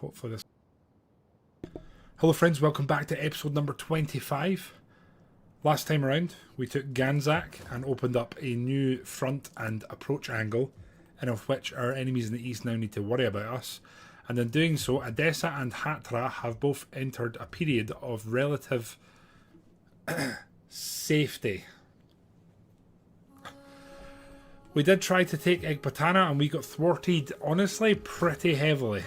Hopefully this... Hello friends, welcome back to episode number 25. Last time around, we took Ganzak and opened up a new front and approach angle, and of which our enemies in the east now need to worry about us. And in doing so, Edessa and Hatra have both entered a period of relative safety. We did try to take Ekbatana and we got thwarted, honestly, pretty heavily.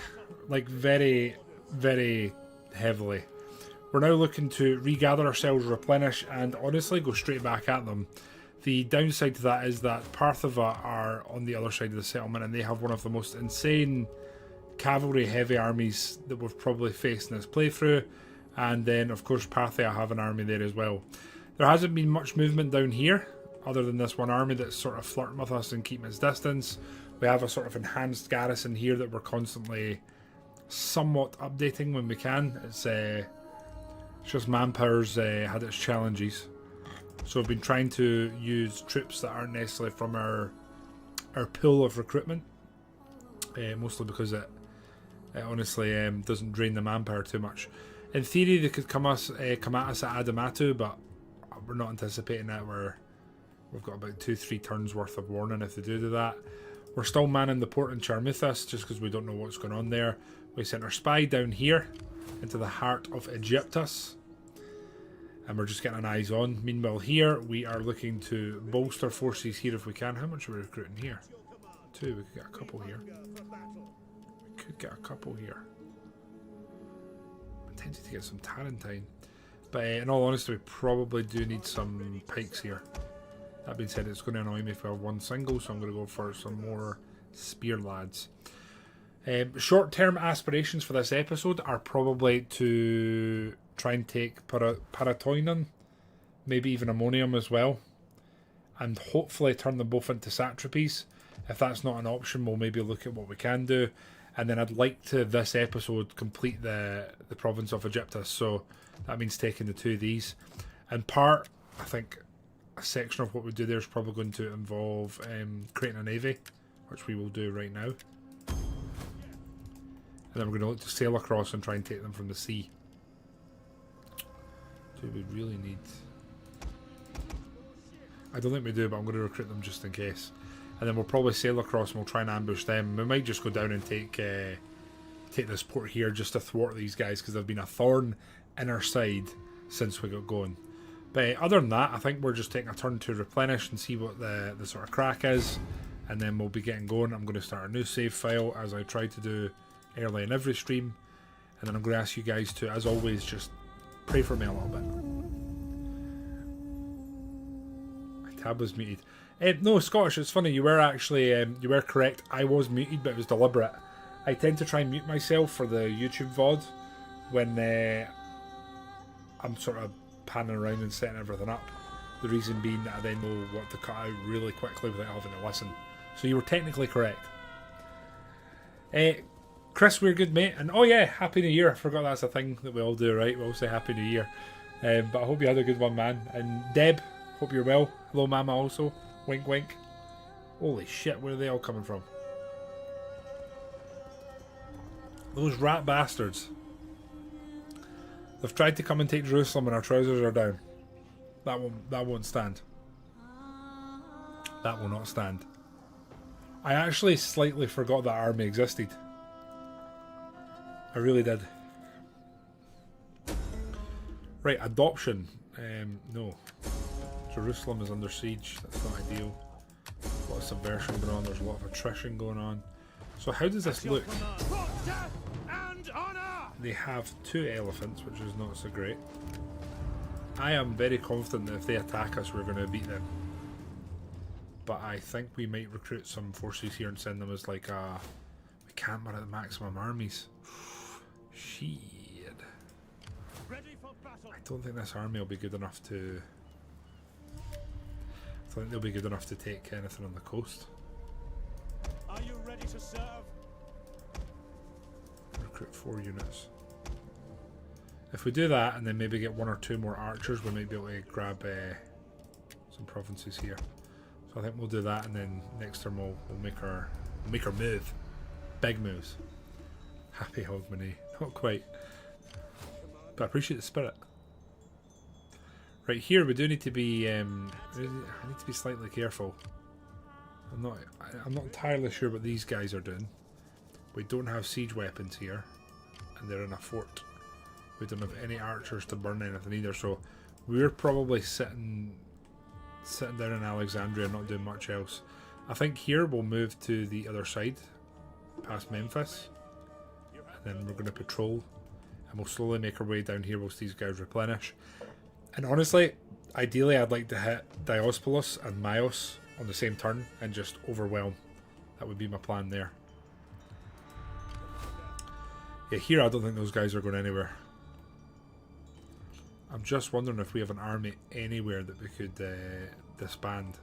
Like, very, very heavily. We're now looking to regather ourselves, replenish, and honestly go straight back at them. The downside to that is that Parthava are on the other side of the settlement and they have one of the most insane cavalry heavy armies that we've probably faced in this playthrough. And then, of course, Parthia have an army there as well. There hasn't been much movement down here, other than this one army that's sort of flirting with us and keeping its distance. We have a sort of enhanced garrison here that we're constantly somewhat updating when we can. It's just manpower's had its challenges. So we've been trying to use troops that aren't necessarily from our pool of recruitment. Mostly because it honestly doesn't drain the manpower too much. In theory they could come at us at Adamatu, but we're not anticipating that. We've got about 2-3 turns worth of warning if they do that. We're still manning the port in Charmithus just because we don't know what's going on there. We sent our spy down here into the heart of Egyptus, and we're just getting an eyes on. Meanwhile here we are looking to bolster forces here if we can. How much are we recruiting here? 2. We could get a couple here. We could get a couple here. I'm tempted to get some Tarentine, but in all honesty we probably do need some pikes here. That being said, it's going to annoy me if we have one single, so I'm going to go for some more spear lads. Short-term aspirations for this episode are probably to try and take Paratoinon, maybe even Ammonium as well, and hopefully turn them both into satrapies. If that's not an option, we'll maybe look at what we can do. And then I'd like to, this episode, complete the province of Egyptus, so that means taking the 2 of these. And I think a section of what we do there is probably going to involve creating a navy, which we will do right now. And then we're going to look to sail across and try and take them from the sea. Do we really need... I don't think we do, but I'm going to recruit them just in case. And then we'll probably sail across and we'll try and ambush them. We might just go down and take this port here just to thwart these guys, because they've been a thorn in our side since we got going. But other than that, I think we're just taking a turn to replenish and see what the sort of crack is. And then we'll be getting going. I'm going to start a new save file, as I try to do early in every stream. And then I'm going to ask you guys to, as always, just pray for me a little bit. My tab was muted. No, Scottish, it's funny, you were actually, you were correct. I was muted, but it was deliberate. I tend to try and mute myself for the YouTube VOD when I'm sort of panning around and setting everything up. The reason being that I then know what to cut out really quickly without having to listen. So you were technically correct. Chris, we're good, mate. And oh yeah, Happy New Year. I forgot that's a thing that we all do, right? We all say Happy New Year. But I hope you had a good one, man. And Deb, hope you're well. Hello, Mama, also. Wink, wink. Holy shit, where are they all coming from? Those rat bastards. They've tried to come and take Jerusalem and our trousers are down. That won't stand. That will not stand. I actually slightly forgot that army existed. I really did. Right, adoption. No. Jerusalem is under siege. That's not ideal. A lot of subversion going on. There's a lot of attrition going on. So how does this look? They have 2 elephants, which is not so great. I am very confident that if they attack us, we're going to beat them. But I think we might recruit some forces here and send them as like a... We can't run at the maximum armies. Shit. I don't think this army will be good enough to... I think they'll be good enough to take anything on the coast. Are you ready to serve? Recruit 4 units. If we do that and then maybe get 1 or 2 more archers, we might be able to grab some provinces here. So I think we'll do that, and then next term we'll make our move. Big moves. Happy Hogmanay. Not quite. But I appreciate the spirit. Right, here we do need to be I need to be slightly careful. I'm not entirely sure what these guys are doing. We don't have siege weapons here, and they're in a fort. We don't have any archers to burn anything either, so we're probably sitting down in Alexandria, not doing much else. I think here we'll move to the other side, past Memphis, and then we're going to patrol, and we'll slowly make our way down here whilst these guys replenish. And honestly, ideally I'd like to hit Dospolis and Myos on the same turn and just overwhelm. That would be my plan there. Yeah, here I don't think those guys are going anywhere. I'm just wondering if we have an army anywhere that we could disband.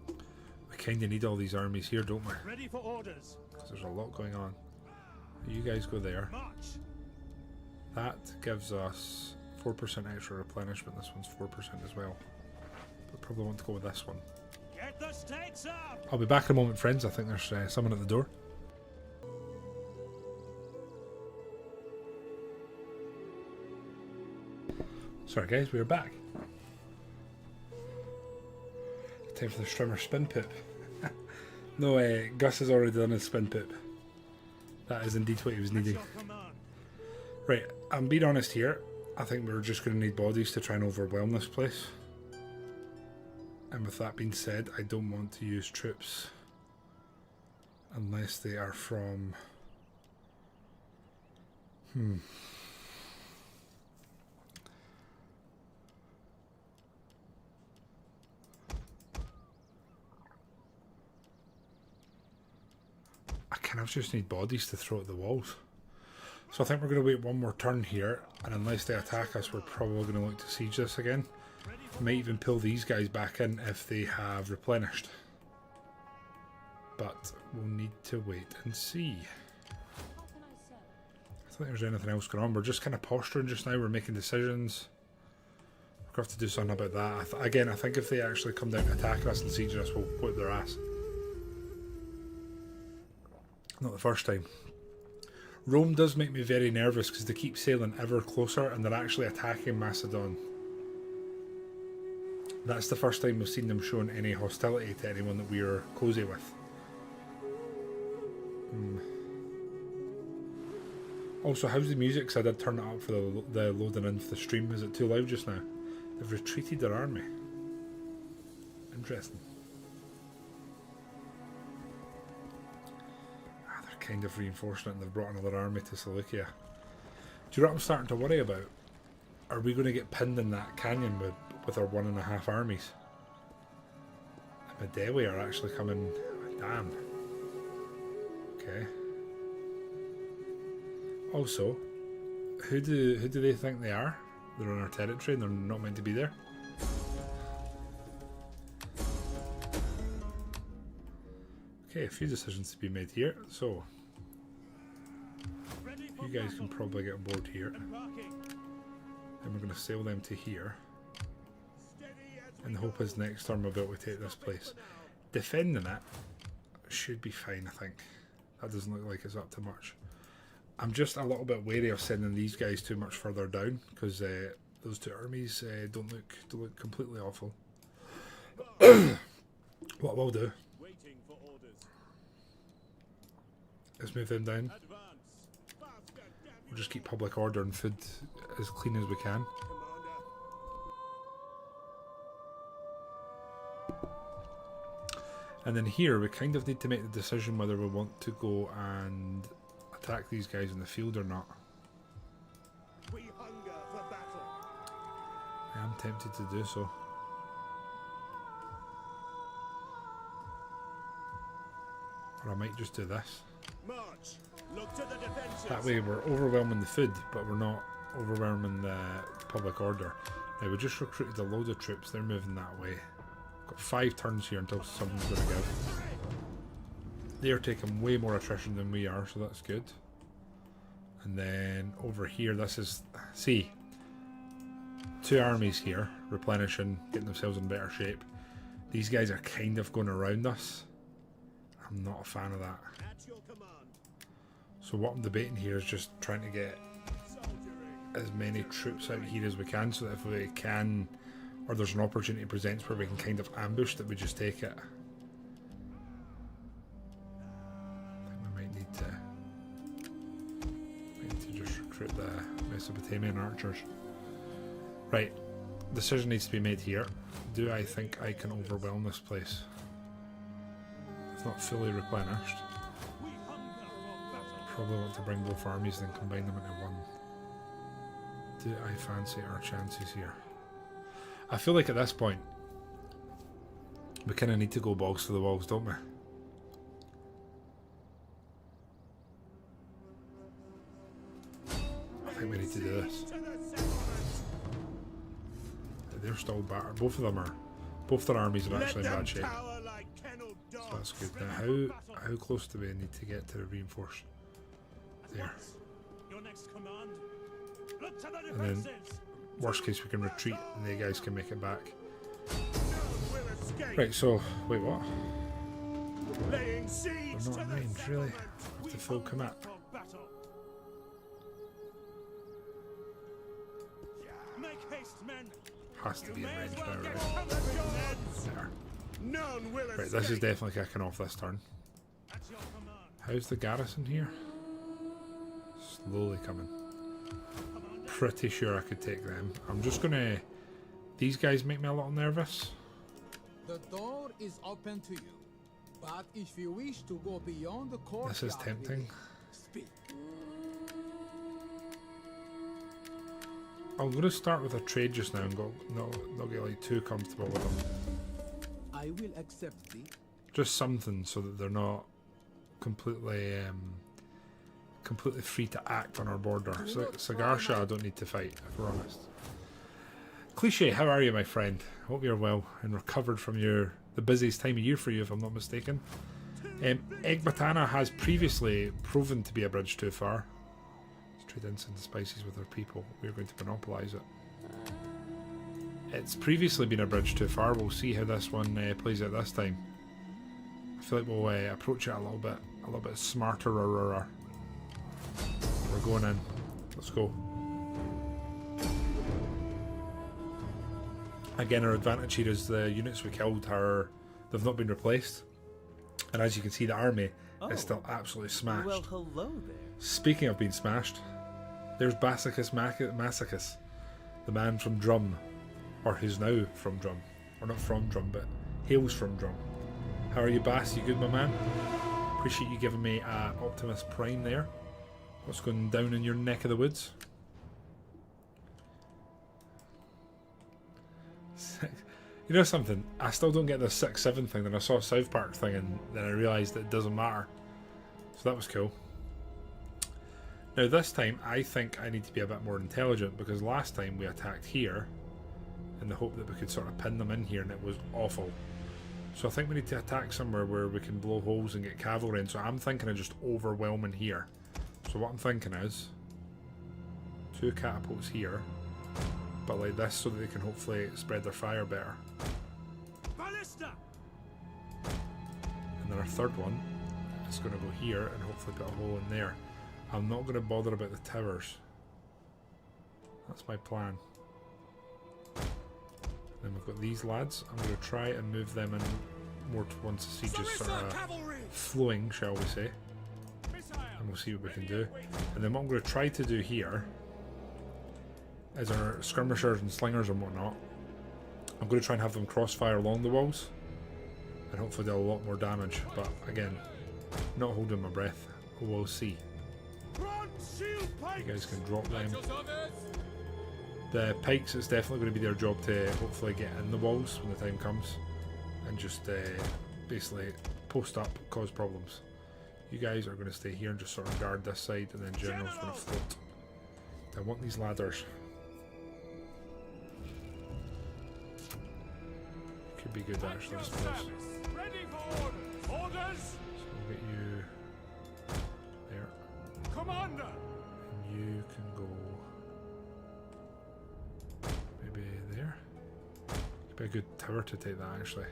We kind of need all these armies here, don't we? Ready for orders. Because there's a lot going on. You guys go there. March. That gives us 4% extra replenishment. This one's 4% as well. But probably want to go with this one. Get the stakes up. I'll be back in a moment, friends. I think there's someone at the door. Sorry guys, we're back. Time for the Strimmer spin poop. No, Gus has already done his spin poop. That is indeed what he was needing. Right, I'm being honest here. I think we're just going to need bodies to try and overwhelm this place. And with that being said, I don't want to use troops unless they are from... I kind of just need bodies to throw at the walls. So I think we're going to wait one more turn here, and unless they attack us, we're probably going to look to siege this again. Might even pull these guys back in if they have replenished. But we'll need to wait and see. I don't think there's anything else going on. We're just kind of posturing just now. We're making decisions. We're going to have to do something about that. Again, I think if they actually come down to attack us and siege us, we'll whip their ass. Not the first time. Rome does make me very nervous because they keep sailing ever closer and they're actually attacking Macedon. That's the first time we've seen them showing any hostility to anyone that we are cozy with. Also, how's the music? Because I did turn it up for the loading in for the stream. Is it too loud just now? They've retreated their army. Interesting. They're kind of reinforcing it and they've brought another army to Seleucia. Do you know what I'm starting to worry about? Are we going to get pinned in that canyon with our 1.5 armies? And the Dewi are actually coming. Damn. Okay. Also, who do they think they are? They're on our territory and they're not meant to be there. Okay, a few decisions to be made here. So, you guys can probably get on board here. Then we're going to sail them to here. And the hope is next turn we'll be able to take this place. Defending it should be fine, I think. That doesn't look like it's up to much. I'm just a little bit wary of sending these guys too much further down because those two armies don't look completely awful. What we'll do is move them down. We'll just keep public order and food as clean as we can. And then here we kind of need to make the decision whether we want to go and attack these guys in the field or not. We hunger for battle. I am tempted to do so. Or I might just do this. March. Look to the defenses. That way we're overwhelming the food, but we're not overwhelming the public order. Now we just recruited a load of troops, they're moving that way. Got 5 turns here until something's going to give. They're taking way more attrition than we are, so that's good. And then over here, this is... See, 2 armies here, replenishing, getting themselves in better shape. These guys are kind of going around us. I'm not a fan of that. At your command. So what I'm debating here is just trying to get as many troops out here as we can, so that if we can, or there's an opportunity presents where we can kind of ambush, that we just take it. I think we might need to just recruit the Mesopotamian archers. Right, decision needs to be made here. Do I think I can overwhelm this place? It's not fully replenished. Probably want to bring both armies and combine them into one. Do I fancy our chances here? I feel like at this point we kind of need to go balls to the walls, don't we? I think we need to do this. They're still battered. Both of them are. Both their armies are actually in bad shape. So that's good. Now, how close do we need to get to reinforce? There. And then, worst case, we can retreat and the guys can make it back. Right, so, wait, what? They're not in range, really? With the full commit. Has to be in range now, right? There. Right, this is definitely kicking off this turn. How's the garrison here? Slowly coming. Pretty sure I could take them. I'm just gonna... These guys make me a little nervous. The door is open to you, but if you wish to go beyond the court, this is tempting. Speak. I'm gonna start with a trade just now and go not get like too comfortable with them. I will accept thee. Just something so that they're not completely completely free to act on our border. So Sagarsha I don't need to fight, if we're honest. Cliche, how are you, my friend? Hope you're well and recovered from the busiest time of year for you, if I'm not mistaken. Ekbatana has previously proven to be a bridge too far. Let's trade incense and spices with our people. We're going to monopolise it. It's previously been a bridge too far. We'll see how this one plays out this time. I feel like we'll approach it a little bit smarter. We're going in. Let's go. Again, our advantage here is the units we killed they've not been replaced, and as you can see, the army is still absolutely smashed. Well, hello there. Speaking of being smashed, there's Basicus Massicus, the man from Drum, or who's now from Drum, or not from Drum, but hails from Drum. How are you, Bass? You good, my man? Appreciate you giving me Optimus Prime there. What's going down in your neck of the woods? You know something? I still don't get the 6-7 thing. Then I saw a South Park thing and then I realised that it doesn't matter. So that was cool. Now this time I think I need to be a bit more intelligent, because last time we attacked here in the hope that we could sort of pin them in here and it was awful. So I think we need to attack somewhere where we can blow holes and get cavalry in. So I'm thinking of just overwhelming here. So what I'm thinking is 2 catapults here, but like this, so that they can hopefully spread their fire better. Ballista! And then our third one is going to go here and hopefully put a hole in there. I'm not going to bother about the towers. That's my plan. Then we've got these lads. I'm going to try and move them in more to once the siege is sort of flowing, shall we say. And we'll see what we can do. And then what I'm going to try to do here is our skirmishers and slingers and whatnot, I'm going to try and have them crossfire along the walls and hopefully do a lot more damage. But again, not holding my breath. We'll see. You guys can drop them. The pikes, it's definitely going to be their job to hopefully get in the walls when the time comes and just basically post up, cause problems. You guys are going to stay here and just sort of guard this side, and then General's going to float. I want these ladders. Could be good actually, I suppose. Ready for orders. So we'll get you there. Commander. And you can go maybe there. Could be a good tower to take that actually.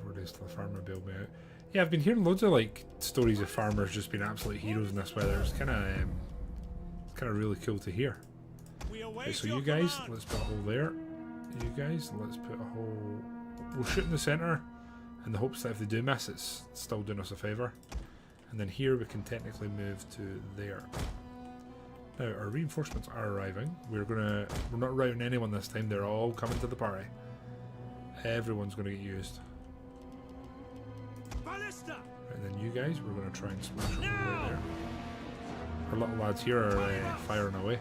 4 days till the farmer bailed me out. Yeah, I've been hearing loads of like stories of farmers just being absolute heroes in this weather. It's kind of really cool to hear. We Okay, await so your you guys, command. let's put a hole there. You guys, let's put a hole. We'll shoot in the centre, in the hopes that if they do miss, it's still doing us a favour. And then here we can technically move to there. Now our reinforcements are arriving. We're not routing anyone this time. They're all coming to the party. Everyone's gonna get used. Ballista! And then you guys, we're gonna try and smash them right there. Our little lads here are firing away.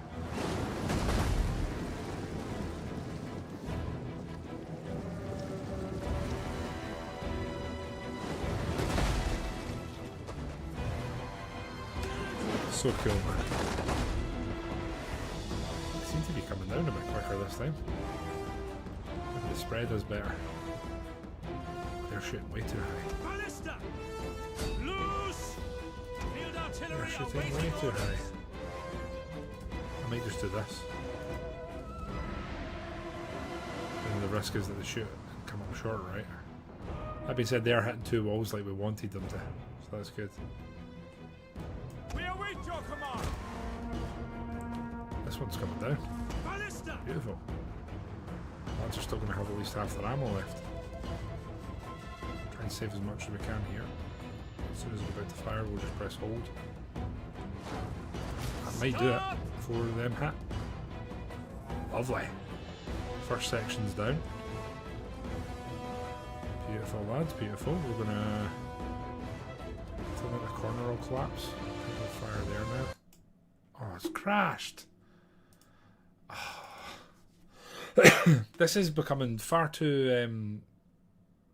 So cool, man. They seem to be coming down a bit quicker this time. Maybe the spread is better. They're shooting way too high. Ballista! Loose! Field They're artillery shooting way awaiting too orders. high. I might just do this. And the risk is that they shoot and come up short, right? That being said, they are hitting 2 walls like we wanted them to, so that's good. We await your command. This one's coming down. Ballista! Beautiful. Lads are still going to have at least half their ammo left. Try and save as much as we can here. As soon as we're about to fire, we'll just press hold. That might do it before them hit. Lovely. First section's down. Beautiful, lads, beautiful. We're gonna. I think the corner will collapse. I think we'll fire there now. Oh, it's crashed. This is becoming far too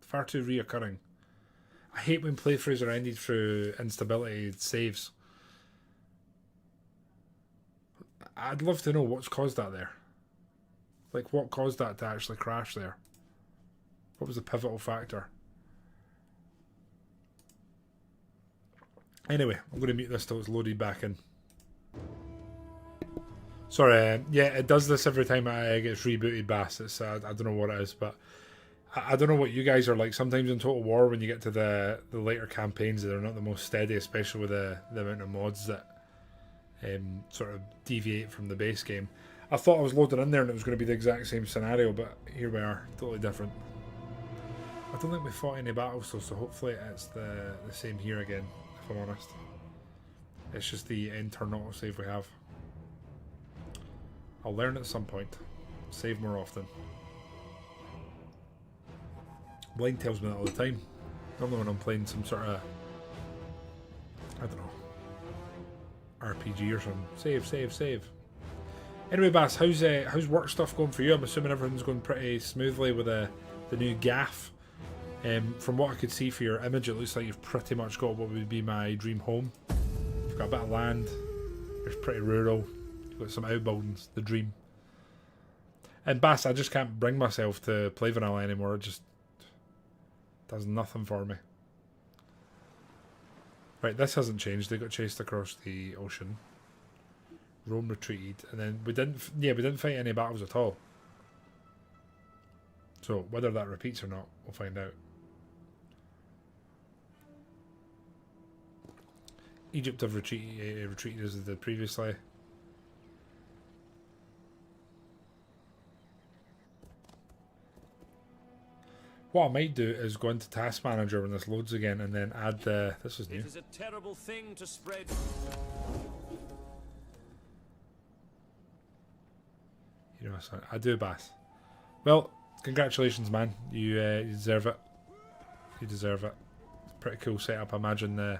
reoccurring. I hate when playthroughs are ended through instability saves. I'd love to know what's caused that there. Like, what caused that to actually crash there? What was the pivotal factor? Anyway, I'm going to mute this till it's loaded back in. Sorry, yeah, it does this every time it gets rebooted, Bass. It's, I don't know what it is, but I don't know what you guys are like. Sometimes in Total War, when you get to the later campaigns, they're not the most steady, especially with the amount of mods that sort of deviate from the base game. I thought I was loading in there and it was going to be the exact same scenario, but here we are, totally different. I don't think we fought any battles though, so hopefully it's the same here again, if I'm honest. It's just the end turn autosave we have. I'll learn at some point. Save more often. Blind tells me that all the time. Normally when I'm playing some sort of, I don't know, RPG or something. Save, save, save. Anyway, Bass, how's work stuff going for you? I'm assuming everything's going pretty smoothly with the new gaff. From what I could see for your image, it looks like you've pretty much got what would be my dream home. You've got a bit of land. It's pretty rural. You've got some outbuildings. The dream. And Bass, I just can't bring myself to play vanilla anymore. It just does nothing for me. Right, this hasn't changed. They got chased across the ocean. Rome retreated, and then we didn't fight any battles at all. So whether that repeats or not, we'll find out. Egypt have retreated as they did previously. What I might do is go into Task Manager when this loads again, and then add the. This is new. It is a terrible thing to spread. You know, I do, Bass. Well, congratulations, man. You deserve it. You deserve it. It's a pretty cool setup. I imagine the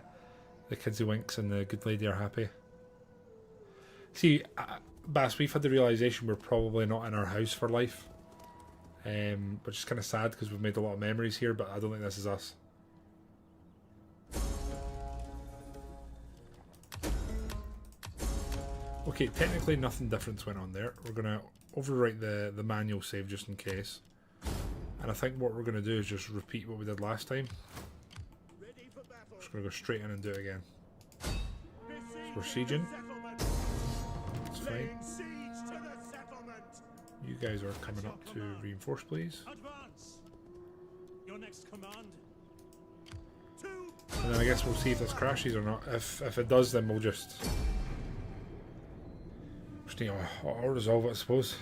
kidsy winks and the good lady are happy. See, Bass, we've had the realisation we're probably not in our house for life. Which is kind of sad because we've made a lot of memories here, but I don't think this is us. Okay, technically nothing different went on there. We're going to overwrite the manual save just in case. And I think what we're going to do is just repeat what we did last time. Just going to go straight in and do it again. So we're sieging. That's fine. You guys are coming up to reinforce, please. Advance. Your next command. To And then I guess we'll see if this crashes or not. If it does, then we'll just need to resolve it, I suppose.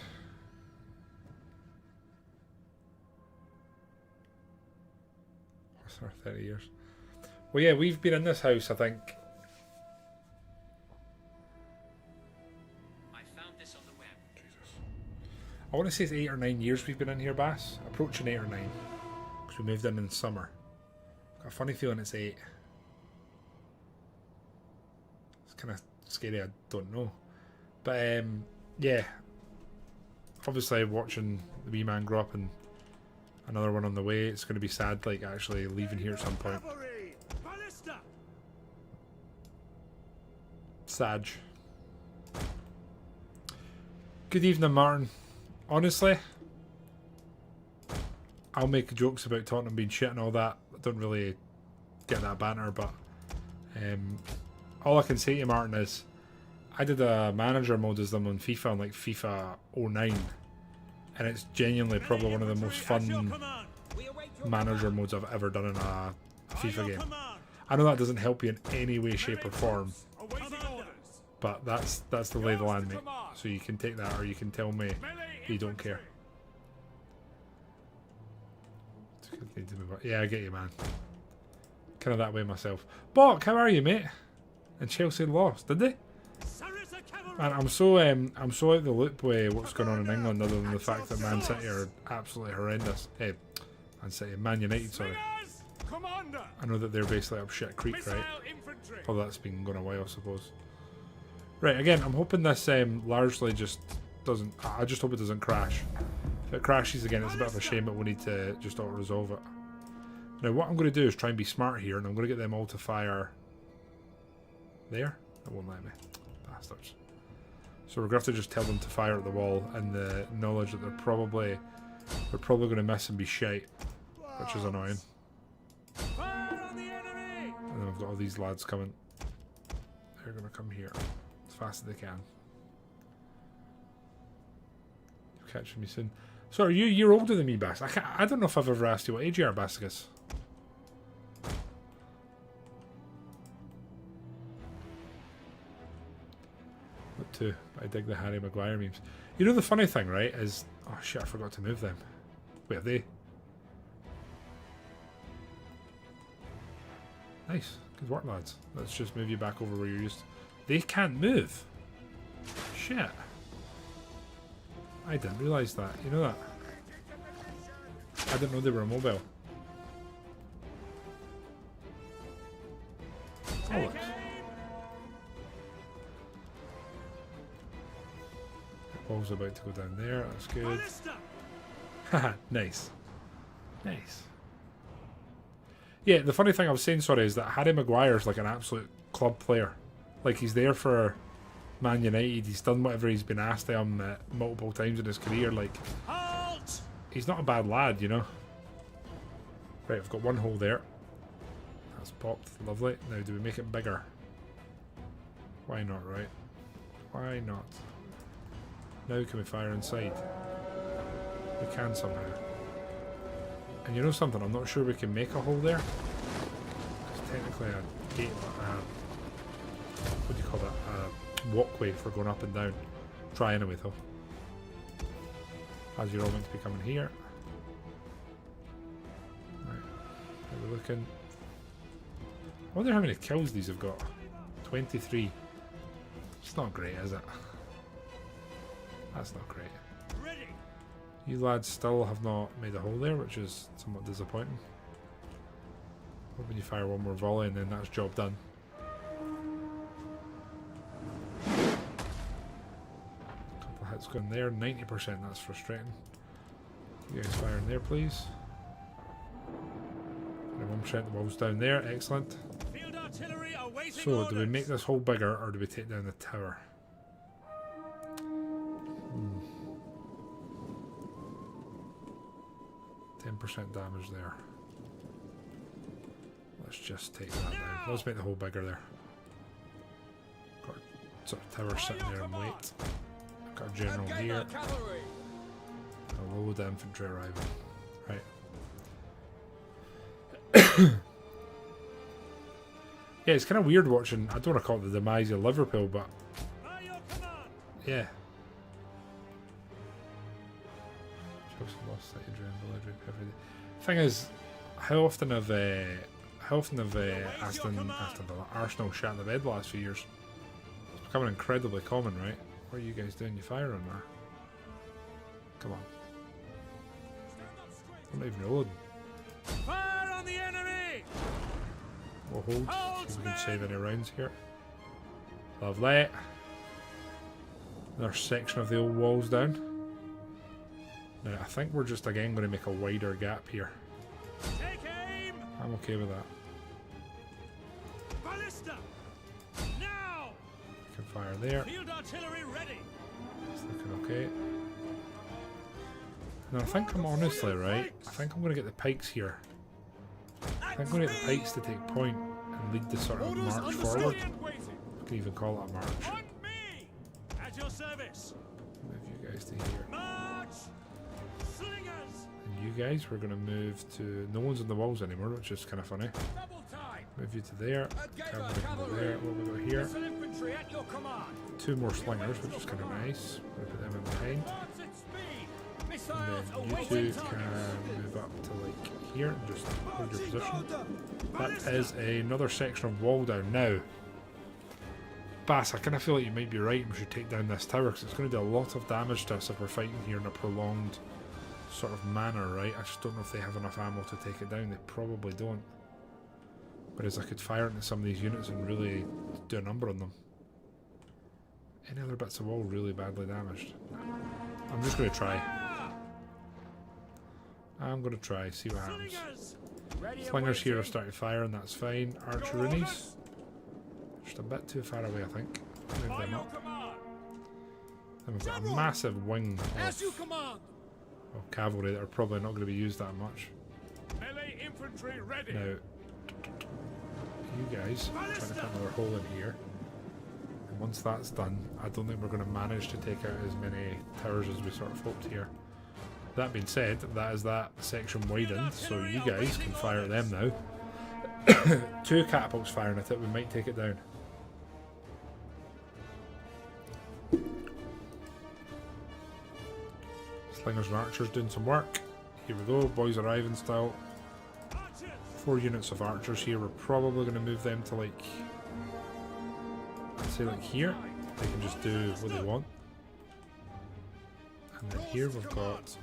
What's our 30 years? Well, yeah, we've been in this house, I think. I found this on the web. Jesus. I want to say it's 8 or 9 years we've been in here, Bass. Approaching 8 or 9. Because we moved in summer. Got a funny feeling it's 8. It's kind of scary, I don't know. But, yeah. Obviously, watching the wee man grow up and another one on the way, it's going to be sad, like, actually leaving here at some point. Sad. Good evening, Martin. Honestly, I'll make jokes about Tottenham being shit and all that. I don't really get that banter, but all I can say to you, Martin, is I did a manager mode as them on FIFA, on like FIFA 09, and it's genuinely probably one of the most fun manager modes I've ever done in a FIFA game. I know that doesn't help you in any way, shape or form, but that's the lay of the land, mate. So you can take that, or you can tell me you don't care. Yeah, I get you, man. Kind of that way myself. Bok, how are you, mate? And Chelsea lost, did they? Man, I'm so out the loop with what's going on in England, other than the fact that Man City are absolutely horrendous. Man United, sorry. I know that they're basically up shit creek, right? Although that's been going a while, I suppose. Right, again, I'm hoping this largely just doesn't... I just hope it doesn't crash. If it crashes again, it's a bit of a shame, but we need to just auto-resolve it. Now, what I'm going to do is try and be smart here, and I'm going to get them all to fire... There? That won't let me. Bastards. So we're going to have to just tell them to fire at the wall, in the knowledge that they're probably going to miss and be shite, which is annoying. And then we've got all these lads coming. They're going to come here as fast as they can. You'll catch me soon. So are you a year older than me, Bass? I don't know if I've ever asked you what age you are, Bassicus. Not too. I dig the Harry Maguire memes. You know the funny thing, right, is... Oh shit, I forgot to move them. Wait, have they? Nice. Good work, lads. Let's just move you back over where you're used to. They can't move. Shit. I didn't realise that. You know that? I didn't know they were mobile. Oh, ball's about to go down there. That's good. Haha, nice. Nice. Yeah, the funny thing I was saying, sorry, is that Harry Maguire's like an absolute club player. Like, he's there for Man United. He's done whatever he's been asked of him multiple times in his career. Like, he's not a bad lad, you know. Right, I've got one hole there. That's popped. Lovely. Now, do we make it bigger? Why not, right? Why not? Now can we fire inside? We can somehow. And you know something? I'm not sure we can make a hole there. It's technically a gate, what do you call that? A walkway for going up and down. Try anyway though. As you're all meant to be coming here. Right. How are we looking? I wonder how many kills these have got. 23. It's not great, is it? That's not great. You lads still have not made a hole there, which is somewhat disappointing. Hoping you fire one more volley and then that's job done. A couple of hits going there, 90%, that's frustrating. You guys fire in there, please. 1% the wall's down there, excellent. So, do we make this hole bigger or do we take down the tower? 10% damage there. Let's just take that down. Let's make the hole bigger there. Got a sort of tower sitting there and wait. Got a general here. A load of infantry arriving. Right. Yeah, it's kind of weird watching. I don't want to call it the demise of Liverpool, but By your command. yeah. Chelsea lost sight of Adrian Bellerin. Thing is, how often have Arsenal shat in the bed the last few years? It's becoming incredibly common, right? What are you guys doing? You firing or? Come on. I'm not even rolling. Fire on the enemy. We'll hold. See if we can save any rounds here. Lovely. Another section of the old walls down. Now, I think we're just again going to make a wider gap here. Take aim. I'm okay with that. Ballista. Now. We can fire there. Field artillery ready. It's looking okay. Now, I think I'm honestly right. I think I'm going to get the pikes here. I think I'm going to get the pikes to take point and lead the sort of march forward. Waiting. I can even call it a march. On me. At your service. Move you guys to here. March. Slingers. And you guys, we're going to move to... No one's on the walls anymore, which is kind of funny. Double time. Move you to there. Cavalry can go there. What we got here? Missile infantry at your command. 2 more slingers, which is kind of nice. We'll put them in behind. March at speed. Missiles And then you awaiting two targets. can move up to like here and just hold your position. That is another section of wall down now. Bass, I kind of feel like you might be right and we should take down this tower because it's going to do a lot of damage to us if we're fighting here in a prolonged sort of manner, right? I just don't know if they have enough ammo to take it down. They probably don't. Whereas I could fire into some of these units and really do a number on them. Any other bits of wall really badly damaged? I'm just going to try. I'm going to try, see what happens. Slingers. Ready and Slingers here are waiting. starting to fire and that's fine. Archeroonies. Just a bit too far away, I think. Move By them your up. command. Then we've got a massive wing As you of command. cavalry that are probably not going to be used that much. Melee infantry ready. Now, you guys are trying to put another hole in here. And once that's done, I don't think we're going to manage to take out as many towers as we sort of hoped here. That being said, that is that section widened, so you guys can fire at them now. 2 catapults firing at it, we might take it down. Slingers and archers doing some work. Here we go, boys arriving still. Archers. 4 units of archers here, we're probably going to move them to like, I'd say like here. They can just do what they want. And then here we've got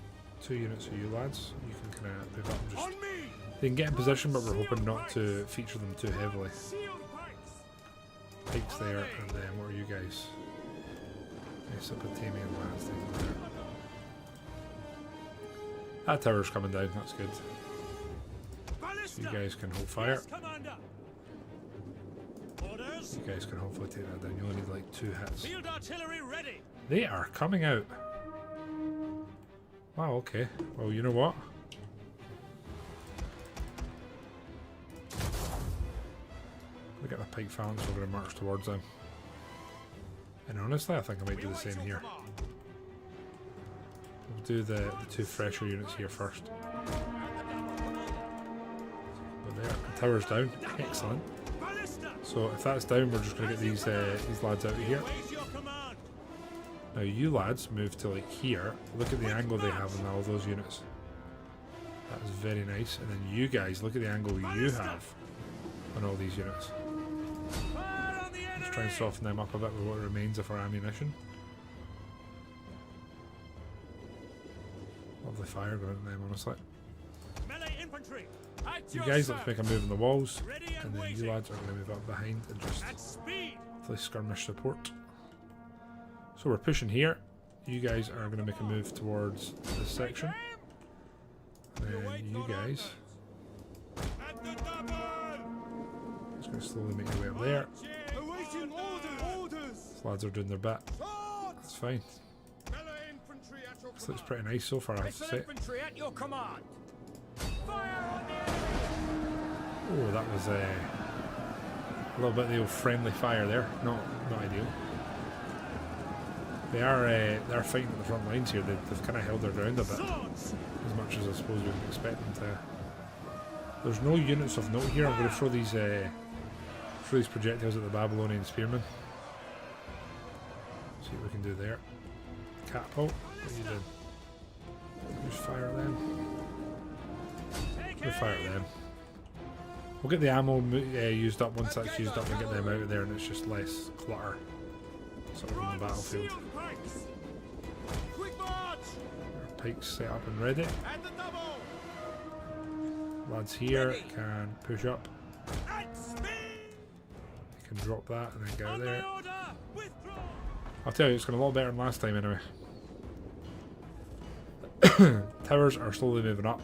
2 units of you lads. You can kind of move up and just... On me. They can get in position, but we're hoping not to feature them too heavily. Shield pikes. Pikes there, and then what are you guys? Mesopotamian lads. They can go there. That tower's coming down, that's good. So you guys can hold fire. Yes, Commander. Orders. You guys can hopefully take that down. You only need like 2 hits. Field artillery ready. They are coming out. Wow, okay. Well, you know what? Look at the pike phalanx, we're going to march towards them. And honestly, I think I might do the same here. We'll do the 2 fresher units here first. Go there. The tower's down. Excellent. Ballista. So if that's down, we're just going to get these lads out of here. Wait your command. Now you lads move to like here. Look at the angle they have on all those units. That is very nice. And then you guys, look at the angle you have on all these units. Fire on the enemy. Let's try and soften them up a bit with what remains of our ammunition. Lovely fire going at them, honestly. Melee infantry. At You your guys, let's service. make a move in the walls. Ready And and then you waiting. lads are going to move up behind and just At speed. hopefully skirmish support. So we're pushing here. You guys are going to make a move towards this section. And then you guys At the double. just going to slowly make your way up there. Awaiting orders. These lads are doing their bit. That's fine. Melee infantry at your This looks pretty nice so far, I have to Missile say. infantry at your command. Fire on the enemy. Oh, that was a little bit of the old friendly fire there. Not ideal. They're fighting at the front lines here. They've kind of held their ground a bit, Swords. as much as I suppose we would expect them to. There's no units of note here. I'm going to throw these Throw these projectiles at the Babylonian spearmen. See what we can do there. Catapult. What are you doing? Just fire at them. We'll fire at them. We'll get the ammo used up. Once that's used up, we'll get them out of there, and it's just less clutter sort of in the battlefield. Our pikes set up and ready. Lads here can push up. You can drop that and then get out there. I'll tell you, it's going a lot better than last time anyway. Towers are slowly moving up.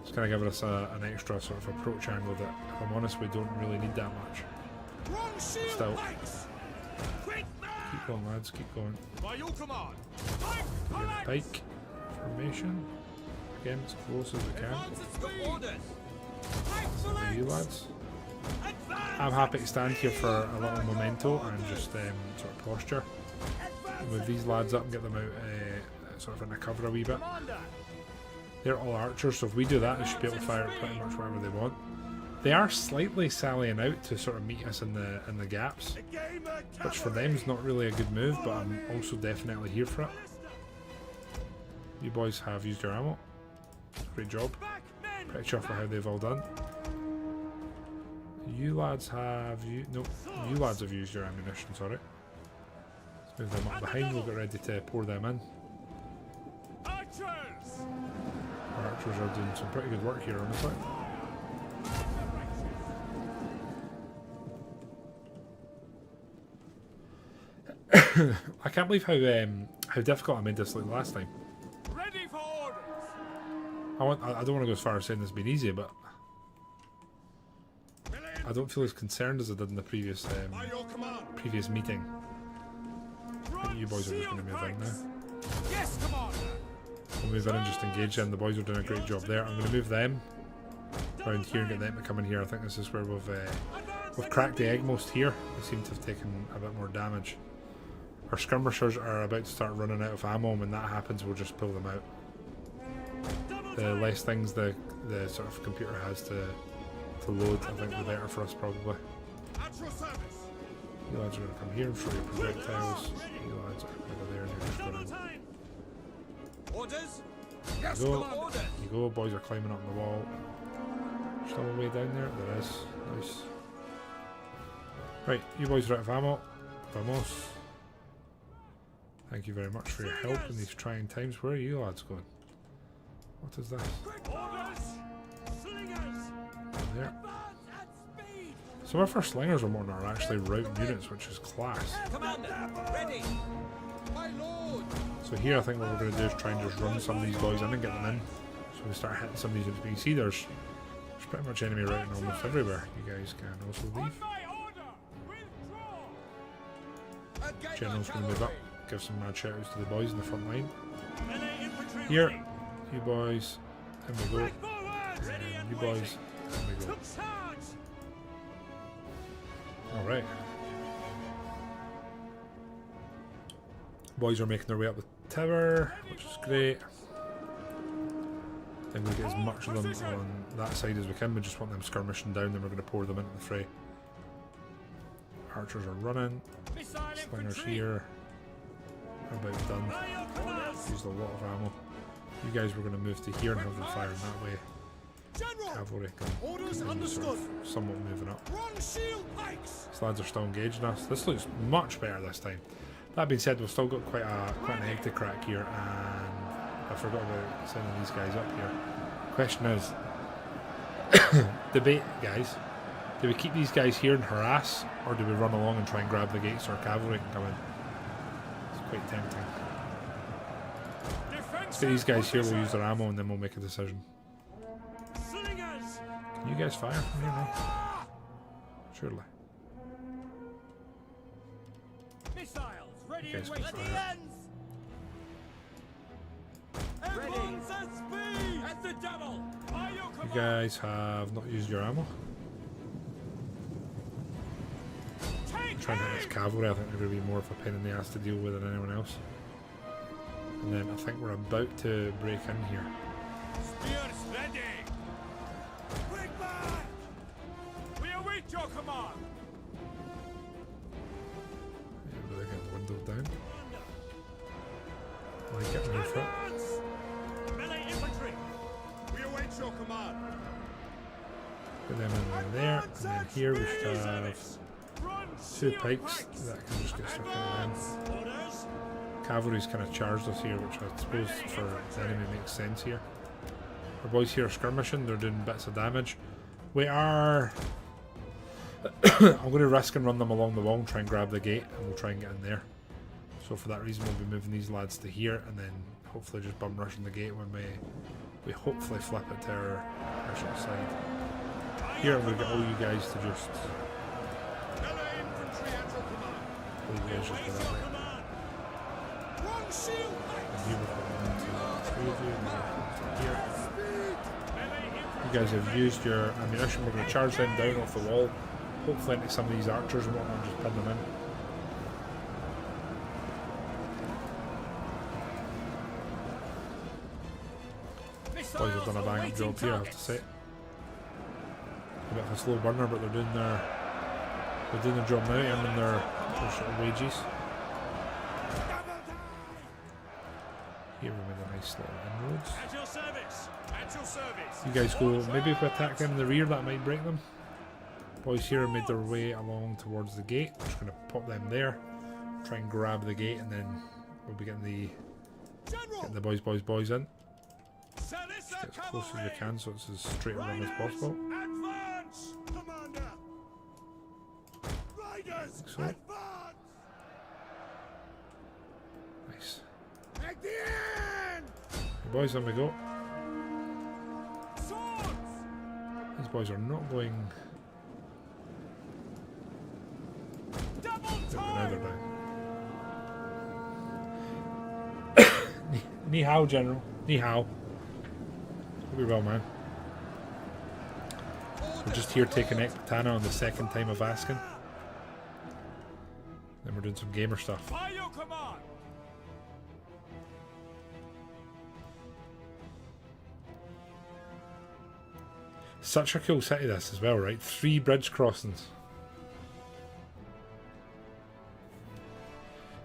It's kind of giving us an extra sort of approach angle that, if I'm honest, we don't really need that much. Still. Keep going, lads, keep going. Pike formation. Again, as close as we can. You lads. I'm happy to stand here for a little memento and just sort of posture. Move these lads up and get them out sort of in the cover a wee bit. They're all archers, so if we do that, they should be able to fire pretty much wherever they want. They are slightly sallying out to sort of meet us in the gaps, which for them is not really a good move, but I'm also definitely here for it. You boys have used your ammo. Great job. Pretty chuffed for how they've all done. You lads have you lads have used your ammunition, sorry. Let's move them up behind, we'll get ready to pour them in. Our archers are doing some pretty good work here, honestly. I can't believe how difficult I made this like last time. Ready for orders. I don't want to go as far as saying this has been easy, but I don't feel as concerned as I did in the previous meeting. I think you boys are just going to move in now. Yes, Commander. We'll move in and just engage them. The boys are doing a great job there. I'm going to move them around here and get them to come in here. I think this is where we've cracked the egg most here. We seem to have taken a bit more damage. Our skirmishers are about to start running out of ammo, and when that happens, we'll just pull them out. The less things the sort of computer has to load, I think the better for us probably. You lads are going to come here and throw your projectiles. You lads are over there and you're just going to... Orders? Yes, you go, boys are climbing up the wall. Still a way down there? There is. Nice. Right, you boys are out of ammo. Vamos. Thank you very much for your help in these trying times. Where are you lads going? What is this? There. Some of our slingers and whatnot are actually route units, which is class. Commander, ready. My lord. So here I think what we're going to do is try and just run some of these boys in and get them in. So we start hitting some of these units. But you can see there's pretty much enemy routing almost everywhere. You guys can also leave. General's going to move up, give some mad shout outs to the boys in the front line. Here, you boys, in we go. And you boys, in we go. Alright. Boys are making their way up the tower, which is great. Then we'll get as much of them on that side as we can. We just want them skirmishing down, then we're going to pour them into the fray. Archers are running. Slingers here. About done. Used a lot of ammo. You guys were going to move to here and have them firing that way. Cavalry can sort of somewhat moving up. These lads are still engaging us. This looks much better this time. That being said, we've still got quite an egg to crack here, and I forgot about sending these guys up here. Question is, debate, guys. Do we keep these guys here and harass, or do we run along and try and grab the gates so our cavalry can come in? It's quite tempting. Let's get these guys here, we'll use their ammo, and then we'll make a decision. Can you guys fire from here now? Surely. You guys can fire. You guys have not used your ammo. Trying to hit this cavalry, I think they're going to be more of a pain in the ass to deal with than anyone else. And then I think we're about to break in here. Spears ready. Bring back. We await your command. Put them in there, and then here we should have 2 pikes that can just get stuck into them. Cavalry's kind of charged us here, which I suppose for the enemy makes sense here. Our boys here are skirmishing, they're doing bits of damage. We are... I'm going to risk and run them along the wall and try and grab the gate, and we'll try and get in there. So for that reason we'll be moving these lads to here, and then hopefully just bum rushing the gate when we hopefully flip it to our short side. Here I'm going to get all you guys to just... all you guys just go that way. And here we've got 1, 2, 3 of you, and then here. You guys have used your ammunition. We're going to charge them down off the wall, hopefully into some of these archers and whatnot, and just pin them in. Boys have done a bang up job here, I have to say. A bit of a slow burner, but they're doing their job now, earning their sort of wages. Here we made a nice little inroads. At your service. At your service. You guys go, maybe if we attack them in the rear that might break them. Boys here have made their way along towards the gate. I'm just going to pop them there, try and grab the gate, and then we'll be getting the boys in. Just get as close as we can so it's as straight a run as possible. Advance, Commander. Riders, So. advance. Nice. At the end. Hey boys, on we go. Swords. These boys are not going... Double Now time. they're down. Ni hao, General. Ni hao. Hope you're well, man. We're just here taking Ekbatana on the second time of asking. Then we're doing some gamer stuff. By your command. Such a cool city this as well, right? 3 bridge crossings.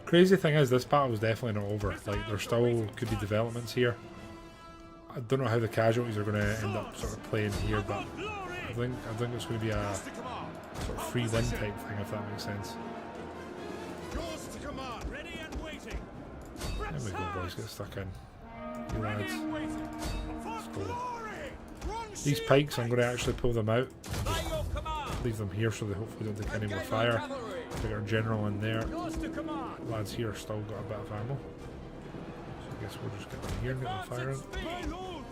Crazy thing is, this battle was definitely not over. Like, there still could be developments here. I don't know how the casualties are going to end up sort of playing here, but I think it's going to be a sort of free win type thing, if that makes sense. Yours to command. Ready and waiting. There we go, boys, get stuck in. You Ready lads. and waiting. Let's For go. glory. These pikes, I'm going to actually pull them out. By your command. Leave them here so they hopefully don't take any more fire. We got our general in there. Yours to command. Lads here still got a bit of ammo. So I guess we'll just get them here and get them firing. My lord.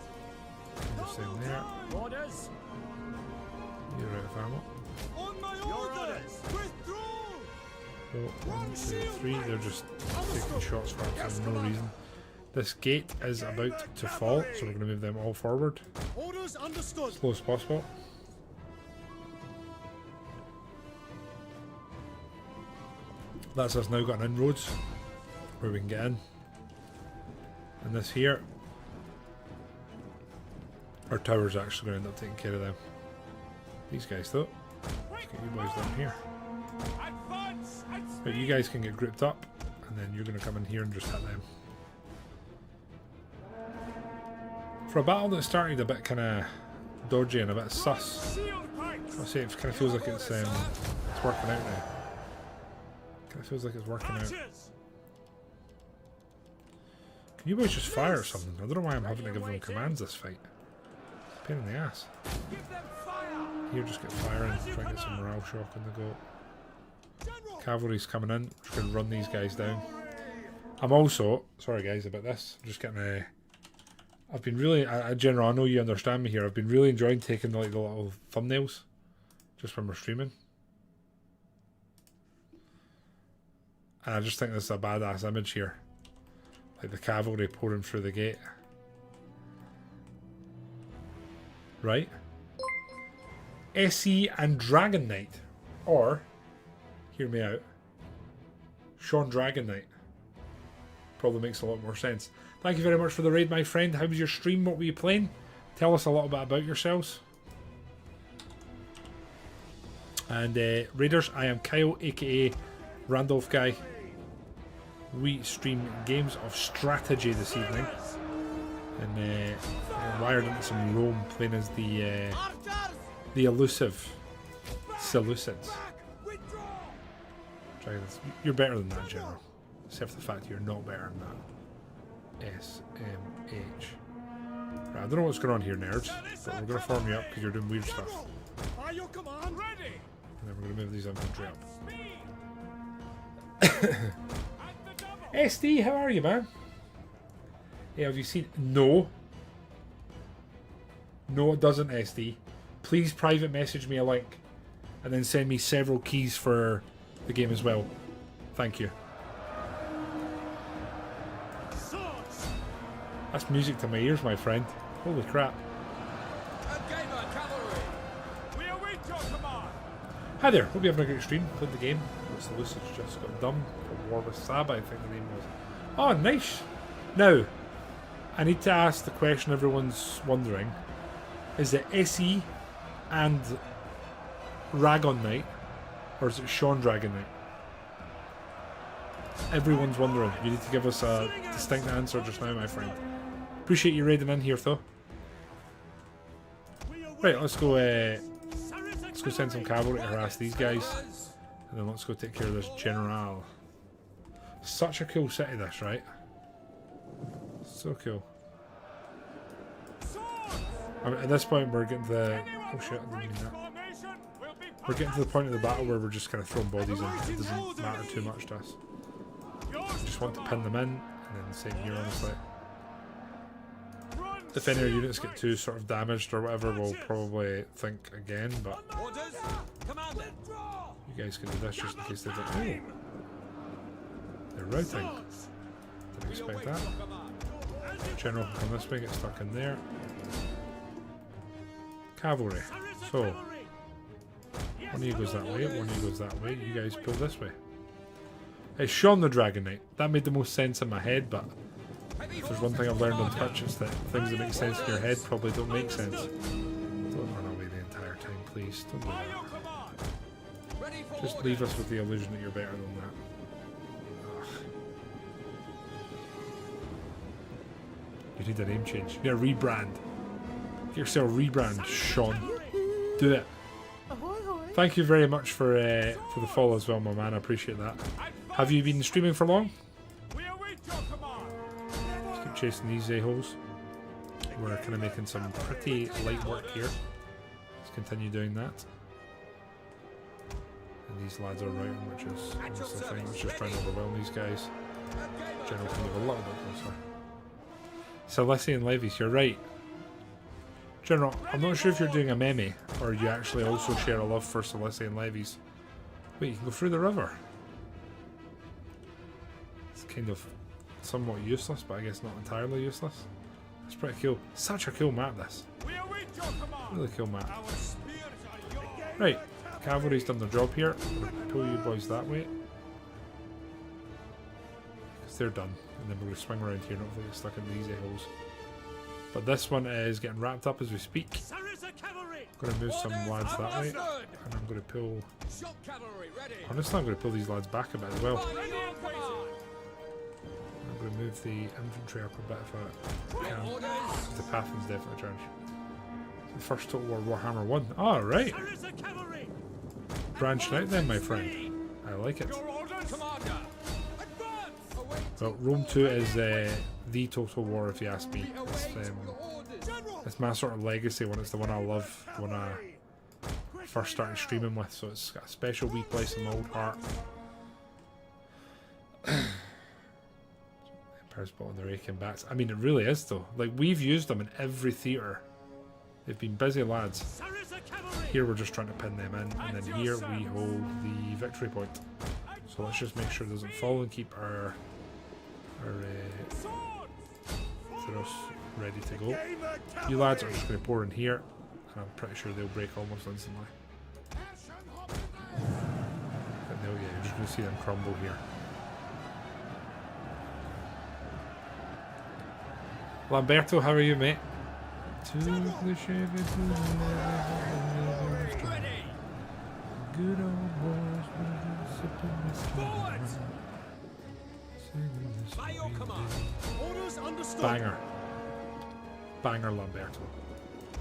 The same there. Orders. You're out of ammo. On my orders. Withdraw. So 1, 2, 3. They're just taking shots for absolutely no reason. This gate is about to fall, so we're going to move them all forward Orders understood. as slow as possible. That's us now got an inroads where we can get in. And this here, our tower's actually going to end up taking care of them. These guys though, let's get you boys down here. Advance. But you guys can get grouped up, and then you're going to come in here and just hit them. For a battle that started a bit kind of dodgy and a bit sus, Shield pikes. I'll say it kind of feels like it's working out now. Kind of feels like it's working out. Archers. Can you boys just fire or something? I don't know why I'm having to give them commands this fight. It's a pain in the ass. Give them fire. Here, just get firing, try and get some morale shock on the go. Cavalry's coming in, just going to run these guys down. I'm also, sorry guys about this, I'm just getting a... I've been really, General, I know you understand me here, I've been really enjoying taking the little thumbnails, just when we're streaming. And I just think this is a badass image here. Like the cavalry pouring through the gate. Right? SE and Dragon Knight. Or, hear me out, Sean Dragon Knight. Probably makes a lot more sense. Thank you very much for the raid, my friend. How was your stream? What were you playing? Tell us a little bit about yourselves. And Raiders, I am Kyle, aka Randolph Guy. We stream games of strategy this evening. And wired into some Rome, playing as the The elusive Seleucids. Withdraw! Dragons. You're better than that, General. Except for the fact you're not better than that. SMH. Right, I don't know what's going on here, nerds, but we're going to form you up because you're doing weird stuff. By your command, ready! And then we're going to move these infantry up. Speed! At the double! SD, how are you, man? Hey, have you seen... No. No, it doesn't, SD. Please private message me a link and then send me several keys for the game as well. Thank you. Swords! That's music to my ears, my friend. Holy crap. We await your command! Hi there, hope you're having a great stream. Played the game. The Seleucids just got done. For War with Saba, I think the name was. Oh, nice. Now, I need to ask the question everyone's wondering. Is it SE and Ragon Knight, or is it Sean Dragon Knight? Everyone's wondering. You need to give us a distinct answer just now, my friend. Appreciate you raiding in here, though. Right, let's go send some cavalry to harass these guys, and then let's go take care of this general. Such a cool city, this, right? So cool. I mean, at this point, we're getting to the... Oh shit, I didn't mean that. We're getting to the point of the battle where we're just kind of throwing bodies in. It doesn't matter too much to us. We just want to pin them in, and then same here, honestly. If any of our units get too sort of damaged or whatever, we'll probably think again, but you guys can do this just in case they don't. Oh, they're routing. Didn't expect that. General can come this way, get stuck in there. Cavalry. So, one of you goes that way, one of you goes that way, you guys pull this way. It's Sean the Dragon Knight. That made the most sense in my head, but if there's one thing I've learned on Twitch, it's that things that make sense in your head probably don't make sense. Don't run away the entire time, please. Don't do that. Just leave us with the illusion that you're better than that. Ugh. You need a name change. You need a rebrand. Get yourself a rebrand, Sean. Do it. Thank you very much for the follow as well, my man. I appreciate that. Have you been streaming for long? Let's keep chasing these a-holes. We're kind of making some pretty light work here. Let's continue doing that. And these lads are routing, which is honestly fine. Let's just try and overwhelm these guys. General can move a little bit closer. Seleucid levies, you're right. General, I'm not sure if you're doing a meme or you actually also share a love for Seleucid levies. Wait, you can go through the river. It's kind of somewhat useless, but I guess not entirely useless. It's pretty cool. Such a cool map, this. Really cool map. Right, cavalry's done their job here. I'm going to pull you boys that way. Because they're done. And then we're going to swing around here and hopefully get stuck in these a-holes. But this one is getting wrapped up as we speak. I'm going to move some lads that way. And I'm going to pull... Honestly, I'm going to pull these lads back a bit as well. I'm going to move the infantry up a bit if I can. The Pathans definitely charge. The first Total War Warhammer 1. Oh, right. Branching out then, my friend. I like it. Well, Rome 2 is the Total War, if you ask me. It's my sort of legacy one. It's the one I love, the one I first started streaming with, so it's got a special wee place in my old heart. Empire's bought on their aching backs. I mean, it really is, though. Like, we've used them in every theatre. They've been busy lads. Here we're just trying to pin them in, and then here we hold the victory point. So let's just make sure it doesn't fall and keep our Theros ready to go. You lads are just going to pour in here, and I'm pretty sure they'll break almost instantly. But no, yeah, you're just going to see them crumble here. Lamberto, how are you, mate? To the Chevy, to the good old boys, sipping this By your command. Orders understood. Banger. Banger Lamberto.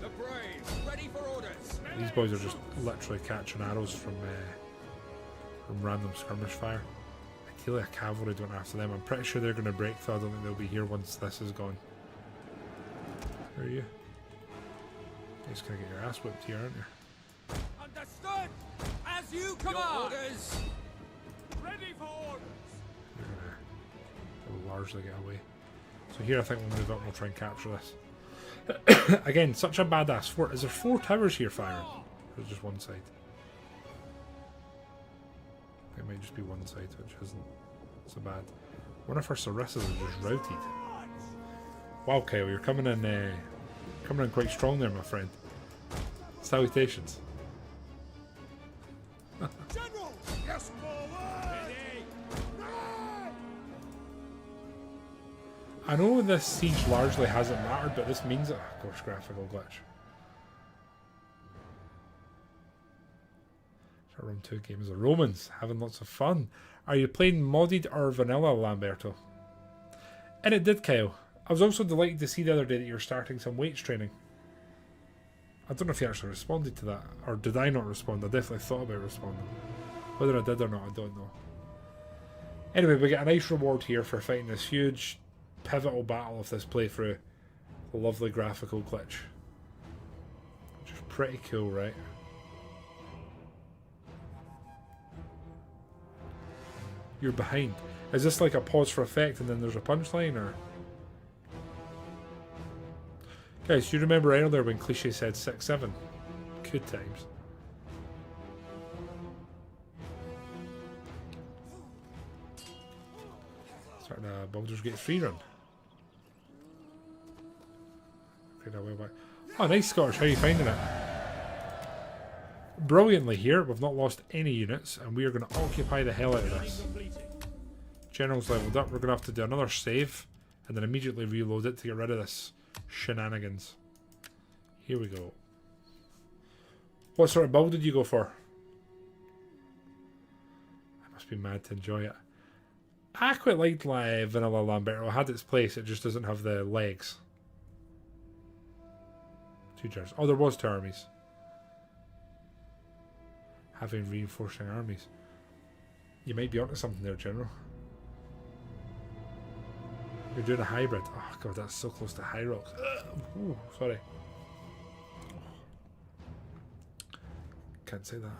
The brave, ready for orders. These boys are just literally catching arrows from random skirmish fire. Ideally, a cavalry don't after them. I'm pretty sure they're going to break, so I don't think they'll be here once this is gone. Who are you? You're just going to get your ass whipped here, aren't you? Understood. As you command. Orders. Ready for orders. You're going to largely get away. So here I think we'll move up and we'll try and capture this. Again, such a badass fort. Is there 4 towers here firing? Or is it just one side? It might just be one side, which isn't so bad. One of our Sarissas is just routed. Wow, Kyle, you're coming in quite strong there, my friend. Salutations. General. Yes, forward. I know this siege largely hasn't mattered, but this means it. Of course, graphical glitch. Run 2 games of Romans, having lots of fun. Are you playing modded or vanilla, Lamberto? And it did, Kyle. I was also delighted to see the other day that you're starting some weights training. I don't know if you actually responded to that, or did I not respond? I definitely thought about responding. Whether I did or not, I don't know. Anyway, we get a nice reward here for fighting this huge, pivotal battle of this playthrough. A lovely graphical glitch. Which is pretty cool, right? You're behind. Is this like a pause for effect and then there's a punchline, or? Guys, do you remember earlier when Cliche said 6-7? Good times. Starting a Baldur's Gate 3 run. Oh, nice, Scottish. How are you finding it? Brilliantly here. We've not lost any units, and we are going to occupy the hell out of this. General's leveled up. We're going to have to do another save, and then immediately reload it to get rid of this shenanigans. Here we go. What sort of build did you go for? I must be mad to enjoy it. I quite liked Vanilla Lamberto. It had its place, it just doesn't have the legs. 2 turns. Oh, there was 2 armies. Having reinforcing armies. You might be onto something there, General. You're doing a hybrid. Oh god, that's so close to High Rock. Ooh, sorry. Can't say that.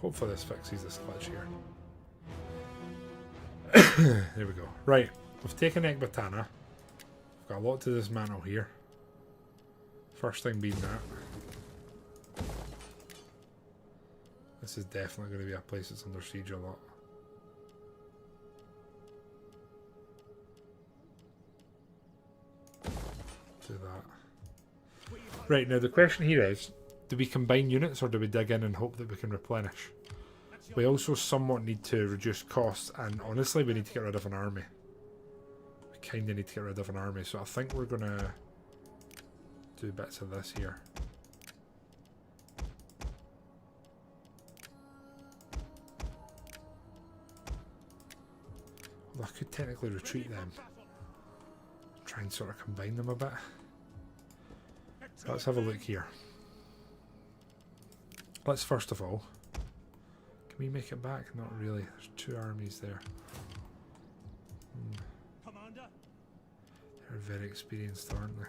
Hopefully this fixes this glitch here. There we go. Right, we've taken Ekbatana. We've got a lot to dismantle here. First thing being that. This is definitely going to be a place that's under siege a lot. Do that. Right, now the question here is, do we combine units or do we dig in and hope that we can replenish? We also somewhat need to reduce costs, and honestly we need to get rid of an army. We kind of need to get rid of an army, so I think we're going to do bits of this here. Although I could technically retreat them. Try and sort of combine them a bit. So let's have a look here. Let's first of all, can we make it back? Not really. There's 2 armies there. Commander. They're very experienced, aren't they?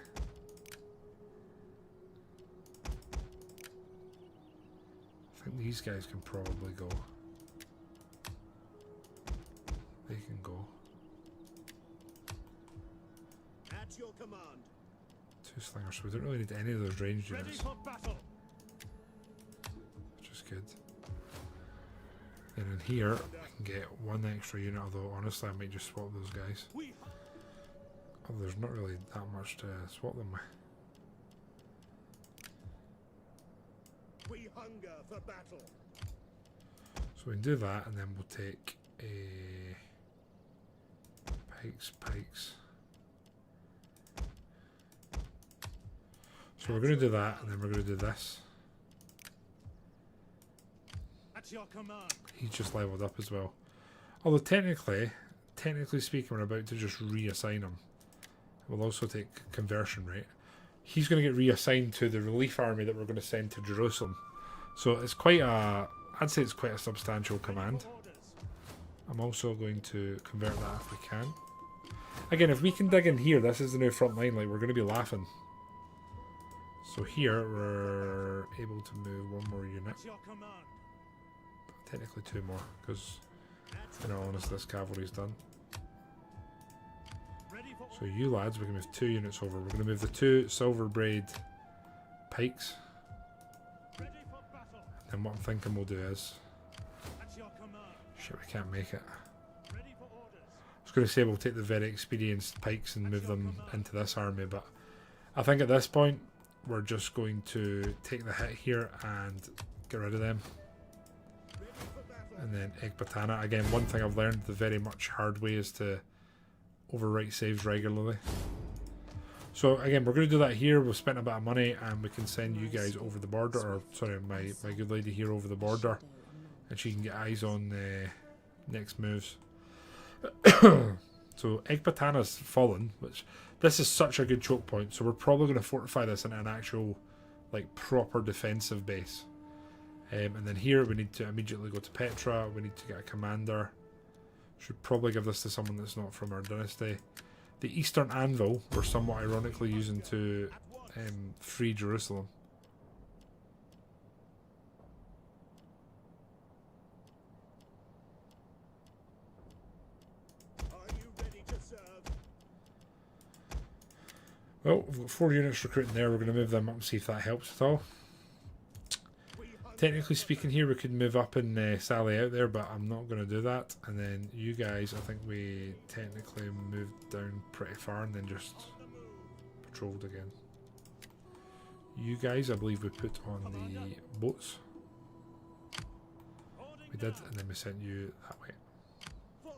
I think these guys can probably go. They can go. At your command. 2 slingers, so we don't really need any of those ranged Ready units, for battle. which is good. And in here, I can get 1 extra unit, although honestly I might just swap those guys. Oh, there's not really that much to swap them with. We hunger for battle. So we can do that, and then we'll take a pikes. So we're going to do that, and then we're going to do this. At your command. He's just leveled up as well. Although technically speaking, we're about to just reassign him. We'll also take conversion rate. He's going to get reassigned to the relief army that we're going to send to Jerusalem. So it's quite a, I'd say it's quite a substantial command. I'm also going to convert that if we can. Again, if we can dig in here, this is the new front line, like we're going to be laughing. So here, we're able to move one more unit. Technically two more, because in all honesty, this cavalry's done. So you lads, we can move 2 units over. We're going to move the 2 silver braid pikes. And what I'm thinking we'll do is... Shit, we can't make it. I was going to say we'll take the very experienced pikes and move them into this army, but I think at this point we're just going to take the hit here and get rid of them. And then Ekbatana. Again, one thing I've learned the very much hard way is to overwrite saves regularly. So again, we're going to do that here. We've spent a bit of money and we can send you guys over the border, or sorry, my good lady here over the border, and she can get eyes on the next moves. So Ekbatana's fallen, which this is such a good choke point, so we're probably going to fortify this into an actual like proper defensive base. And then here we need to immediately go to Petra. We need to get a commander. Should probably give this to someone that's not from our dynasty. The Eastern Anvil we're somewhat ironically using to free Jerusalem. Well, we've got 4 units recruiting there. We're going to move them up and see if that helps at all. Technically speaking here, we could move up and sally out there, but I'm not going to do that. And then you guys, I think we technically moved down pretty far and then just patrolled again. You guys, I believe we put on the boats. We did, and then we sent you that way.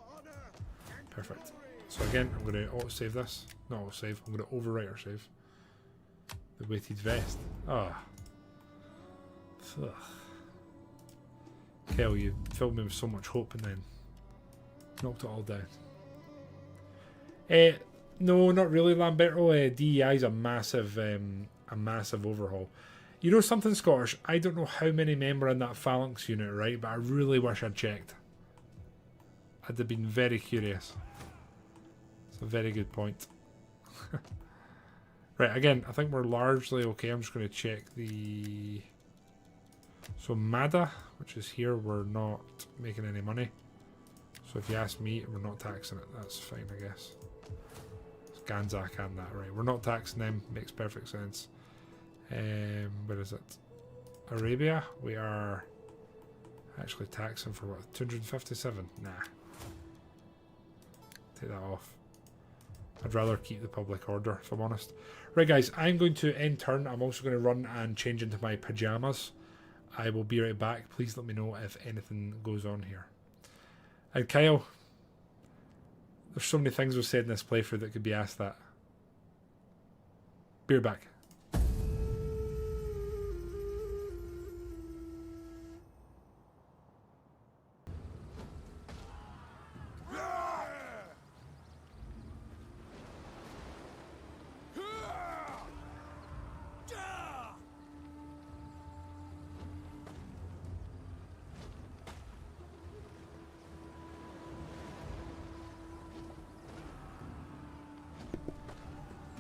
Perfect. So again, I'm going to auto-save this. Not auto-save, I'm going to overwrite our save. The weighted vest. Ah. Ugh. Kel, you filled me with so much hope and then knocked it all down. No, not really, Lamberto. DEI is a massive overhaul. You know something, Scottish? I don't know how many men were in that phalanx unit, right? But I really wish I'd checked. I'd have been very curious. It's a very good point. Right, again, I think we're largely okay. I'm just going to check the... So Mada, which is here, we're not making any money. So if you ask me, we're not taxing it. That's fine, I guess. It's Ganzak and that, right? We're not taxing them. Makes perfect sense. Where is it? Arabia, we are actually taxing for what? 257? Nah. Take that off. I'd rather keep the public order, if I'm honest. Right, guys, I'm going to end turn. I'm also going to run and change into my pajamas. I will be right back. Please let me know if anything goes on here. And Kyle, there's so many things we've said in this playthrough that could be asked that. Be right back.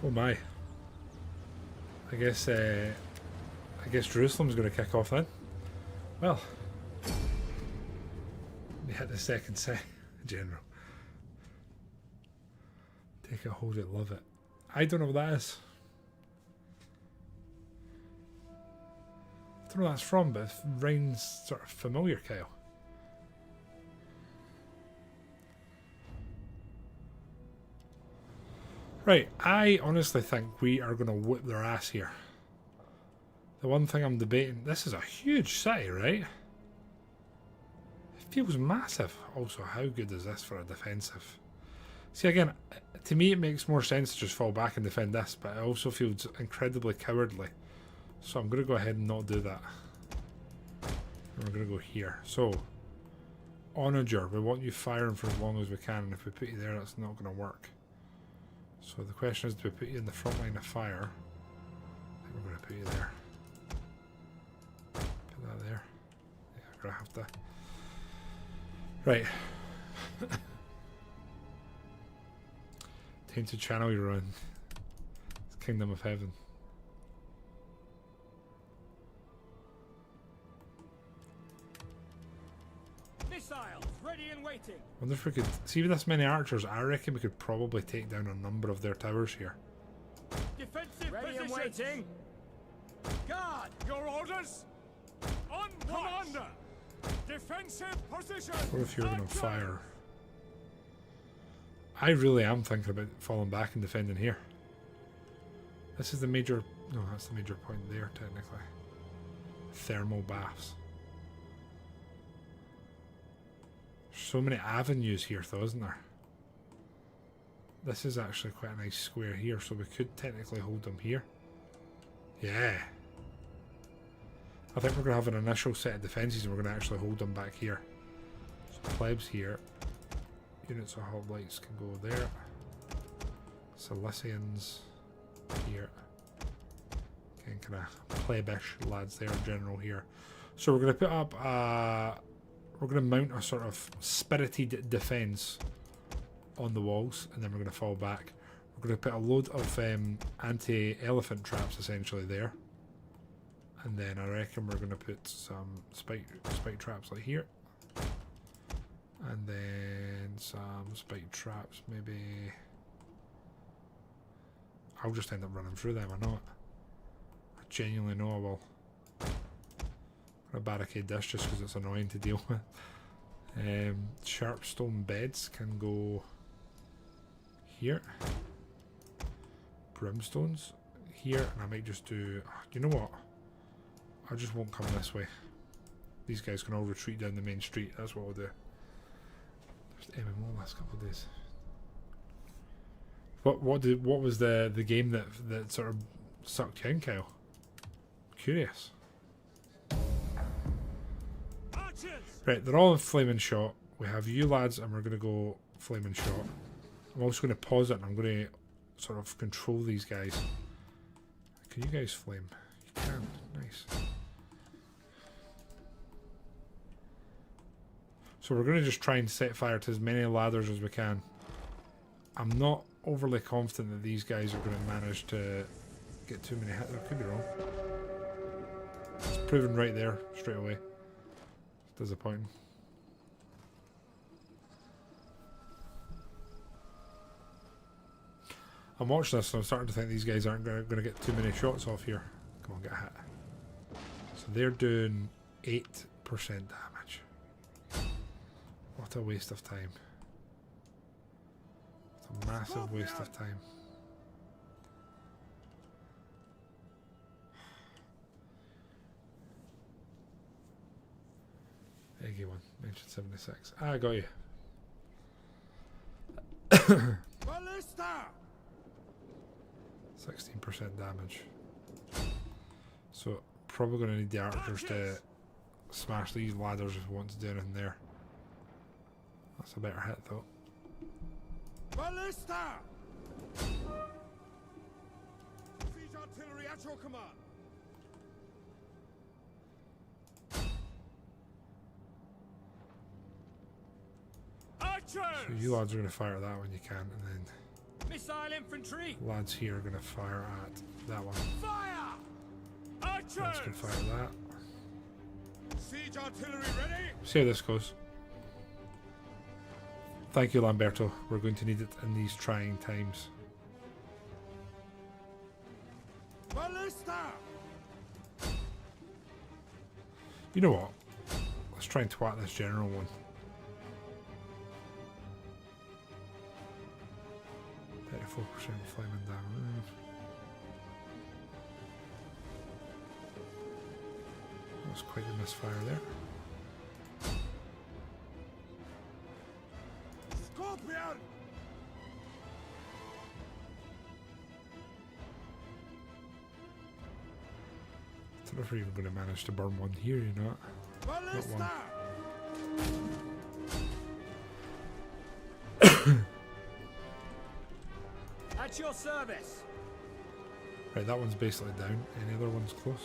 Oh my. I guess Jerusalem's going to kick off then. Well, we hit the second set, General. Take it, hold it, love it. I don't know what that is. I don't know what that's from, but it rings sort of familiar, Kyle. Right, I honestly think we are going to whip their ass here. The one thing I'm debating, this is a huge city, right? It feels massive. Also, how good is this for a defensive? See, again, to me it makes more sense to just fall back and defend this, but it also feels incredibly cowardly. So I'm going to go ahead and not do that. And we're going to go here. So, onager, we want you firing for as long as we can, and if we put you there, that's not going to work. So the question is, do we put you in the front line of fire? I think we're going to put you there. Put that there. Yeah, I'm going to have to. Right. Tainted channel you're on. It's Kingdom of Heaven. Missiles ready and waiting. Wonder if we could see with this many archers. I reckon we could probably take down a number of their towers here. Defensive ready and waiting. Guard, your orders. On commander. Defensive position. What if you're going to fire? I really am thinking about falling back and defending here. This is the major. No, that's the major point there, technically. Thermal baths. So many avenues here, though, isn't there? This is actually quite a nice square here, so we could technically hold them here. Yeah. I think we're going to have an initial set of defences and we're going to actually hold them back here. So plebs here. Units of hoplites can go there. Seleucians here. Again, kind of plebish lads there, general here. So we're going to put up we're going to mount a sort of spirited defence on the walls, and then we're going to fall back. We're going to put a load of anti-elephant traps essentially there, and then I reckon we're going to put some spike traps like here, and then some spike traps. Maybe I'll just end up running through them or not. I genuinely know I will. A barricade this just because it's annoying to deal with. Sharp stone beds can go here. Brimstones here, and I might just do. You know what? I just won't come this way. These guys can all retreat down the main street. That's what I'll do. There's MMO last couple of days. What was the game that sort of sucked you in, Kyle? Curious. Right, they're all in flaming shot. We have you lads, and we're going to go flaming shot. I'm also going to pause it, and I'm going to sort of control these guys. Can you guys flame? You can. Nice. So we're going to just try and set fire to as many ladders as we can. I'm not overly confident that these guys are going to manage to get too many hits. I could be wrong. It's proven right there, straight away. Disappointing. I'm watching this and I'm starting to think these guys aren't going to get too many shots off here. Come on, get hit. So they're doing 8% damage. What a waste of time. It's a massive waste of time. Eggy one, mentioned 76. Ah, I got you. Ballista! 16% damage. So, probably going to need the archers to smash these ladders if we want to do anything there. That's a better hit though. Ballista! Siege artillery at your command. So you lads are going to fire at that when you can, and then Missile infantry. lads here are going to fire at that one. Fire! Lads Archers! can fire at that. Siege artillery ready. See how this goes. Thank you, Lamberto. We're going to need it in these trying times. Ballista! You know what? Let's try and twat this general one. 34% flaming damage. That was quite the misfire there. Scorpion! don't know if we're even going to manage to burn one here, you know. Not one. At your service. Right, that one's basically down. Any other ones close?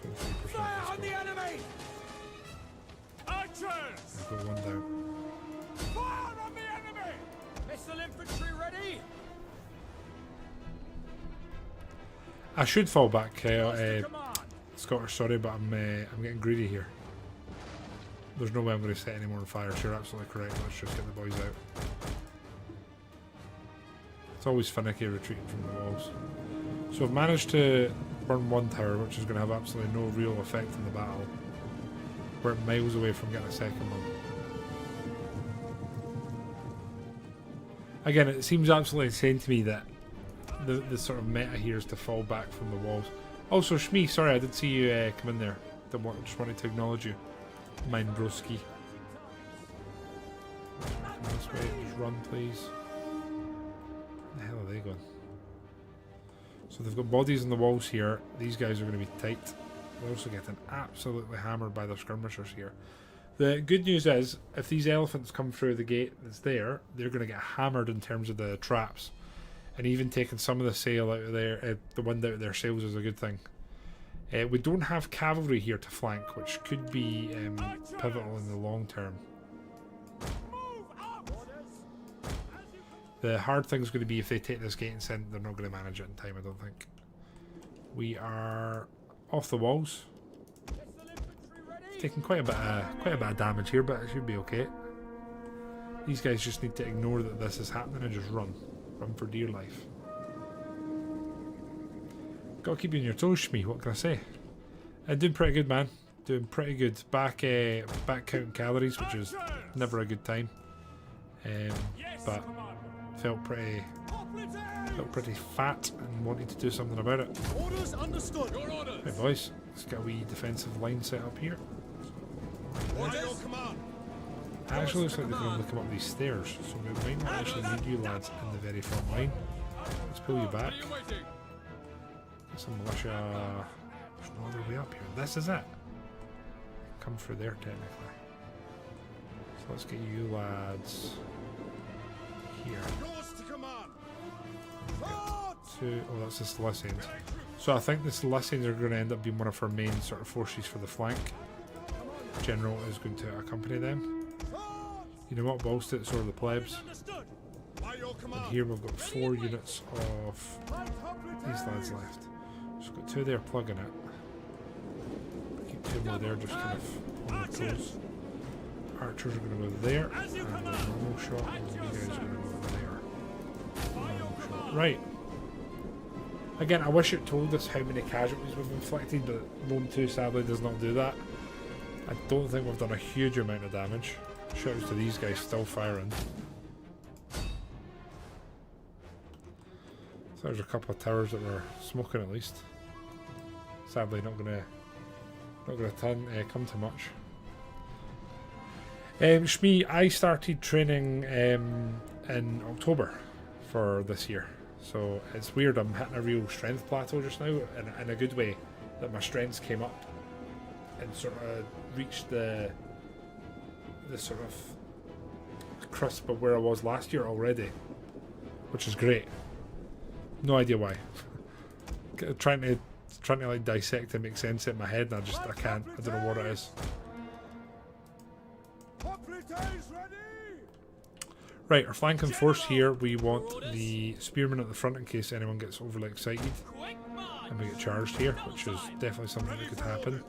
23%. Fire on Let's the go. enemy. Archers. I've got one down. Fire on the enemy. Missile infantry ready. I should fall back, Command. Scottish, sorry, but I'm getting greedy here. There's no way I'm going to set any more on fire. So you're absolutely correct. Let's just get the boys out. It's always finicky retreating from the walls. So I've managed to burn one tower, which is going to have absolutely no real effect in the battle. We're miles away from getting a second one. Again, it seems absolutely insane to me that the sort of meta here is to fall back from the walls. Also, Shmi, sorry, I did see you come in there. Just wanted to acknowledge you. Mine broski. Come this way, just run, please. Where the hell are they going? So they've got bodies on the walls here. These guys are going to be tight. They're also getting absolutely hammered by their skirmishers here. The good news is, if these elephants come through the gate that's there, they're going to get hammered in terms of the traps. And even taking some of the sail out of their, the wind out of their sails is a good thing. We don't have cavalry here to flank, which could be pivotal in the long term. The hard thing is going to be if they take this gate and send, they're not going to manage it in time, I don't think. We are off the walls. Taking quite a bit of damage here, but it should be okay. These guys just need to ignore that this is happening and just run. Run for dear life. Gotta keep you on your toes, Shmi, what can I say? Doing pretty good, man. Doing pretty good. Back counting calories, which is never a good time. But felt pretty fat and wanted to do something about it. Orders understood. Your orders. Right, boys, let's get a wee defensive line set up here. Your command. Actually looks like they can only come up these stairs, so we might not actually need you lads in the very front line. Let's pull you back. Get some militia. There's no other way up here. This is it. Come through there technically. So let's get you lads here. Oh, that's the Seleucids. So I think the Seleucids are going to end up being one of our main sort of forces for the flank. General is going to accompany them. You know what, bolster it, so are the plebs. And here we've got 4 units of these lads left. So we've got 2 there plugging it. Keep 2 more there, just kind of on the toes. Archers are going to go there, and the normal shot, and these guys are going to go there. Normal shot. Right. Again, I wish it told us how many casualties we've inflicted, but Rome 2 sadly does not do that. I don't think we've done a huge amount of damage. Shouts to these guys still firing. So there's a couple of towers that were smoking at least. Sadly, not gonna come to much. Shmi, I started training in October for this year, so it's weird. I'm hitting a real strength plateau just now, in a good way. That my strengths came up and sort of reached the sort of cusp of where I was last year already, which is great. No idea why. trying to like dissect and make sense in my head, and I can't. I don't know what it is. Right, our flanking force here, we want the spearmen at the front in case anyone gets overly excited and we get charged here, which is definitely something that could happen.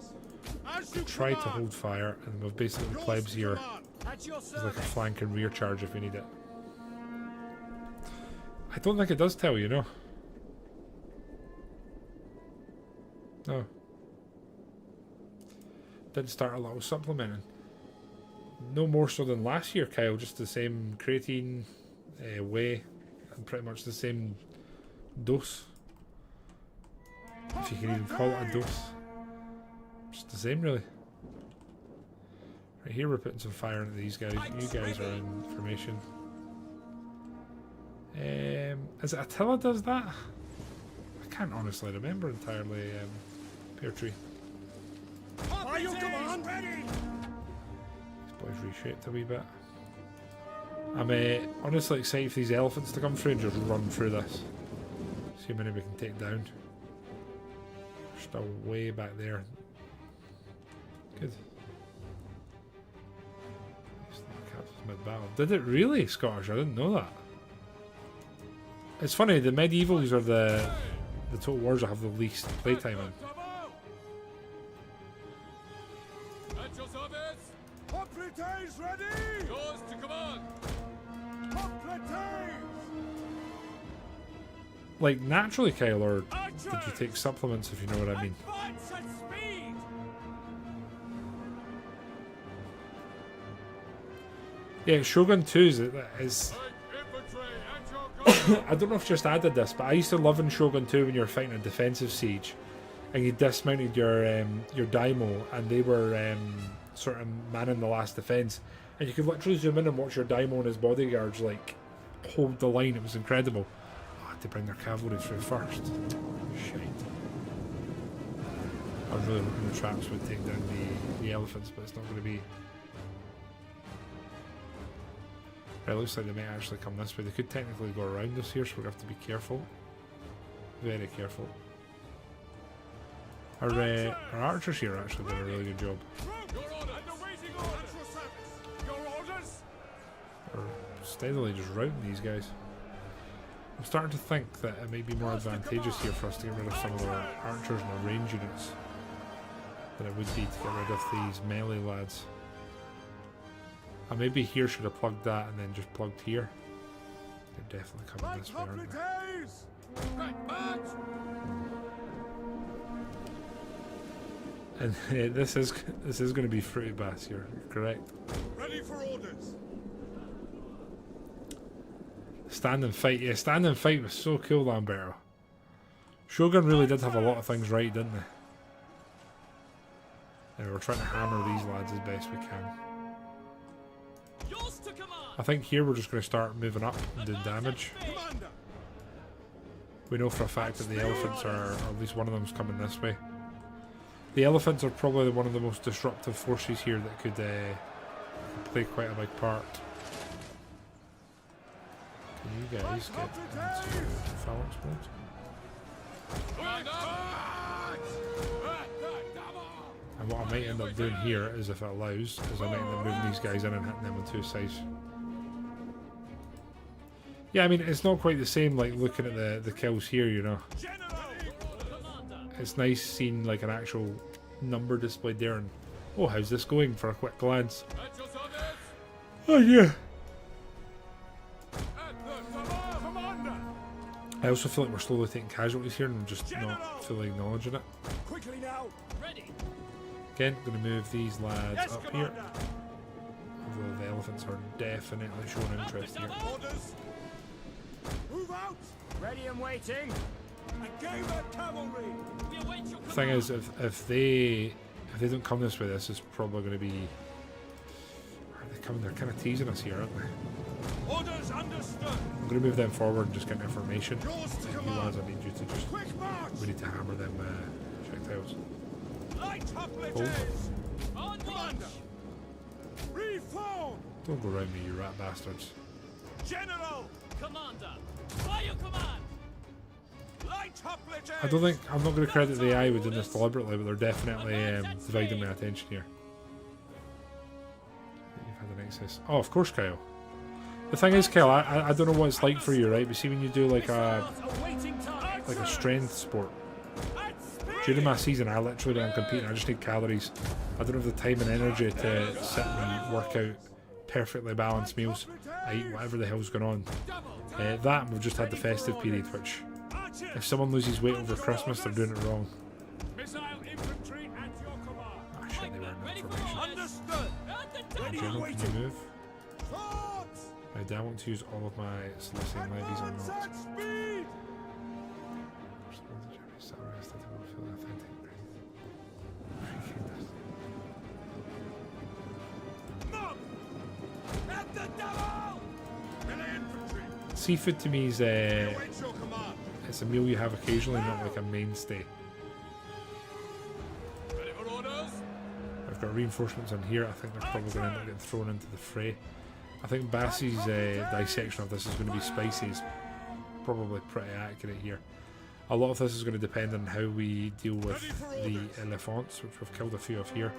We'll try to hold fire, and we've basically plebs here as like a flank and rear charge if we need it. I don't think it does tell you, no. No. Didn't start a lot of supplementing. No more so than last year, Kyle. Just the same creatine way and pretty much the same dose. If you can even call it a dose. Just the same, really. Right here we're putting some fire into these guys. You guys are in formation. Is it Attila does that? I can't honestly remember entirely, Pear Tree. These boys reshaped a wee bit. I'm honestly excited for these elephants to come through and just run through this. See how many we can take down. They're still way back there. Good. Mid-battle. Did it really, Scottish? I didn't know that. It's funny, the medievals are the total wars that have the least playtime in. At your service! Hoplites ready! Yours to command! Hoplites! Like, naturally, Kyle, or did you take supplements, if you know what I mean? Advance at speed! Yeah, Shogun 2 is I don't know if just added this, but I used to love in Shogun 2 when you were fighting a defensive siege and you dismounted your daimyo and they were sort of manning the last defense, and you could literally zoom in and watch your daimyo and his bodyguards like hold the line. It was incredible. Oh, I had to bring their cavalry through first. Shite. I was really hoping the traps would take down the elephants, but it's not going to be. It looks like they might actually come this way. They could technically go around us here, so we're going to have to be careful. Very careful. Our archers here actually did a really good job. We're steadily just routing these guys. I'm starting to think that it may be more advantageous here for us to get rid of some of our archers and our range units than it would be to get rid of these melee lads. And maybe here should have plugged that and then just plugged here. They're definitely coming this way, aren't they? And this is going to be fruity bass here, correct? Ready for orders. Stand and fight, yeah, stand and fight was so cool, Lamberto. Shogun really did have a lot of things right, didn't they? And we're trying to hammer these lads as best we can. I think here we're just going to start moving up and doing damage. We know for a fact that the elephants are, or at least one of them's coming this way. The elephants are probably one of the most disruptive forces here that could play quite a big part. Can you guys get into phalanx mode? And what I might end up doing here is, if it allows, is I might end up moving these guys in and hitting them on two sides. Yeah, I mean, it's not quite the same like looking at the kills here, you know. It's nice seeing like an actual number displayed there and, oh, how's this going, for a quick glance. Oh yeah. I also feel like we're slowly taking casualties here and I'm just not fully acknowledging it. Quickly now. Ready. Again, going to move these lads up here. Although the elephants are definitely showing interest here. Orders. Move out. Ready and waiting. Engage the cavalry. The thing is, if they don't come this way, this is probably going to be. Are they coming? They're kind of teasing us here, aren't they? Orders understood. I'm going to move them forward and just get information. You lads, I need you to just. We need to hammer them projectiles. Light hoplites. On commander. Reform. Don't go around me, you rat bastards. General. Commander. By your command. Light hoplites. I don't think I'm not going to credit the AI with doing this deliberately, but they're definitely dividing my attention here. You've had an excess. Oh, of course, Kyle. The thing is, Kyle, I don't know what it's like for you, right? But see, when you do like a strength sport. During my season, I literally, when I'm competing, I just need calories. I don't have the time and energy to sit and work out perfectly balanced meals. I eat whatever the hell's going on. That, and we've just had the festive period, which, if someone loses weight over Christmas, they're doing it wrong. Ah, shit, they weren't in formation. General, can you move? Do I want to use all of my Seleucid levies or not? Seafood to me is it's a meal you have occasionally, not like a mainstay. got reinforcements in here. I think they're probably going to end up getting thrown into the fray. I think Bassie's dissection of this is going to be spicy. It's probably pretty accurate here. A lot of this is going to depend on how we deal with the elephants, which we've killed a few of here.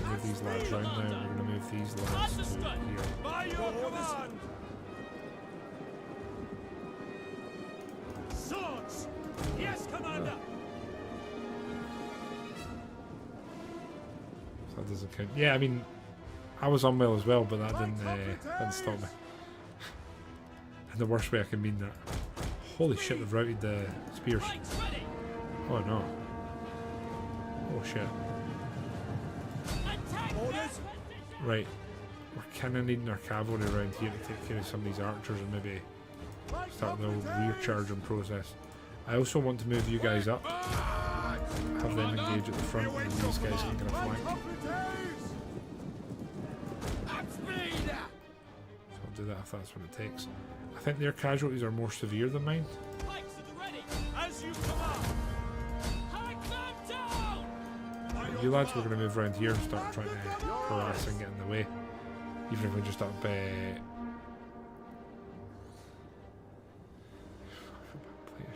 We'll move these lads round now. We're going to move these lads to here. By your command! Swords! Yes, Commander! So that doesn't count. Yeah, I mean, I was unwell as well, but that didn't stop me. In the worst way I can mean that. Holy shit, they've routed the spears. Oh no. Oh shit. Right. We're kind of needing our cavalry around here to take care of some of these archers and maybe start the old rear charging process. I also want to move you guys up. Have them engage at the front and these guys can kind of flank. So I'll do that if that's what it takes. I think their casualties are more severe than mine. You lads, we're going to move around here and start trying to harass and get in the way. Even if we just up...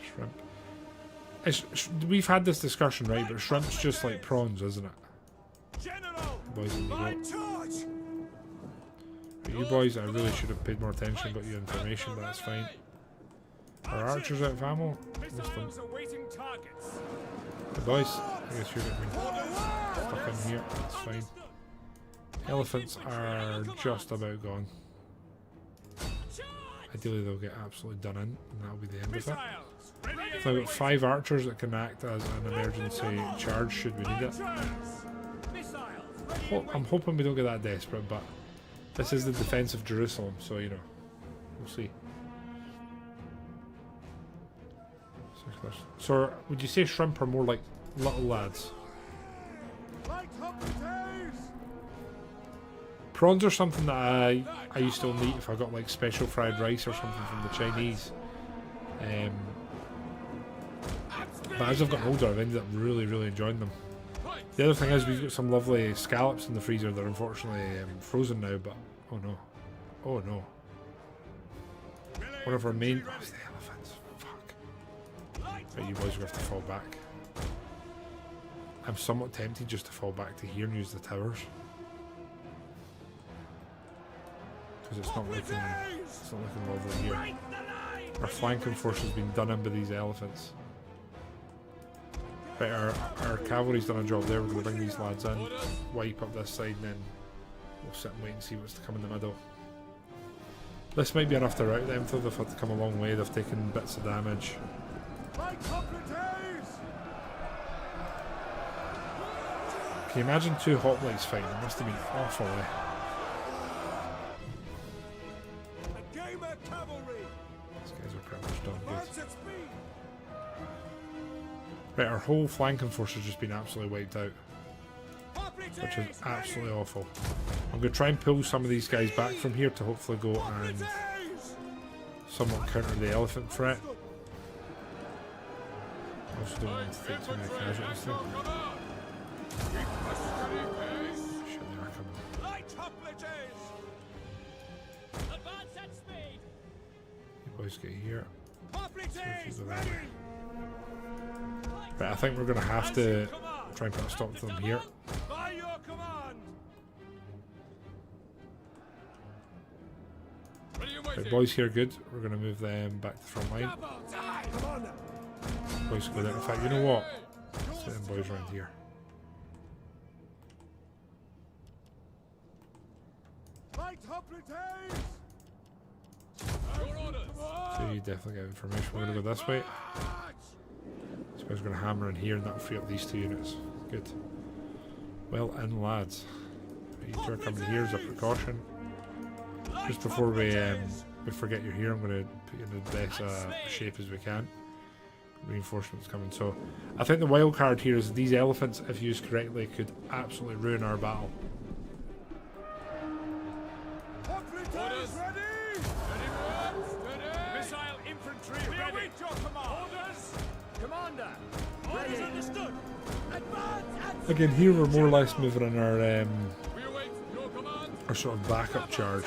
shrimp. We've had this discussion, right? But shrimp's just like prawns, isn't it? Boys in the boat. You boys, I really should have paid more attention, got you information, but that's fine. Are archers out of ammo? The boys, I guess you're getting stuck in here, that's fine. Elephants are just about gone. Ideally they'll get absolutely done in, and that'll be the end of it. So I've got 5 archers that can act as an emergency charge should we need it. I'm hoping we don't get that desperate, but this is the defense of Jerusalem, so you know, we'll see. So would you say shrimp are more like little lads? Prawns are something that I used to only eat if I got like special fried rice or something from the Chinese. But as I've gotten older, I've ended up really enjoying them. The other thing is we've got some lovely scallops in the freezer that are unfortunately frozen now, but oh no. Oh no. One of our main... Oh, it's the elephants. Fuck. Right, you boys are going to have to fall back. I'm somewhat tempted just to fall back to here and use the towers. Because it's not looking lovely here. Our flanking force has been done in by these elephants. Right, our cavalry's done a job there. We're going to bring these lads in, wipe up this side, and then we'll sit and wait and see what's to come in the middle. This might be enough to rout them, though. They've had to come a long way. They've taken bits of damage. Can you imagine 2 hoplites fighting? It must have been awful, eh? These guys are pretty much done good. Right, our whole flanking force has just been absolutely wiped out, which is absolutely awful. I'm going to try and pull some of these guys back from here to hopefully go and somewhat counter the elephant threat. I also don't want to take too many casualties though. Shit, they are coming. You boys get here. Right, I think we're going to have to try and put a stop to them here. Right, boys here, good. We're going to move them back to the front line. Boys go there. In fact, you know what? Let's get them boys around here. So you definitely get information. We're going to go this way. So I was going to hammer in here and that'll free up these 2 units. Good. Well in, lads. You 2 are coming here as a precaution. Just before we forget you're here, I'm going to put you in the best shape as we can. Reinforcements coming. So I think the wild card here is these elephants, if used correctly, could absolutely ruin our battle. Missile infantry ready. Your command. Orders. Commander. Orders understood. Advance at Again, here we're more or less moving in our sort of backup charge.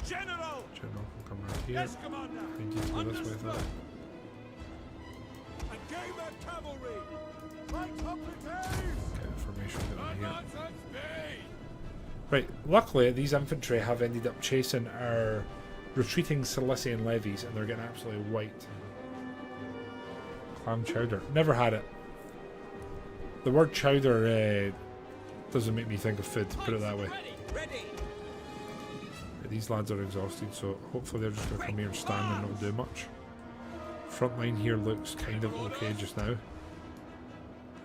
General! General can come around here. Yes, Commander! I need you to go this way, I thought. A game of cavalry! Right up the days! Get information down here. Right, luckily these infantry have ended up chasing our retreating Seleucian levies and they're getting absolutely wiped. Clam chowder. Never had it. The word chowder doesn't make me think of food, put it that way. These lads are exhausted, so hopefully they're just going to come here and stand and not do much. Front line here looks kind of okay just now.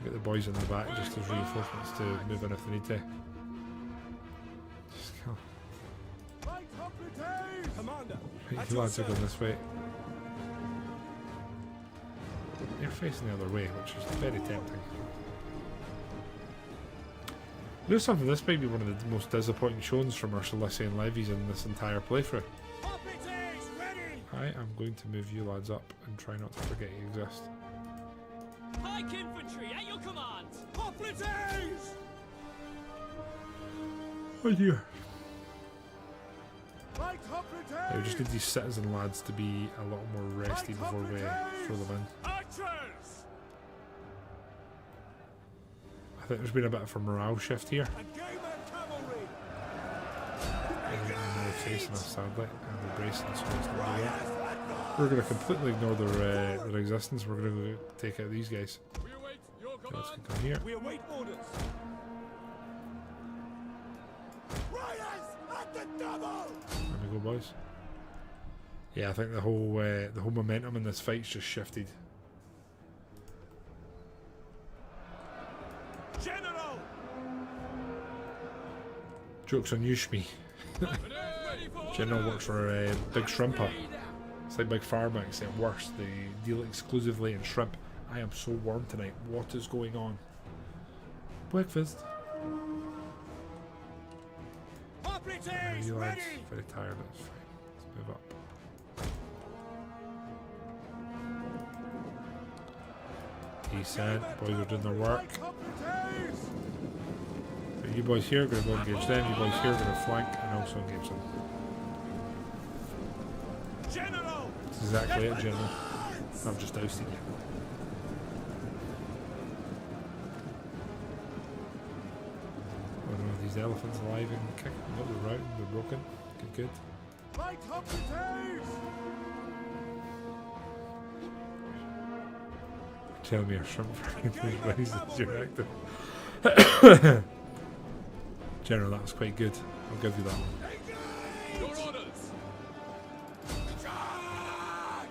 Get the boys in the back just as reinforcements to move in if they need to. Just kill. Right, you lads are going this way. They're facing the other way, which is very tempting. You know something, this might be one of the most disappointing showings from our Seleucian levies in this entire playthrough. I am going to move you lads up and try not to forget you exist. Pike infantry at your command! Hoplites! Oh dear. Right Yeah, we just need these citizen lads to be a lot more resty before we throw them in. Archers! I think there's been a bit of a morale shift here. A game of cavalry! They're facing us sadly, and they're bracing, so it's not going to work. We're going to completely ignore their existence. We're going to go take out these guys. We await your Okay, command. let's come here. We await orders. Riders at the double! There we go, boys. Yeah, I think the whole momentum in this fight's just shifted. General! Joke's on you, Shmee. General works for Big Shrimper. It's like Big Pharma, except worse. They deal exclusively in shrimp. I am so warm tonight. What is going on? Breakfast. Hoplites! You lads, Ready! very tired. That's fine. Let's move up. Decent. Boys are doing their work. Right, Hoplites! But you boys here are going to go engage them. You boys here are going to flank and also engage them. General! That's exactly it, General. I've just ousted you. Oh no, these elephants alive and kicking. No, they're routing, they're broken. Good, good. Right, Hoplites! Tell me a shrimp is directive. General, that was quite good. I'll give you that one. Your orders! Charge!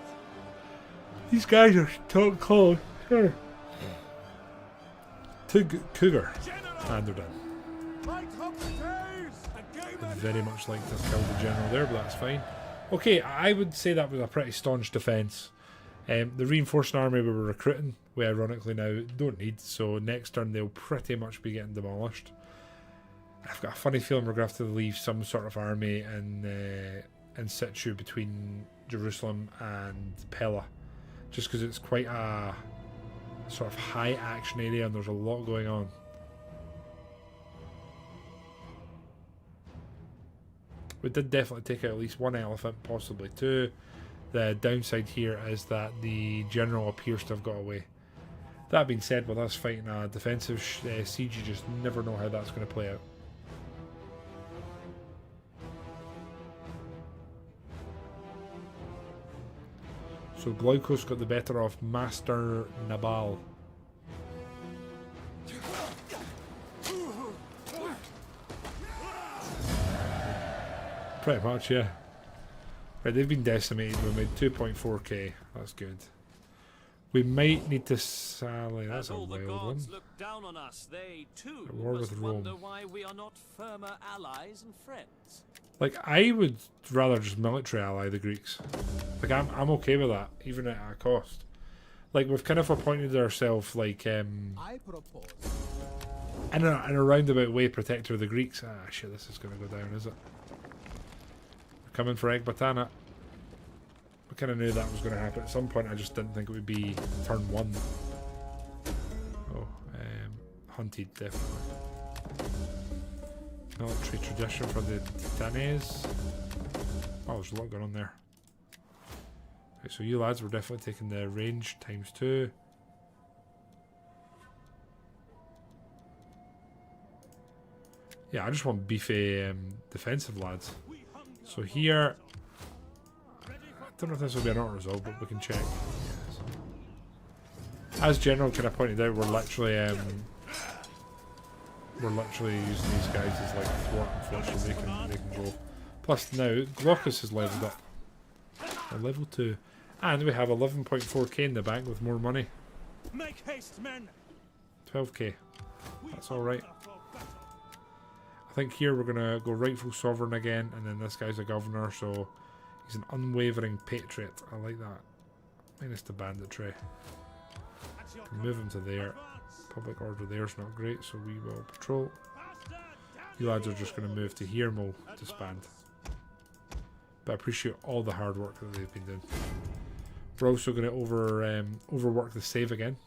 These guys are talk cold. Sure. Cougar. And they're done. Right, Hoplites! A game I'd of very much like to have killed the general there, but that's fine. Okay, I would say that was a pretty staunch defence. The reinforced army we were recruiting, we ironically now don't need, so next turn they'll pretty much be getting demolished. I've got a funny feeling we're going to have to leave some sort of army in situ between Jerusalem and Pella, just because it's quite a sort of high action area and there's a lot going on. We did definitely take out at least one elephant, possibly two. The downside here is that the general appears to have got away. That being said, with us fighting a defensive siege, you just never know how that's going to play out. So Glaucus got the better of Master Nabal. Pretty much, yeah. Right, they've been decimated. We made 2.4k. That's good. We might need to sally. That's As a all the wild one. gods look down on us, they too At war must with wonder Rome. why we are not firmer allies and friends. Like, I would rather just military ally the Greeks. Like, I'm okay with that, even at a cost. Like, we've kind of appointed ourselves, like, in I propose. a roundabout way protector of the Greeks. Ah, shit, this is going to go down, is it? We're coming for Ekbatana. I kind of knew that was going to happen at some point. I just didn't think it would be turn one. Oh, hunted, definitely. Military tradition for the Titanes. Oh, there's a lot going on there. Okay, so you lads were definitely taking the range ×2. Yeah, I just want beefy defensive lads. So here, I don't know if this will be an auto resolve, but we can check. Yes. As General kind of pointed out, we're literally using these guys as like thwart and force, so they can go. Plus now Glaucus has leveled up. At level 2. And we have 11.4k in the bank with more money. Make haste, men. 12k. That's alright. I think here we're gonna go rightful sovereign again, and then this guy's a governor, so he's an unwavering patriot. I like that. Minus the banditry. Can move him to there. Public order there's not great, so we will patrol. You lads are just gonna move to here and we'll disband. But I appreciate all the hard work that they've been doing. We're also gonna overwork the save again.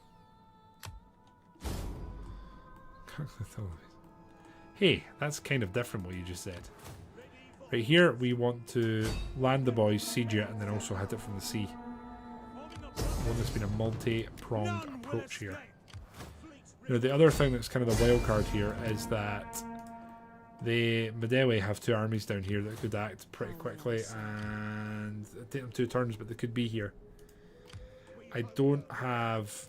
Hey, that's kind of different what you just said. Right here, we want to land the boys, siege it, and then also hit it from the sea. I want this to be a multi-pronged approach here. You know, the other thing that's kind of the wild card here is that the Medewe have 2 armies down here that could act pretty quickly, and it'd take them 2 turns, but they could be here. I don't have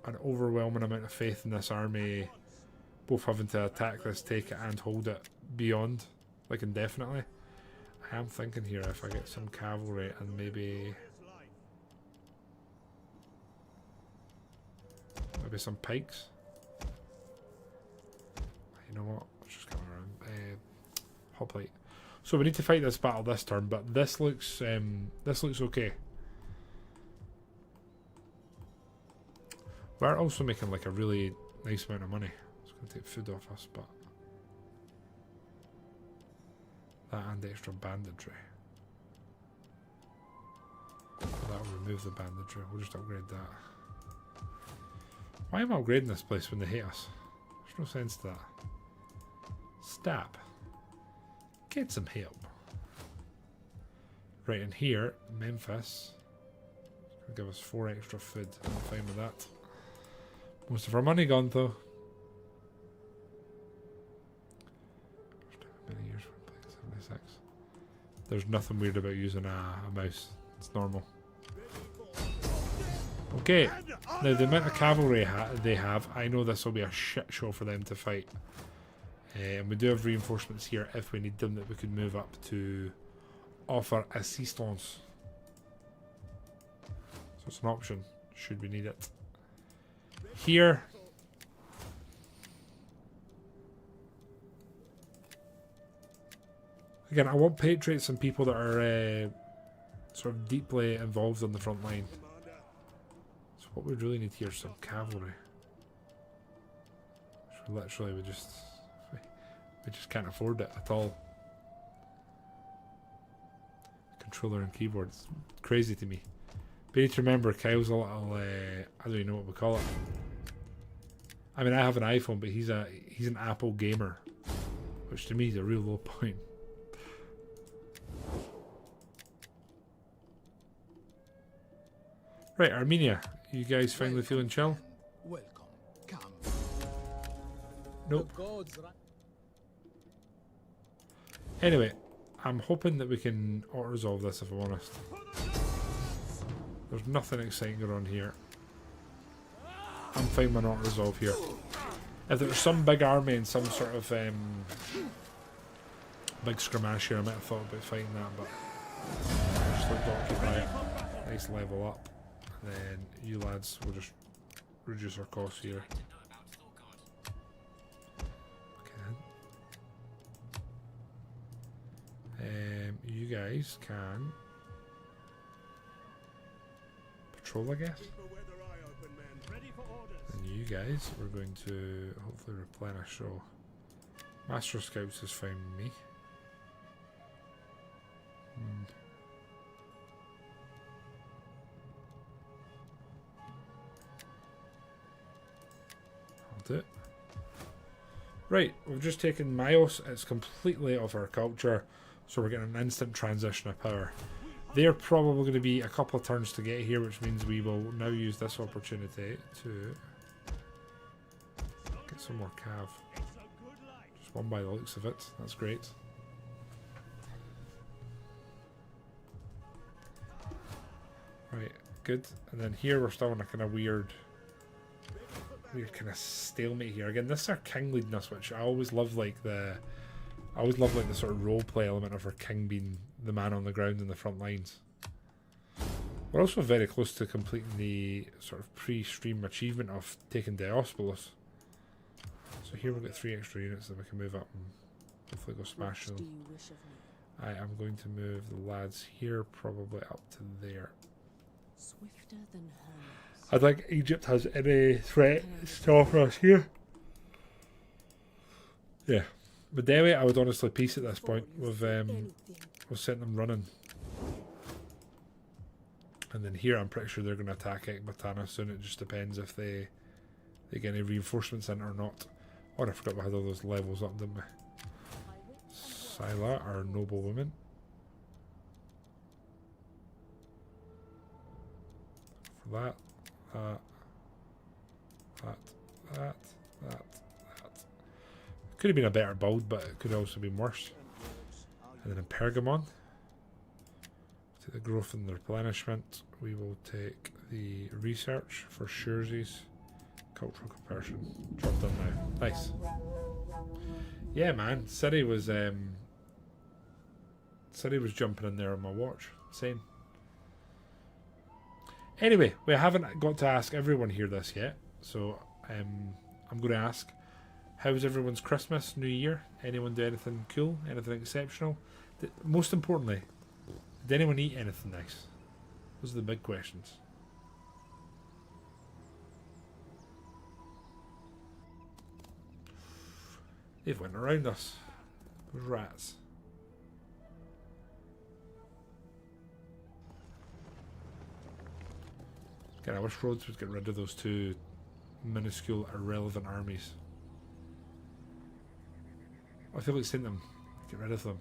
an overwhelming amount of faith in this army both having to attack this, take it, and hold it beyond, like, indefinitely. I am thinking here if I get some cavalry and maybe some pikes. You know what? Let's just come around. Hoplite. So we need to fight this battle this turn, but this looks okay. We're also making like a really nice amount of money. It's going to take food off us, but that and extra banditry. That will remove the banditry. We'll just upgrade that. Why am I upgrading this place when they hate us? There's no sense to that. Stab. Get some help. Right, in here, Memphis. It's going to give us 4 extra food. I'm fine with that. Most of our money gone though. Many years for playing 76. There's nothing weird about using a mouse. It's normal. Okay, now the amount of cavalry they have, I know this will be a shit show for them to fight. And we do have reinforcements here if we need them that we could move up to offer assistance. So it's an option, should we need it. Here, again, I want patriots and people that are sort of deeply involved on the front line. So what we really need here is some cavalry. So literally we just can't afford it at all. Controller and keyboard, it's crazy to me. But you need to remember, Kyle's a little, I don't even know what we call it. I mean, I have an iPhone, but he's an Apple gamer, which to me is a real low point. Right, Armenia, you guys finally feeling chill? Welcome. Come. Nope. The gods Anyway, I'm hoping that we can auto-resolve this, if I'm honest. There's nothing exciting going on here. I'm fine with auto-resolve here. If there was some big army and some sort of big skirmish here, I might have thought about fighting that, but I'll just look to occupy it. Nice level up. And then you lads will just reduce our costs here. You guys can patrol, I guess. And you guys, we're going to hopefully replenish. So, Master Scouts has found me. I'll do it. Right, we've just taken Myos. It's completely off our culture, so we're getting an instant transition of power. They're probably going to be a couple of turns to get here, which means we will now use this opportunity to get some more cav. Just one by the looks of it. That's great. Right, good. And then here we're still in a kind of weird kind of stalemate here. Again, this is our king leading us, which I always love, like the sort of role play element of our king being the man on the ground in the front lines. We're also very close to completing the sort of pre-stream achievement of taking Dospolis. So here we'll get 3 extra units that we can move up and hopefully go smash them. I am going to move the lads here probably up to there. Swifter than hermits. I think Egypt has any threat to offer us here. Yeah. But Delhi, I would honestly peace at this point. We've sent them running. And then here I'm pretty sure they're going to attack Ekbatana soon. It just depends if they get any reinforcements in or not. Oh, I forgot we had all those levels up, didn't we? Sila, our noble woman. For that. Could have been a better build, but it could also be worse. And then in Pergamon, take the growth and the replenishment. We will take the research for Scherzies. Cultural comparison. Dropped on now. Nice. Yeah, man. City was jumping in there on my watch. Insane. Anyway, we haven't got to ask everyone here this yet, so I'm going to ask, how was everyone's Christmas, New Year? Anyone do anything cool? Anything exceptional? Most importantly, did anyone eat anything nice? Those are the big questions. They've went around us. Those rats. God, I wish Rhodes would get rid of those 2 minuscule, irrelevant armies. I feel like saying them. Get rid of them.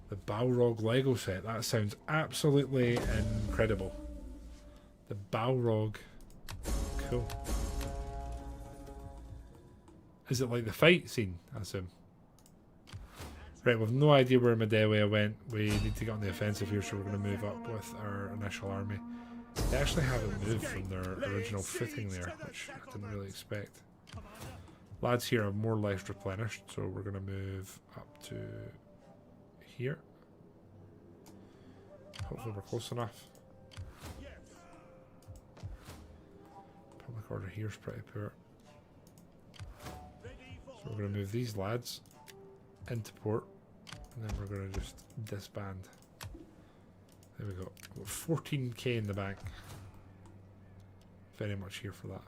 The Balrog Lego set. That sounds absolutely incredible. The Balrog. Cool. Is it like the fight scene? I assume. Right, we've no idea where Medewia went. We need to get on the offensive here, so we're going to move up with our initial army. They actually haven't moved from their original footing there, which I didn't really expect. Lads here are more or less replenished, so we're going to move up to here. Hopefully we're close enough. Public order here is pretty poor. So we're going to move these lads into port, and then we're going to just disband. There we go. We've got 14k in the bank. Very much here for that.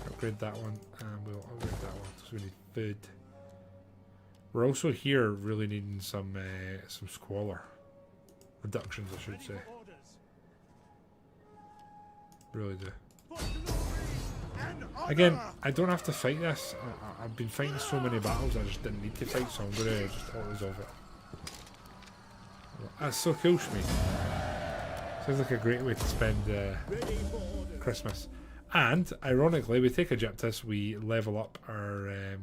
Upgrade that one, and we'll upgrade that one because we need food. We're also here really needing some squalor reductions, I should say. Really do. Again, I don't have to fight this. I've been fighting so many battles I just didn't need to fight, so I'm going to just auto-resolve it. That's so cool, Shmi. Sounds like a great way to spend Christmas. And, ironically, we take Egyptus, we level up our...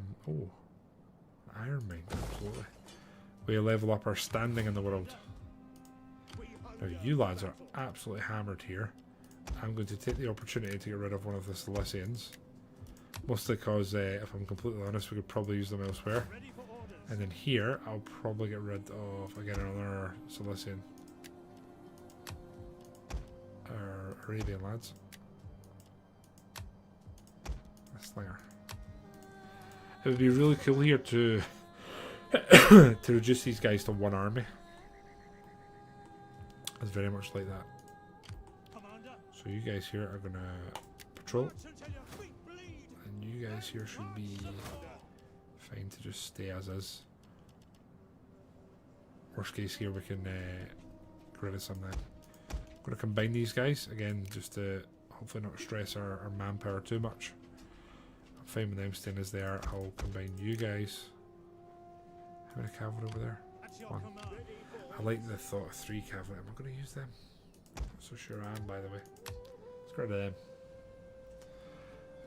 Iron Mine, absolutely. We level up our standing in the world. Now, you lads are absolutely hammered here. I'm going to take the opportunity to get rid of one of the Seleucians. Mostly because, if I'm completely honest, we could probably use them elsewhere. And then here, I'll probably get rid of, again, another Seleucian. Our Arabian lads. A slinger. It would be really cool here to to reduce these guys to 1 army. It's very much like that. So you guys here are gonna patrol, and you guys here should be fine to just stay as is. Worst case here, we can get rid of some then. I'm gonna combine these guys again just to hopefully not stress our manpower too much. I'm fine with them staying as they are. I'll combine you guys. How many cavalry over there? One. I like the thought of 3 cavalry. Am I going to use them? Not so sure I am, by the way. Let's get rid of them.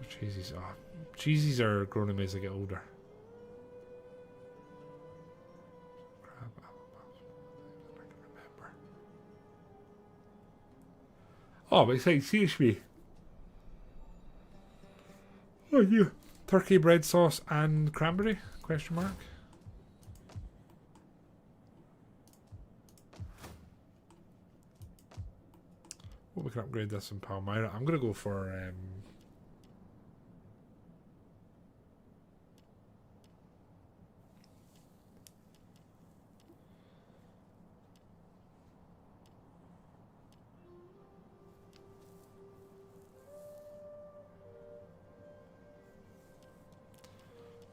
Cheesies. Oh, cheesies are growing on me as I get older. Crab apple. I can remember. Oh, but it's like, excuse me. Oh, you. Turkey bread sauce and cranberry? Question mark. Well, we can upgrade this in Palmyra. I'm going to go for...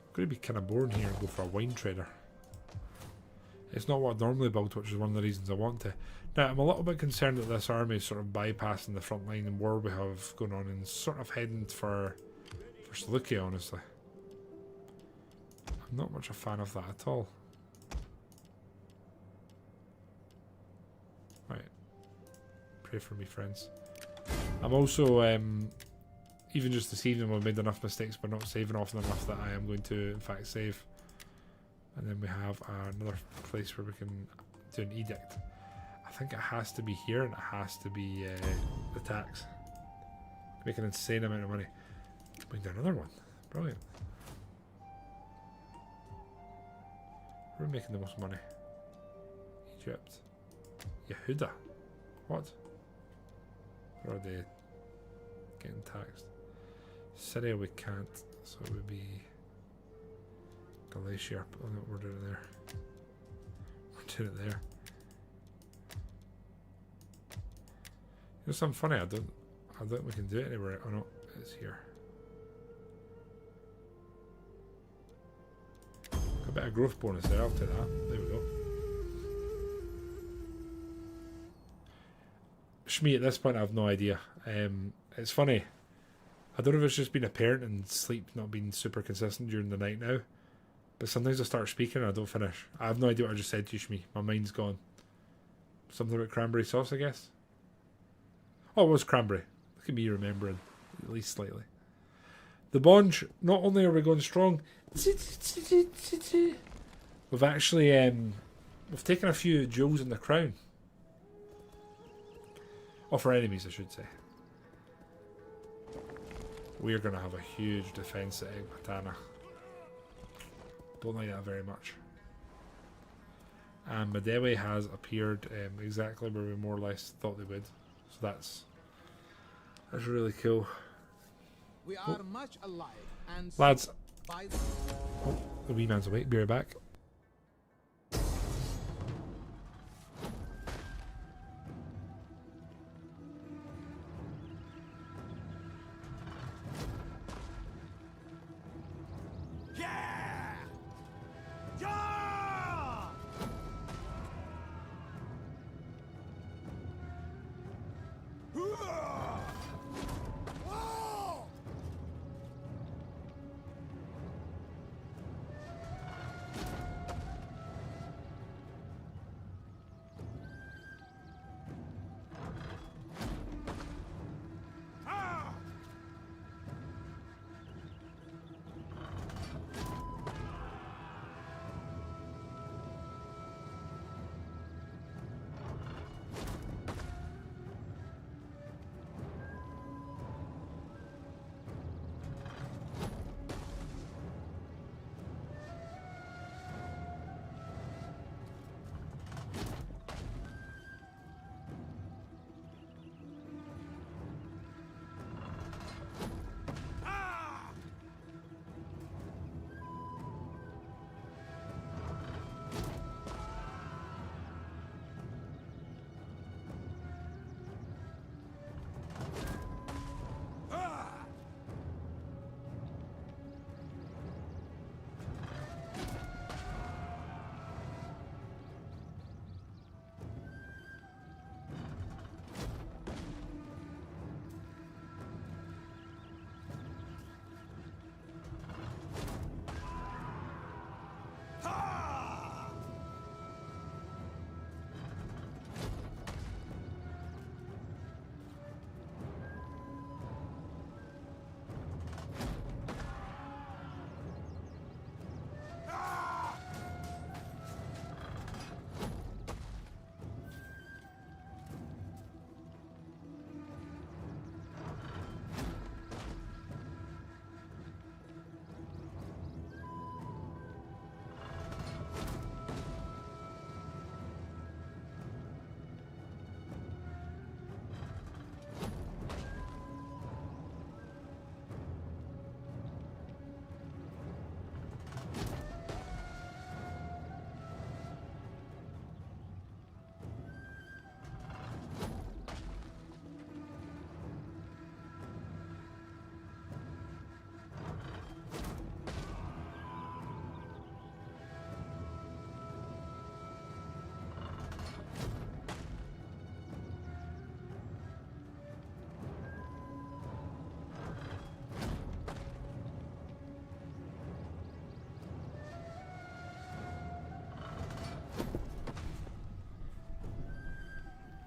I'm going to be kind of boring here and go for a wine trader. It's not what I normally build, which is one of the reasons I want to. Now, I'm a little bit concerned that this army is sort of bypassing the front line and war we have going on and sort of heading for Seleucia, honestly. I'm not much a fan of that at all. Right. Pray for me, friends. I'm also, even just this evening, I've made enough mistakes by not saving often enough that I am going to, in fact, save. And then we have another place where we can do an edict. I think it has to be here and it has to be the tax. Make an insane amount of money. We can do another one. Brilliant. We're making the most money. Egypt. Yehuda. What? Or are they getting taxed? Syria we can't, so it would be Galatia. Oh no, we're doing it there. We're doing it there. You know something funny? I don't think we can do it anywhere. Oh no, it's here. Got a bit of growth bonus there. I'll take that. There we go. Shmee, at this point, I have no idea. It's funny. I don't know if it's just been apparent and sleep not being super consistent during the night now. But sometimes I start speaking and I don't finish. I have no idea what I just said to you, Shmee. My mind's gone. Something about cranberry sauce, I guess. Oh, it was cranberry. Look at me remembering, at least slightly. The Bonge, not only are we going strong, we've actually we've taken a few jewels in the crown. Oh, for enemies, I should say. We're going to have a huge defence at Ekbatana. Don't like that very much. And Medewe has appeared exactly where we more or less thought they would. So that's really cool. We are much alike and Lads. by Oh, the wee man's awake. Be right back.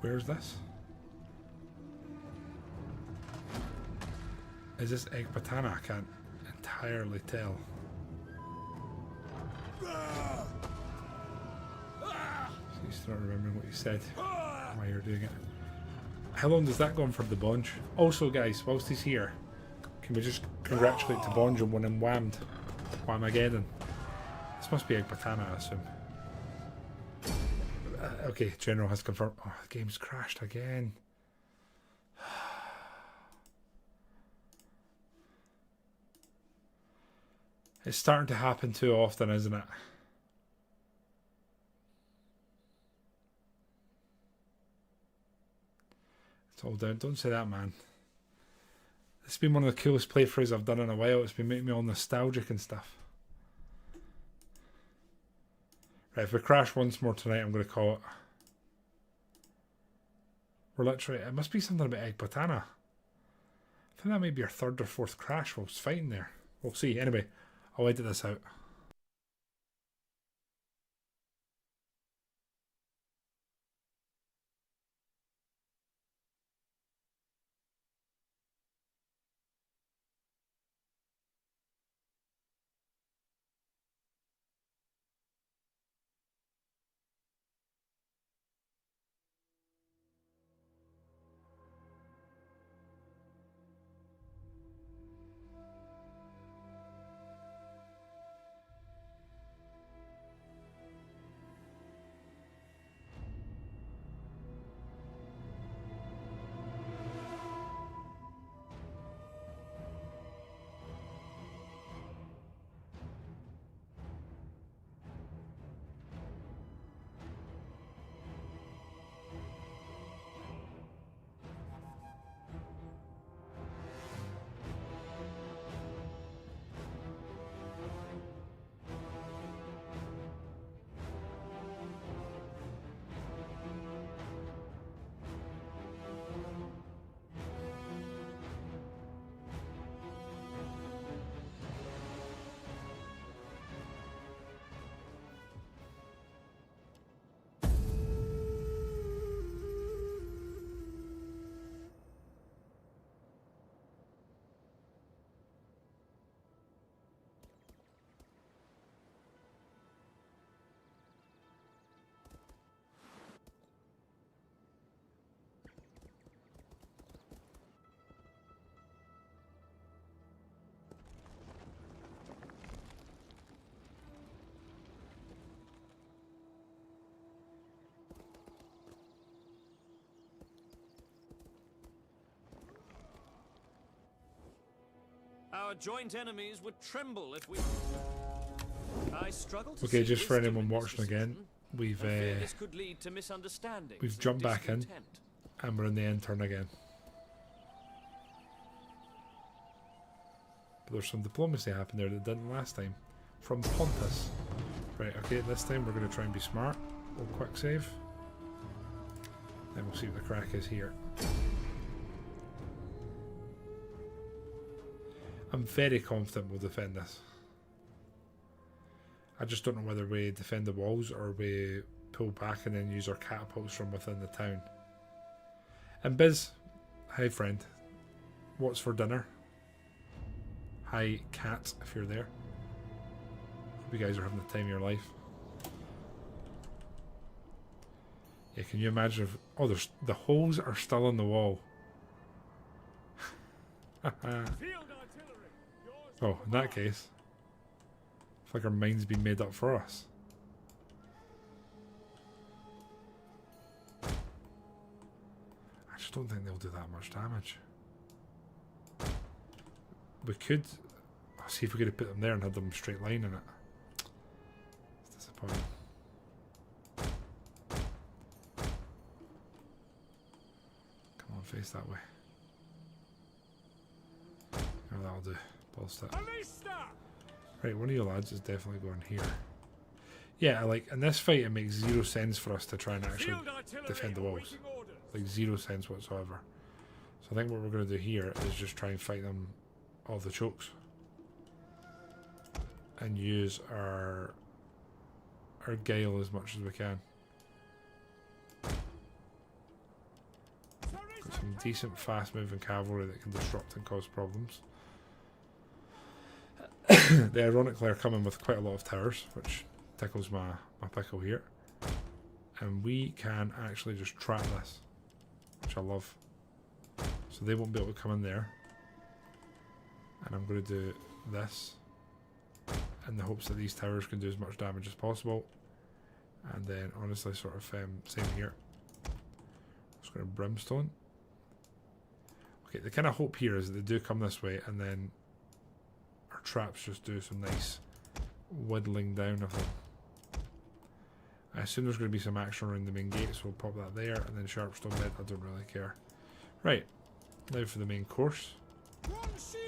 Where's this? Is this Ekbatana? I can't entirely tell. So you start remembering what you said while you're doing it. How long does that go on for the Bonge? Also, guys, whilst he's here, can we just congratulate the Bonge on winning Whammed? Whamageddon. This must be Ekbatana, I assume. Okay, General has confirmed. Oh, the game's crashed again. It's starting to happen too often, isn't it? It's all down. Don't say that, man. It's been one of the coolest playthroughs I've done in a while. It's been making me all nostalgic and stuff. Right, if we crash once more tonight, I'm going to call it. We're literally... It must be something about Ekbatana. I think that might be our third or fourth crash whilst fighting there. We'll see. Anyway, I'll edit this out. Our joint enemies would tremble if we... I struggle to Okay, see just for wisdom anyone in this watching again, decision. we've I fear this could lead to misunderstandings and jumped back in discontent. and we're in the end turn again. But there's some diplomacy happened there that didn't last time. From Pontus. Right, okay, this time we're going to try and be smart. We'll quick save. Then we'll see what the crack is here. I'm very confident we'll defend this. I just don't know whether we defend the walls or we pull back and then use our catapults from within the town. And Biz, hi friend, what's for dinner? Hi Cat, if you're there. Hope you guys are having the time of your life. Yeah, can you imagine if... Oh, there's, the holes are still in the wall. Oh, in that case, I feel like our mind's been made up for us. I just don't think they'll do that much damage. We could see if we could have put them there and had them straight line in it. It's disappointing. Come on, face that way. Oh, that'll do. Right, one of you lads is definitely going here. Yeah, like in this fight it makes zero sense for us to try and actually defend the walls. Like zero sense whatsoever. So I think what we're going to do here is just try and fight them all the chokes. And use our guile as much as we can. some decent fast-moving cavalry that can disrupt and cause problems. They ironically are coming with quite a lot of towers, which tickles my pickle here. And we can actually just trap this, which I love. So they won't be able to come in there. And I'm going to do this in the hopes that these towers can do as much damage as possible. And then honestly sort of same here. Just going to brimstone. Okay, the kind of hope here is that they do come this way and then our traps just do some nice whittling down of them. I assume there's going to be some action around the main gate, so we'll pop that there, and then sharpstone bed, I don't really care. Right, now for the main course.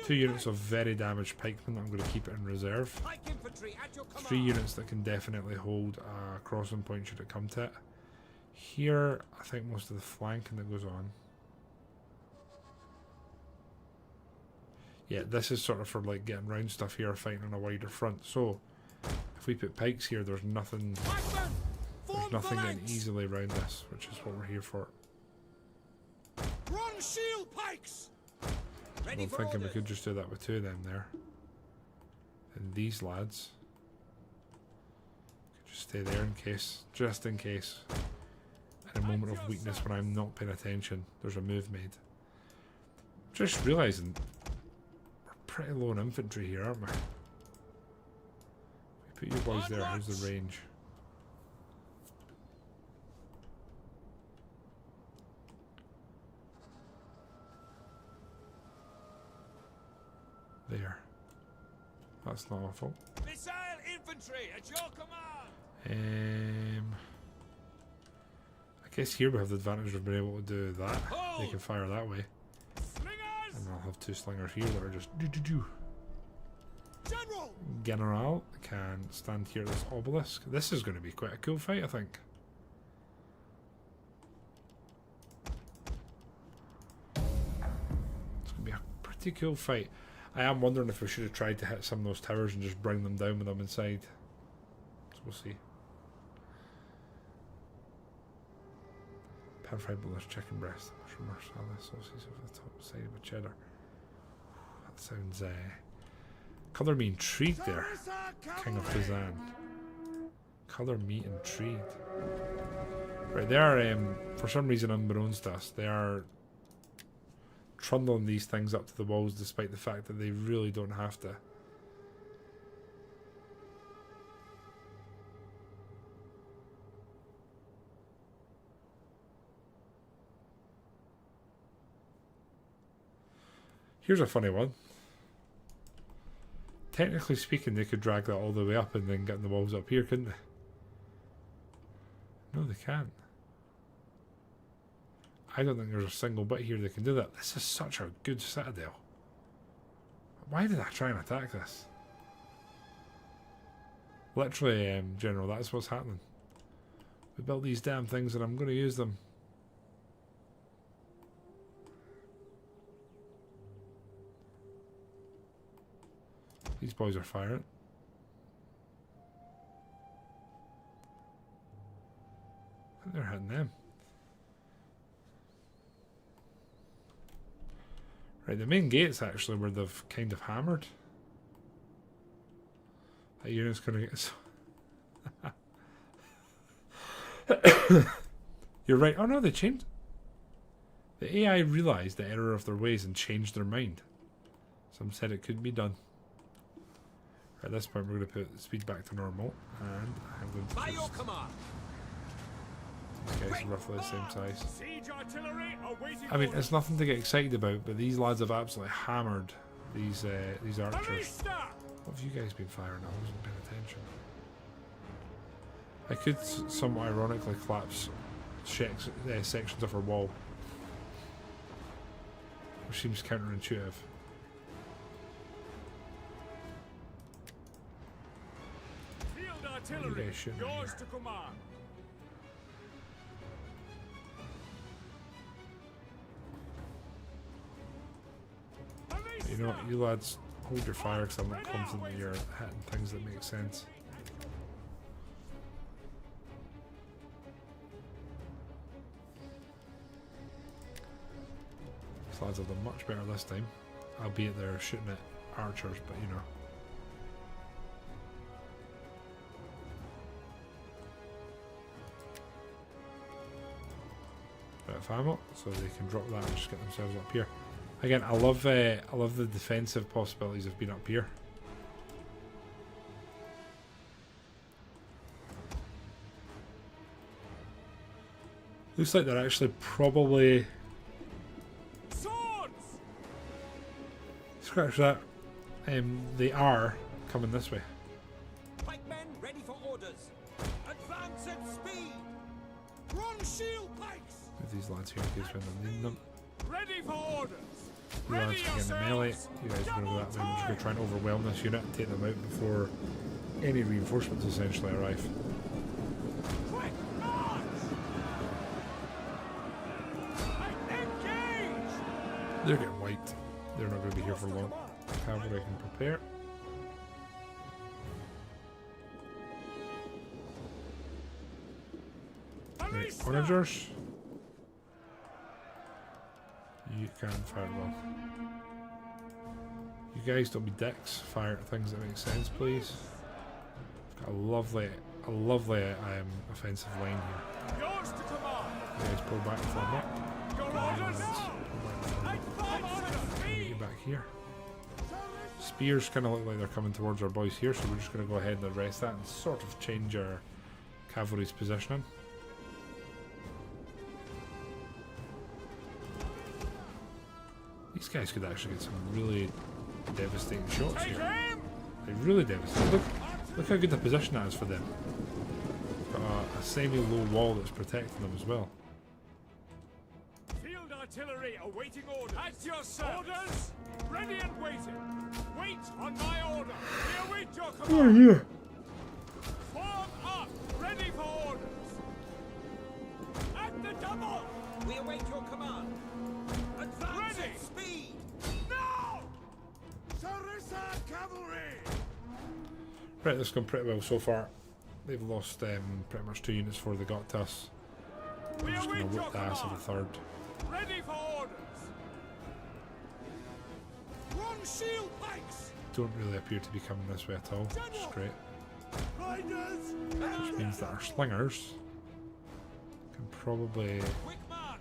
2 units of very damaged pikemen, I'm going to keep it in reserve. 3 units that can definitely hold a crossing point should it come to it. Here, I think most of the flanking that goes on. Yeah, this is sort of for like getting round stuff here, fighting on a wider front. So, if we put pikes here, there's nothing getting easily around this, which is what we're here for. Run shield pikes! I'm thinking we could just do that with 2 of them there. And these lads could just stay there in case, just in case. In a moment of weakness when I'm not paying attention, there's a move made. Just realising we're pretty low on infantry here, aren't we? If we put you boys there, how's the range? There. That's not awful. Missile infantry at your command. I guess here we have the advantage of being able to do that. They can fire that way. Slingers. And I'll have 2 slingers here that are just do. General. General can stand here at this obelisk. This is going to be quite a cool fight, I think. It's going to be a pretty cool fight. I am wondering if we should have tried to hit some of those towers and just bring them down with them inside. So we'll see. Pan-fried boneless chicken breast, mushroom marsala, sausages over the top side of a cheddar. That sounds colour me intrigued there, King of Kazan. Colour me intrigued. Right, they are for some reason unbeknownst to us, they are trundling these things up to the walls despite the fact that they really don't have to. Here's a funny one. Technically speaking, they could drag that all the way up and then get the walls up here, couldn't they? No, they can't. I don't think there's a single bit here that can do that. This is such a good citadel. Why did I try and attack this? Literally, General, that's what's happening. We built these damn things and I'm going to use them. These boys are firing. I think they're hitting them. Right, the main gate's actually where they've kind of hammered. That unit's gonna get You're right. Oh no, they changed. The AI realised the error of their ways and changed their mind. Some said it could be done. At this point, we're going to put the speed back to normal, and I'm going to By your command. These guys are roughly the same size. Siege artillery awaiting I mean, orders. it's nothing to get excited about, but these lads have absolutely hammered these archers. What have you guys been firing at? I wasn't paying attention. I could somewhat ironically collapse sections of our wall, which seems counterintuitive. Field artillery, yours to command. You know what, you lads, hold your fire because I'm not confident that you're hitting things that make sense. These lads have done much better this time. Albeit they're shooting at archers, but you know. Bit of ammo, so they can drop that and just get themselves up here. Again, I love the defensive possibilities of being up here. Looks like they're actually probably Swords! scratch that. They are coming this way. Pikemen ready for orders. Advance at speed. Run shield pikes. Move these lads here in case we need them. Ready for orders. You lads can get in the melee. You guys are going to go that way. We're just going to try and overwhelm this unit and take them out before any reinforcements essentially arrive. Quick march! Engage! They're getting wiped. They're not going to be here for long. Cavalry can prepare. Right, onagers. You can fire well. You guys don't be dicks. Fire at things that make sense, please. I've got a lovely offensive line here. Yours to command. You guys pull back from it. Your orders. Get you back here. Spears kind of look like they're coming towards our boys here, so we're just going to go ahead and arrest that and sort of change our cavalry's positioning. These guys could actually get some really devastating shots here. Like really devastating. Look how good the position that is for them. Got a semi-low wall that's protecting them as well. Field artillery awaiting orders. At your service. Orders ready and waiting. Wait on my order. We await your command. Yeah. Form up. Ready for orders. At the double. We await your command. Advance at speed. Now. Sarissa cavalry. Right, this has gone pretty well so far. They've lost pretty much 2 units before they got to us. I'm just going to whip the ass of the third. Ready for orders. Run shield pikes. Don't really appear to be coming this way at all, which is great. Riders. Which means that our slingers can probably Quick march.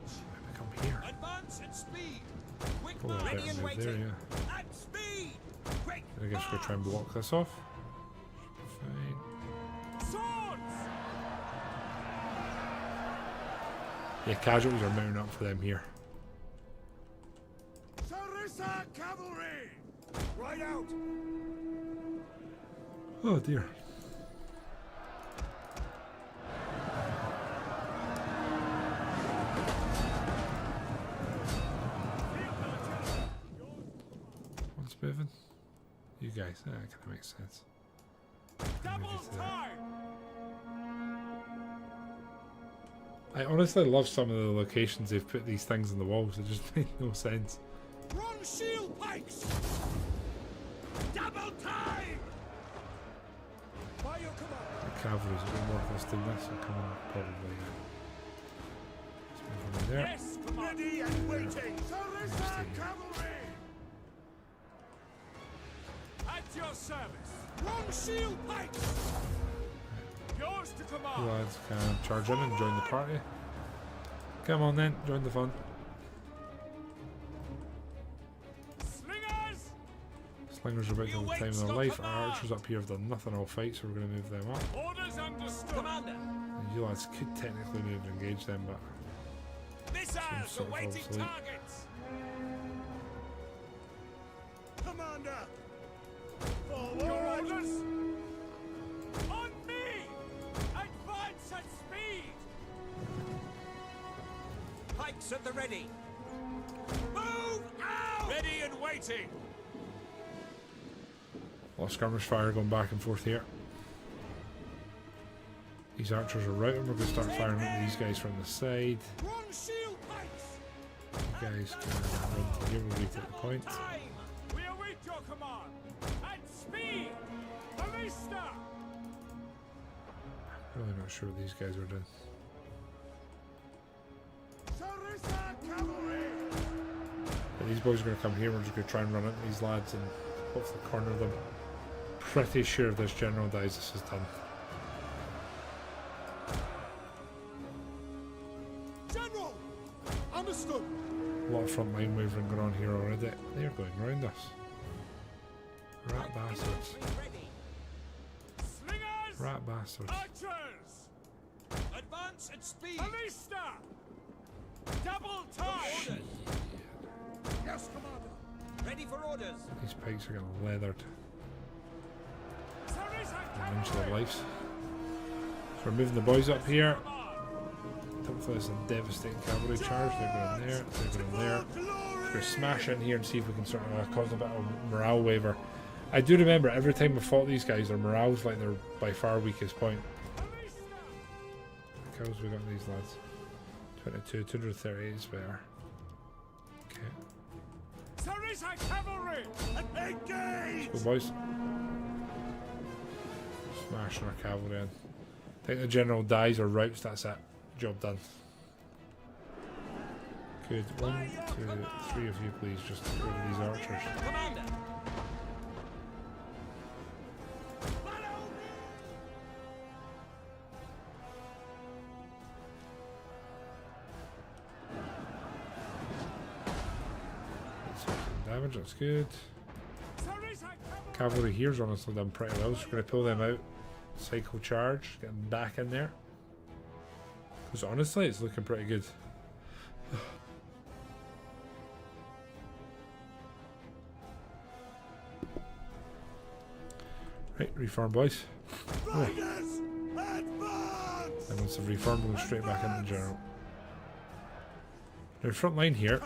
come here. Advance at speed. Quick Probably a march. better move there, yeah. At speed. Quick. I guess we'll try and block this off. Fine. Swords. Yeah, casualties are mounting up for them here. Sarissa cavalry. Right out. Oh dear. What's moving? You guys, that kind of makes sense. Double time. I honestly love some of the locations they've put these things on the walls. It just makes no sense. Run shield pikes. Double time. By your command. The cavalry's a bit more of this than this. So come on, probably. Let's move on there. Yes, ready and waiting. Sarissa cavalry. At your service. Run shield pikes. Yours to You command. lads can charge in and join the party. Come on then, join the fun. Slingers. Slingers are about to have the time of their life. Our archers up here have done nothing all fight, so we're going to move them up. Orders understood. Commander. And you lads could technically move and engage them, but Missiles sort of awaiting obsolete. targets. Commander. Forward. Your orders. On me. Advance at speed. Pikes at the ready. Move out. Ready and waiting. a lot of skirmish fire going back and forth here. These archers are routing. We're going to start firing at these guys from the side. Run shield pikes. You guys can run to here. We'll retake the point. Time. We await your command. At speed. Ballista. Really not sure what these guys are doing. Sarissa cavalry. These boys are going to come here. We're just going to try and run into these lads and hopefully corner them. Pretty sure if this general dies, this is done. General! Understood! A lot of front line wavering going on here already. They're going around us. Rat bastards. Slingers! Rat bastards. Archers! Advance at speed! Ballista! Double time! Yes, Commander! Ready for orders! These pikes are getting leathered. Sarissa Into their lives. So we're moving the boys up here. Hopefully there's a devastating cavalry charge. They're going there. They're going there. We're going to smash in here and see if we can sort of cause a bit of morale waiver. I do remember every time we fought these guys, their morale's like their by far weakest point. How cows we got these lads? 22, 238 is better. Okay. Sarissa cavalry! Engage! Let's go, boys. Smashing our cavalry in. I think the general dies or routs, that's it. Job done. Good. 1, 2, 3 of you, please. Just get rid of these archers. Commander! Damage, that's good. Cavalry here's honestly done pretty well, so we're going to pull them out. Cycle charge, get them back in there. Because honestly, it's looking pretty good. Right, reform, boys. Oh. And once they've reformed, we'll go straight back into the general. Now, front line here,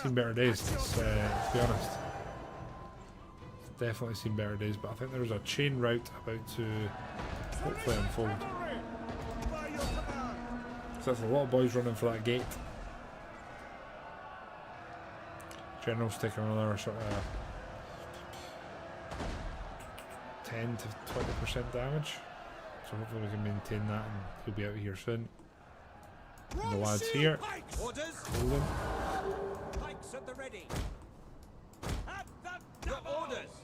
seen better days, let's be honest. It's definitely seen better days, but I think there was a chain route about to hopefully unfold. So that's a lot of boys running for that gate. General's taking another sort of 10 to 20% damage. So hopefully we can maintain that and he'll be out of here soon. And the lads here. Orders! Hold them. Pikes at the ready! At the orders!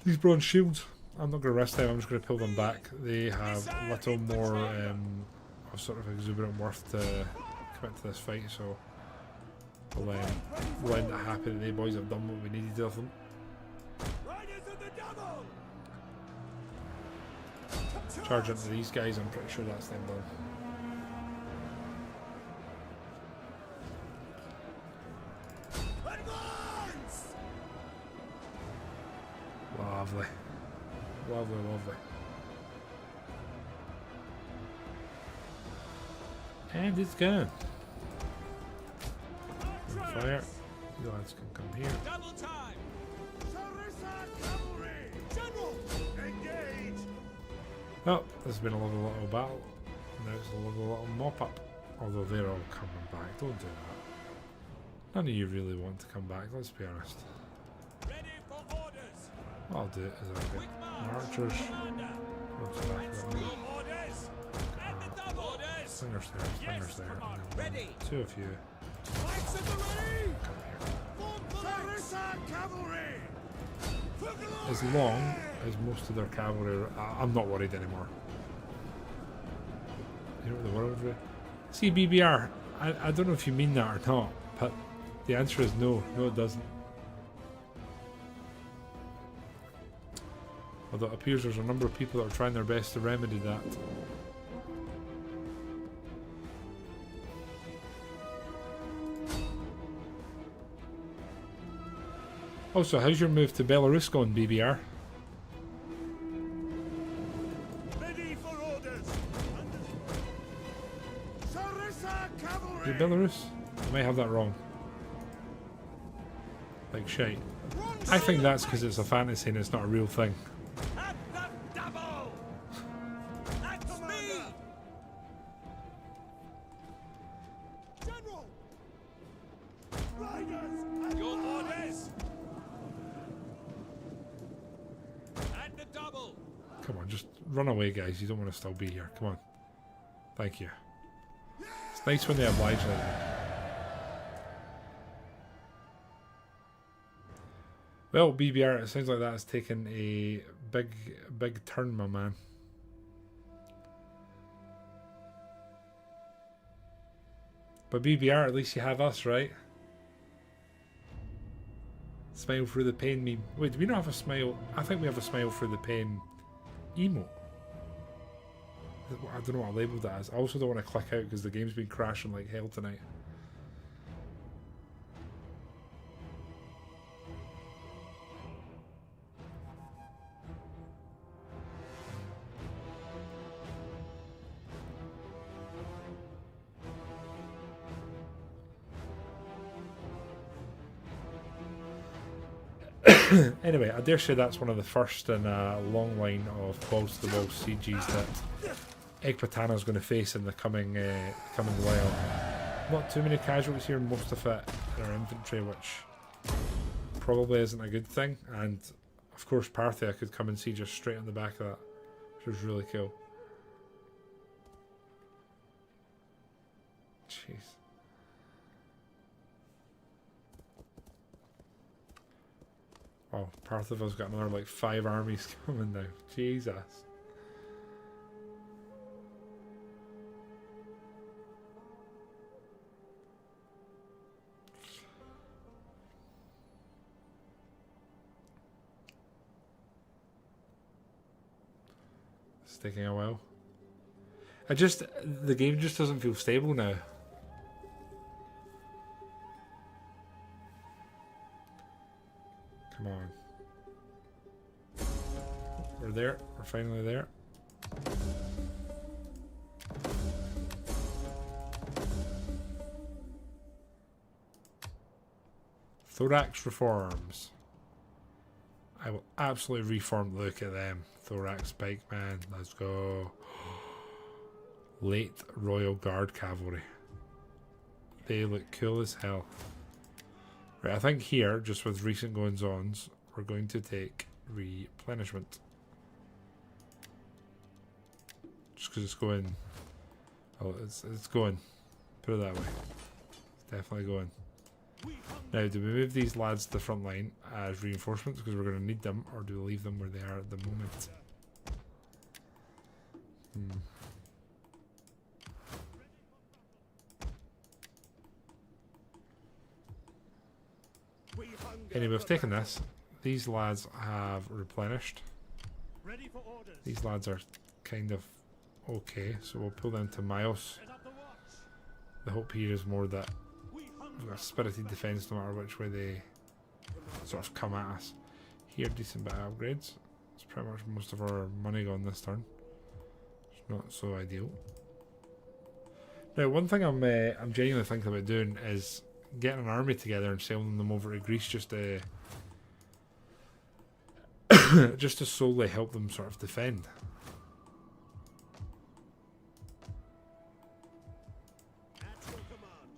These bronze shields, I'm not going to rest them, I'm just going to pull them back. They have a little more of sort of exuberant worth to commit to this fight, so we'll end it happy that they boys have done what we needed of them. Riders of the double! Charge into these guys, I'm pretty sure that's them done. Advance! Lovely. Lovely, lovely. And it's gone. Fire. You lads can come here. Double time! Sarissa cavalry! General! Engage! Oh, this has been a lovely little battle. Now it's a lovely little mop up. Although they're all coming back. Don't do that. None of you really want to come back, let's be honest. Ready for orders! What I'll do is I'll get archers. Go to the back of that one. Orders! And the double orders! Slingers there, slingers there. And then Ready! 2 of you Pikes at the ready! come here. Sarissa cavalry! As long as most of their cavalry I'm not worried anymore. You know what the world with? See, BBR, I don't know if you mean that or not, but the answer is no. No, it doesn't. Although it appears there's a number of people that are trying their best to remedy that. Also, how's your move to Belarus going, BBR? Ready for orders! Sarissa cavalry! Is it Belarus? I might have that wrong. Like shite. I think that's because it's a fantasy and it's not a real thing. At the double! At speed! General! Riders! Your orders! At the double! Come on, just run away, guys. You don't want to still be here. Come on. Thank you. It's nice when they oblige like that. Well, BBR, it sounds like that's taken a big turn, my man. But BBR, at least you have us, right? Smile through the pain meme. Wait, do we not have a smile? I think we have a smile through the pain emote. I don't know what I labelled that as. I also don't want to click out because the game's been crashing like hell tonight. Anyway, I dare say that's one of the first in a long line of balls to the wall CGs that Ekbatana is going to face in the coming while. Not too many casualties here, most of it in our infantry, which probably isn't a good thing. And of course, Parthia could come and see just straight on the back of that, which was really cool. Jeez. Oh, Parthiva's got another like 5 armies coming now. Jesus. It's taking a while. The game just doesn't feel stable now. Come on. We're there. We're finally there. Thorax reforms. I will absolutely reform. Look at them. Thorax spike, man. Let's go. Late Royal Guard Cavalry. They look cool as hell. Right, I think here, just with recent goings-ons, we're going to take replenishment. Just because it's going... Oh, it's going. Put it that way. It's definitely going. Now, do we move these lads to the front line as reinforcements because we're going to need them, or do we leave them where they are at the moment? Anyway, we've taken this. These lads have replenished. These lads are kind of okay, so we'll pull them to Miles. The hope here is more that we've got spirited defence no matter which way they sort of come at us. Here, decent bit of upgrades. It's pretty much most of our money gone this turn. It's not so ideal. Now, one thing I'm genuinely thinking about doing is getting an army together and sailing them over to Greece just to just to solely help them sort of defend.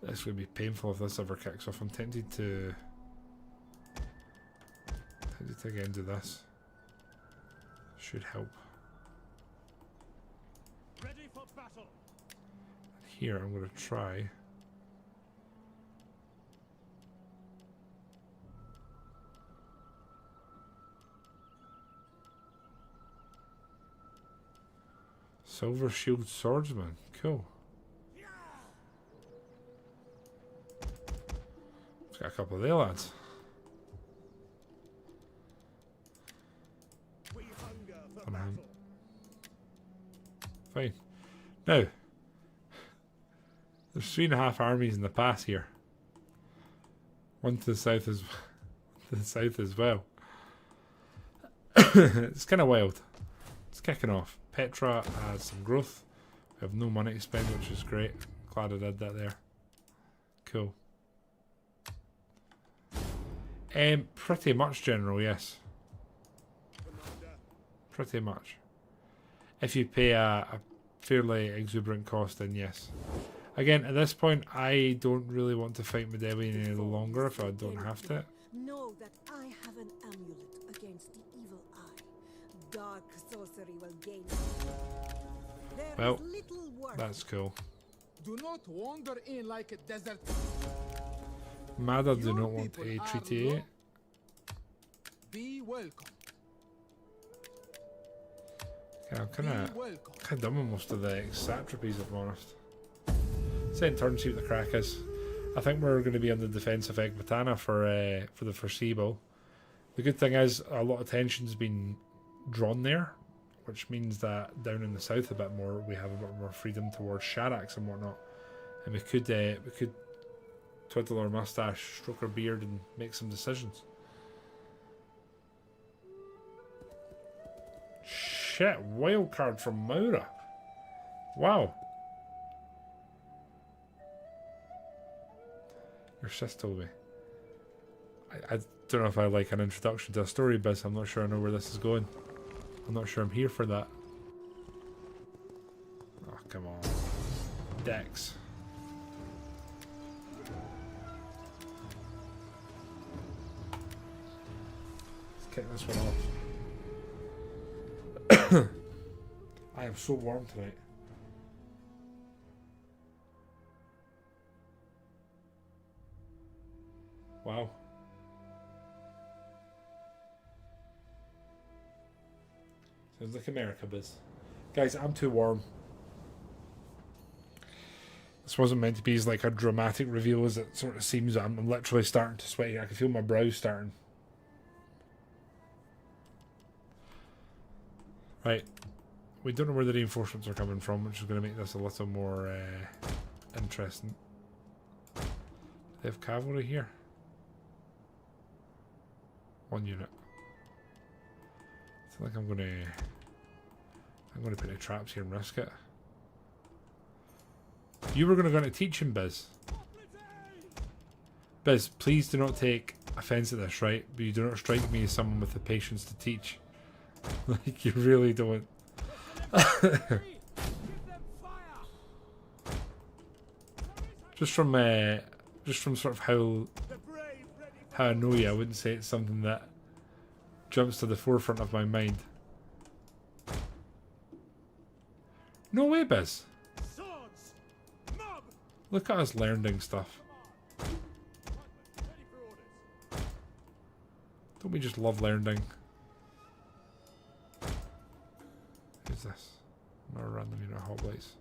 This would be painful if this ever kicks off. I'm tempted to again do this. Should help. Ready for battle. Here I'm going to try. Silver Shield Swordsman. Cool. Let's got a couple of there, lads. Fine. Now, there's 3.5 armies in the pass here. One to the south as well. It's kind of wild. It's kicking off. Petra has some growth. We have no money to spend, which is great. Glad I did that there. Cool. Pretty much general, yes. Pretty much. If you pay a fairly exuberant cost, then yes. Again, at this point, I don't really want to fight Medallion any longer if I don't have to. Know that I have an amulet against the evil eye. Dark sorcery will gain. Well, that's cool. Do not wander in like a desert. Mada do not want a treaty. Be welcome. Yeah, I'm Be kind welcome. of done with most of the ex-satrapies, if I'm honest. Second turn, see what the crack is. I think we're going to be on the defence of Ekbatana for the foreseeable. The good thing is a lot of tension's been drawn there, which means that down in the south a bit more we have a bit more freedom towards Sharaks and whatnot, and we could twiddle our mustache, stroke our beard, and make some decisions. Shit! Wild card from Maura. Wow. Your sis told me. I don't know if I like an introduction to a story, Biz. I'm not sure I know where this is going. I'm not sure I'm here for that. Oh, come on. Dex. Let's kick this one off. I am so warm tonight. Wow. Sounds like America, Biz. Guys, I'm too warm. This wasn't meant to be as like a dramatic reveal as it sort of seems. I'm literally starting to sweat here. I can feel my brows starting. Right. We don't know where the reinforcements are coming from, which is going to make this a little more interesting. They have cavalry here. 1 unit. I feel like I'm gonna put the traps here and risk it. You were gonna go into teaching, Biz. Biz, please do not take offence at this, right? But you do not strike me as someone with the patience to teach. Like, you really don't. Just from sort of how I know you, I wouldn't say it's something that jumps to the forefront of my mind. No way, Biz. Look at us learning stuff. Don't we just love learning? Who's this? Another random unit of hoplites.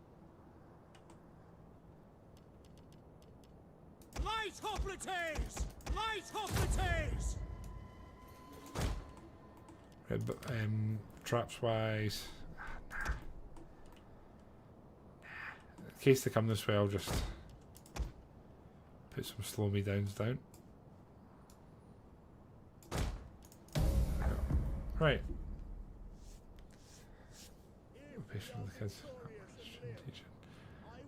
Light hoplites! Light hoplites! Right, but traps wise, in case they come this way, I'll just put some slow me downs down. Right. Patient with the kids. I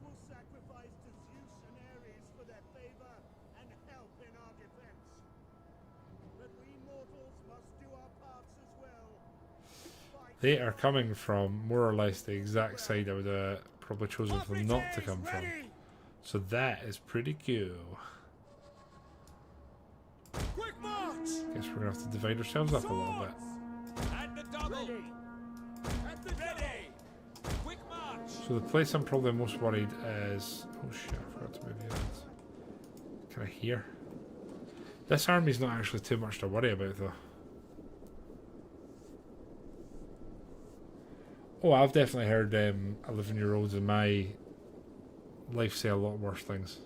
will sacrifice to Zeus and Ares for their favor and help in our defense. But we mortals must do our parts as well. They are coming from more or less the exact side I would have probably chosen for them not to come from. So that is pretty cool. Quick march! Guess we're gonna have to divide ourselves up a little bit. At the double! At the ready! Quick march! So the place I'm probably most worried is... Oh shit, I forgot to move units. Can I hear? This army's not actually too much to worry about though. Oh, I've definitely heard 11-year-olds in my life say a lot worse things.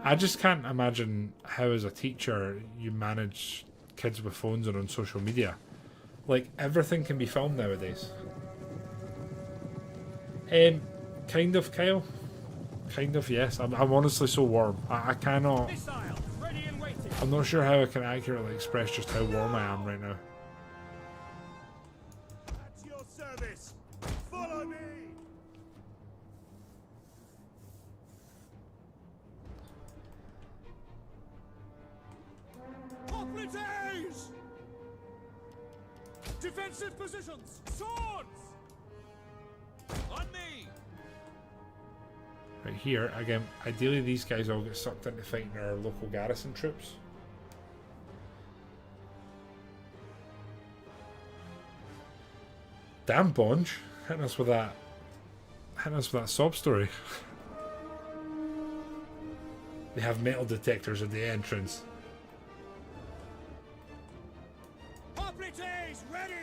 I just can't imagine how as a teacher you manage kids with phones and on social media. Like, everything can be filmed nowadays. Kind of, Kyle. Kind of, yes. I'm honestly so warm. I cannot... Ready and waiting! I'm not sure how I can accurately express just how warm I am right now. At your service! Follow me! Hoplites! Defensive positions! Swords! On me! Right here, again, ideally these guys all get sucked into fighting our local garrison troops. Damn, Bonge, hitting us with that sob story. They have metal detectors at the entrance. Hoplites, ready!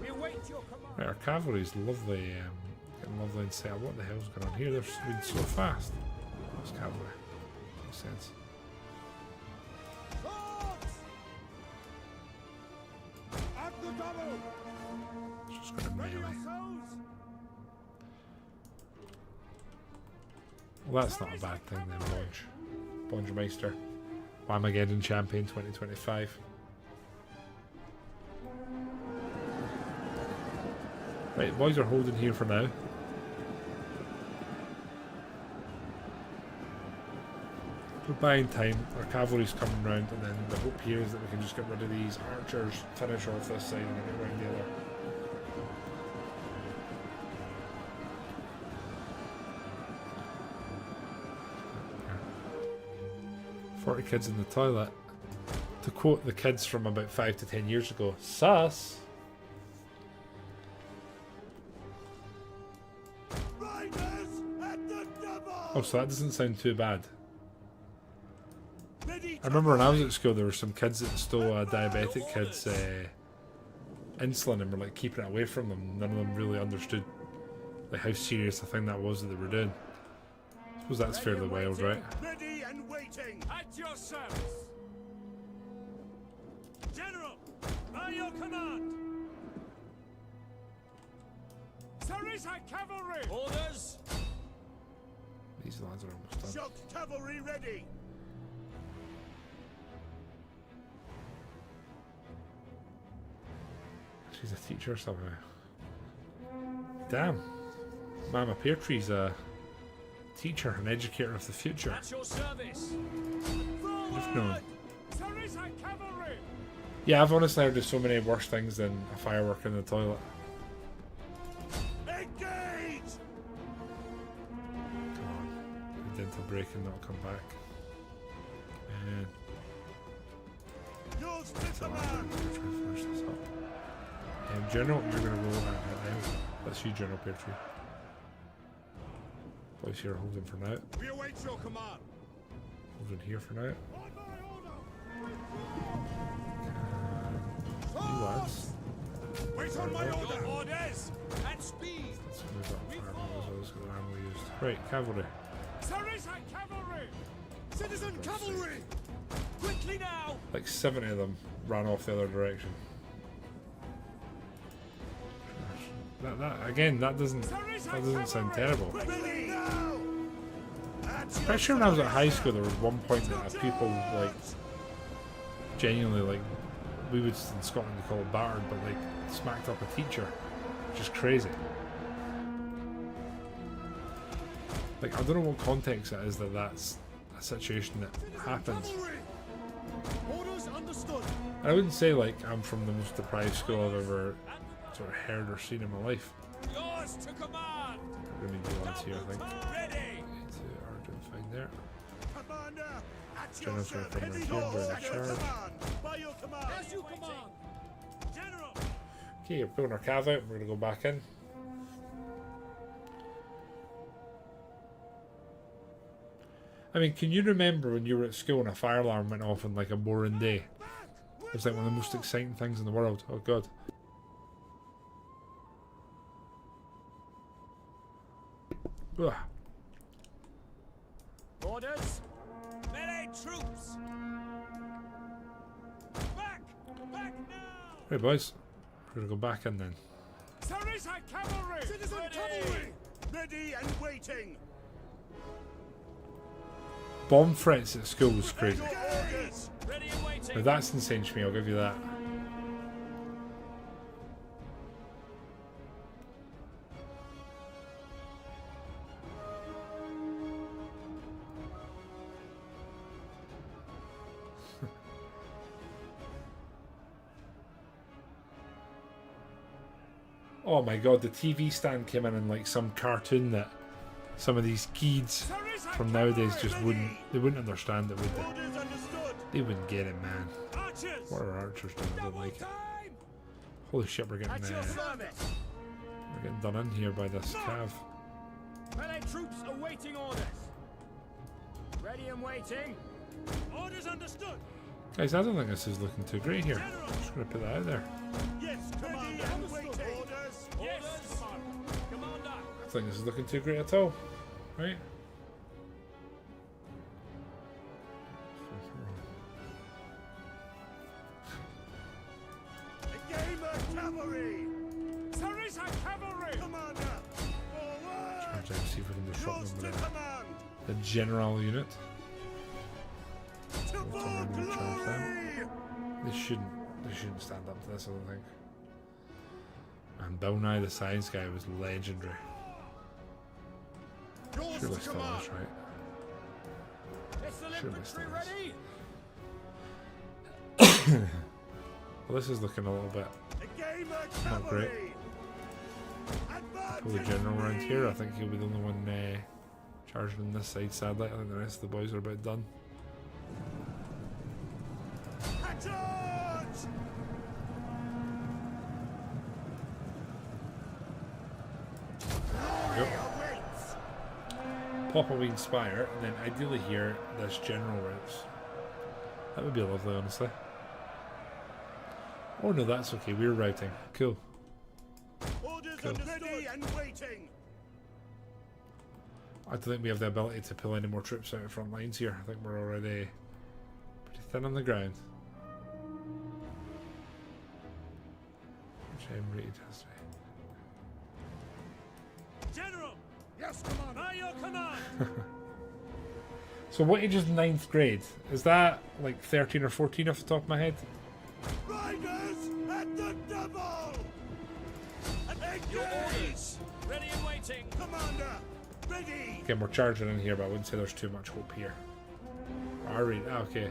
We await your command. Right, our cavalry's lovely, getting lovely and set. What the hell's going on here? They're moving so fast. That's cavalry. Makes sense. Swords! At the double! It's just going to Ready melee. yourselves! Well, that's not a bad thing then, Bongemeister. Whamageddon Champion 2025. Right, boys are holding here for now. We're buying time, our cavalry's coming round, and then the hope here is that we can just get rid of these archers, finish off this side, and then get round the other. 40 kids in the toilet. To quote the kids from about 5 to 10 years ago, sus! Riders at the double! Oh, so that doesn't sound too bad. Ready I remember when I was at school, there were some kids that stole diabetic kids' insulin and were like keeping it away from them. None of them really understood like how serious a thing that was that they were doing. I suppose that's fairly wild, right? Ready and waiting! At your service. General, by your command. Sarissa cavalry. Orders. These lads are almost done. Shocked cavalry ready! She's a teacher somehow. Damn. Mama Pear Tree's a teacher, an educator of the future. At your service. I've known. Sarissa cavalry. Yeah, I've honestly heard of so many worse things than a firework in the toilet. Engage! Come on. The dental break and that'll come back. And Yours to I'm command! trying to finish this up. General, you're going to roll that now. That's you, General Pear Tree. Boys here holding for now. We await your command! Holding here for now. On my order! You lads. Wait on my Your order! orders. At speed. Let's move up fireballs. I'll just get the ammo used. Right, cavalry. Sarissa cavalry. Citizen cavalry! Quickly now. Like 70 of them ran off the other direction. That doesn't sound terrible. Ready now! Pretty sure when I was at high school there was one point that people like genuinely like we would in Scotland call it battered, but like smacked up a teacher, which is crazy. Like I don't know what context that is that's a situation that happens. Cavalry! Orders understood! And I wouldn't say like I'm from the most deprived school I've ever sort of heard or seen in my life. Yours to command. We're gonna do ones here, I think. Ready. To Argent find there. Commander, at your General's gonna service! come Heavy right here, horse bring at a your charge. command! By your command! As you command. General. Okay, we're pulling our cav out. We're gonna go back in. I mean, can you remember when you were at school and a fire alarm went off on like a boring day? It was like one of the most exciting things in the world. Oh god. Ugh. Orders. Melee troops. Back. Back now. Right, boys. We're gonna go back in then. Sarissa cavalry. Citizen cavalry! Ready and waiting! Bomb threats at school was crazy. Your orders! Ready and waiting. Now that's insane to me, I'll give you that. Oh my god, the TV stand came in like some cartoon that some of these kids from nowadays just wouldn't understand it, would they? Orders understood! They wouldn't get it, man. Archers. What are archers doing? I don't like it. Holy shit, we're getting At your service! done in here by this cav. Melee troops awaiting orders. Ready and waiting. Orders understood. Guys, I don't think this is looking too great here. I'm just going to put that out there. Yes, Commander. And waiting. Orders. Yes, Commander. I don't think this is looking too great at all. Right? A game of cavalry. Sarissa cavalry. Commander. Forward. Charge out, see if we can disrupt Yours them to with command. the general unit. To We'll full come in and charge glory. them. They shouldn't stand up to this, I don't think. And Bill Nye the Science Guy was legendary. Yours Surely to still command. is, right? Is the Surely infantry still is. ready? Well, this is looking a little bit. A game of Not great. cavalry. Pull the general around here. I think he'll be the only one charging on this side, sadly. I think the rest of the boys are about done. Charge! Yep. Awaits. Pop a wing spire, and then ideally here, this general routes. That would be lovely, honestly. Oh no, that's okay. We're routing. Cool. Orders Cool. ready and waiting. I don't think we have the ability to pull any more troops out of front lines here. I think we're already pretty thin on the ground. Which I'm rated as General. Yes, Commander. By your command. So what age is 9th grade? Is that like 13 or 14 off the top of my head? Riders at the double. Your Engage. orders. Ready and waiting. Commander. Ready. Again, we're charging in here, but I wouldn't say there's too much hope here. Alright, okay.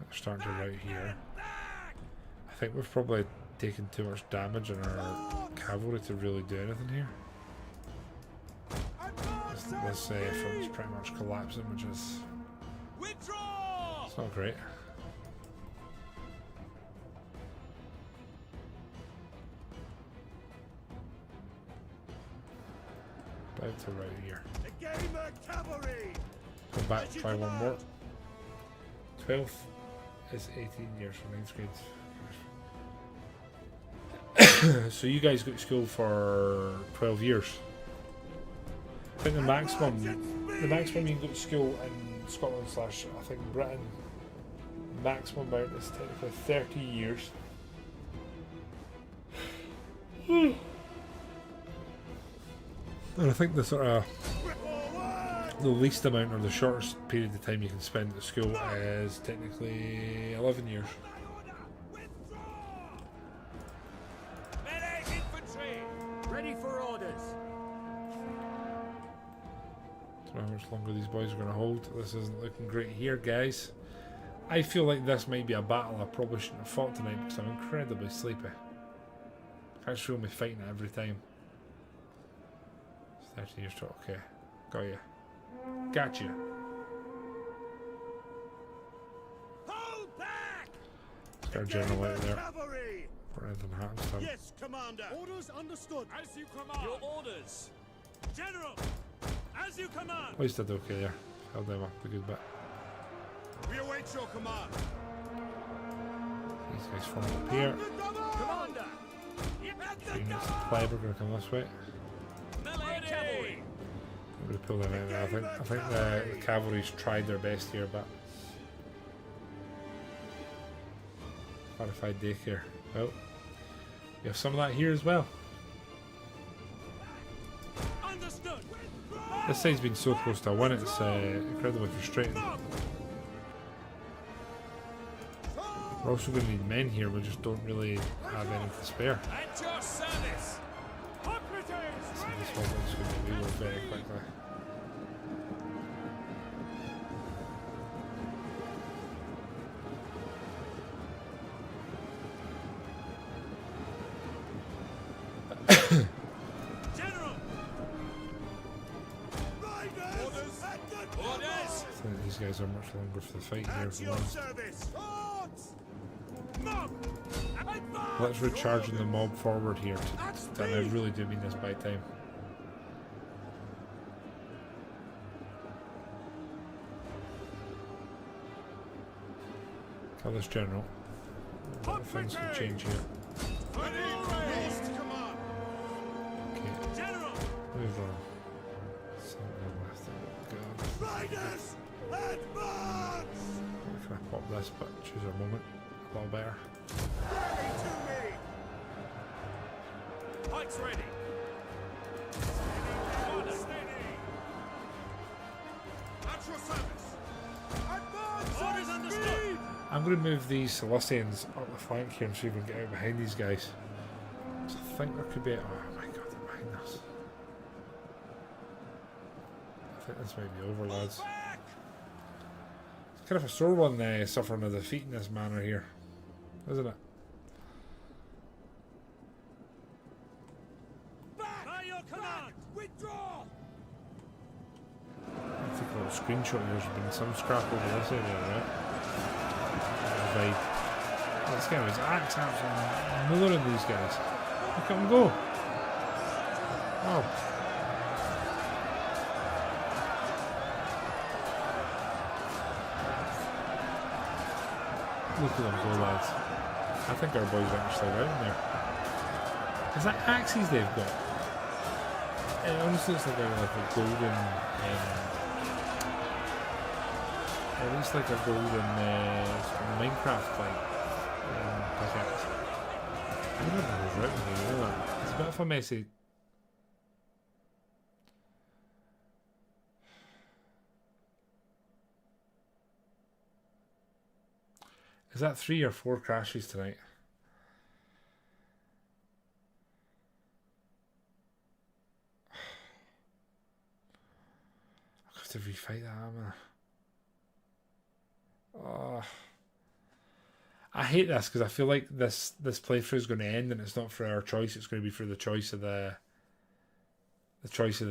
Let's start to route here. I think we've probably taken too much damage on our cavalry to really do anything here. This front's pretty much collapsing, which is Withdraw. it's not great. About to right here. A game of cavalry. Go back, try one more. 12th is 18 years from 9th grade. So you guys go to school for 12 years. I think the maximum you can go to school in Scotland / I think Britain, maximum amount is technically 30 years. And I think the sort of the least amount or the shortest period of time you can spend at school is technically 11 years. Melee infantry. Ready for orders. Don't know how much longer these boys are going to hold. This isn't looking great here, guys. I feel like this might be a battle I probably shouldn't have fought tonight because I'm incredibly sleepy. Can't show me fighting it every time. 13 years to okay. Got you. Gotcha. Hold back. Let's get our general out there. Cavalry. For anything happens to him. Yes, Commander. Orders understood. As you command. Your orders. General. As you command. At least I did okay there. Held them up a good bit. We await your command. These guys fall up here. Commander. Units of play, we're going to come this way. Melee cavalry. I'm going to pull them out there. I think the cavalry's tried their best here, but modified daycare. Oh, you have some of that here as well. Understood. This side's been so close to a win, it's incredibly frustrating. We're also going to need men here, we just don't really have any to spare. At your service. So this one is going to reload very quickly. Riders. At the Orders. I think these these guys are much longer for the fight here. At your service! Swords! Mob! Advance! Let's recharge the mob forward here. And I really do mean this by time. Kill this general. Things can change here. Okay. Move on. Something left. Riders! Advance! If I pop this, but choose a moment. A little better. Rally to me! Pikes ready. Steady! At your service! Advance! Orders understood. I'm going to move these Seleucians up the flank here and see if we can get out behind these guys. So I think there could be. Oh my god, they're behind us. I think this might be over, lads. It's kind of a sore one suffering a defeat in this manner here, isn't it? Back! By your command. Withdraw! I think a little screenshot here. There's been some scrap over this area, right? Vibe. This guy was axe absolutely millering these guys. Look at him go. Oh. Look at them go, lads. I think our boys are actually right in there. Is that axes they've got? It honestly looks like a golden, at least like a golden Minecraft like pickaxe. I don't know who's written here, really. It's a bit of a messy. Is that 3 or 4 crashes tonight? I'll have to refight that, am I? Oh. I hate this because I feel like this playthrough is going to end and it's not for our choice. It's going to be for the choice of the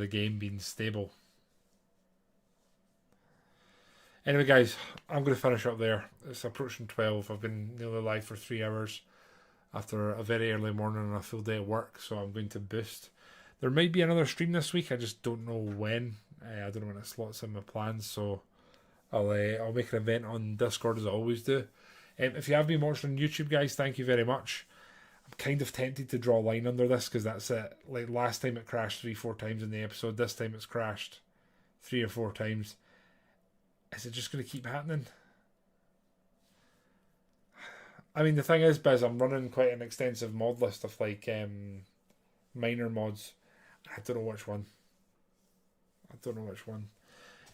game being stable. Anyway, guys, I'm going to finish up there. It's approaching 12. I've been nearly live for 3 hours after a very early morning and a full day at work, so I'm going to boost. There might be another stream this week. I just don't know when. I don't know when it slots in my plans, so I'll make an event on Discord as I always do. If you have been watching on YouTube, guys, thank you very much. I'm kind of tempted to draw a line under this because that's it. Like last time it crashed 3-4 times in the episode. This time it's crashed 3 or 4 times. Is it just going to keep happening? I mean, the thing is, Biz, I'm running quite an extensive mod list of like minor mods. I don't know which one.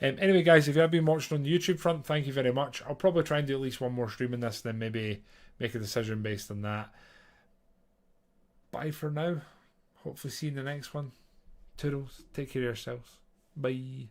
Anyway, guys, if you have been watching on the YouTube front, thank you very much. I'll probably try and do at least one more stream in this, then maybe make a decision based on that. Bye for now. Hopefully see you in the next one. Toodles. Take care of yourselves. Bye.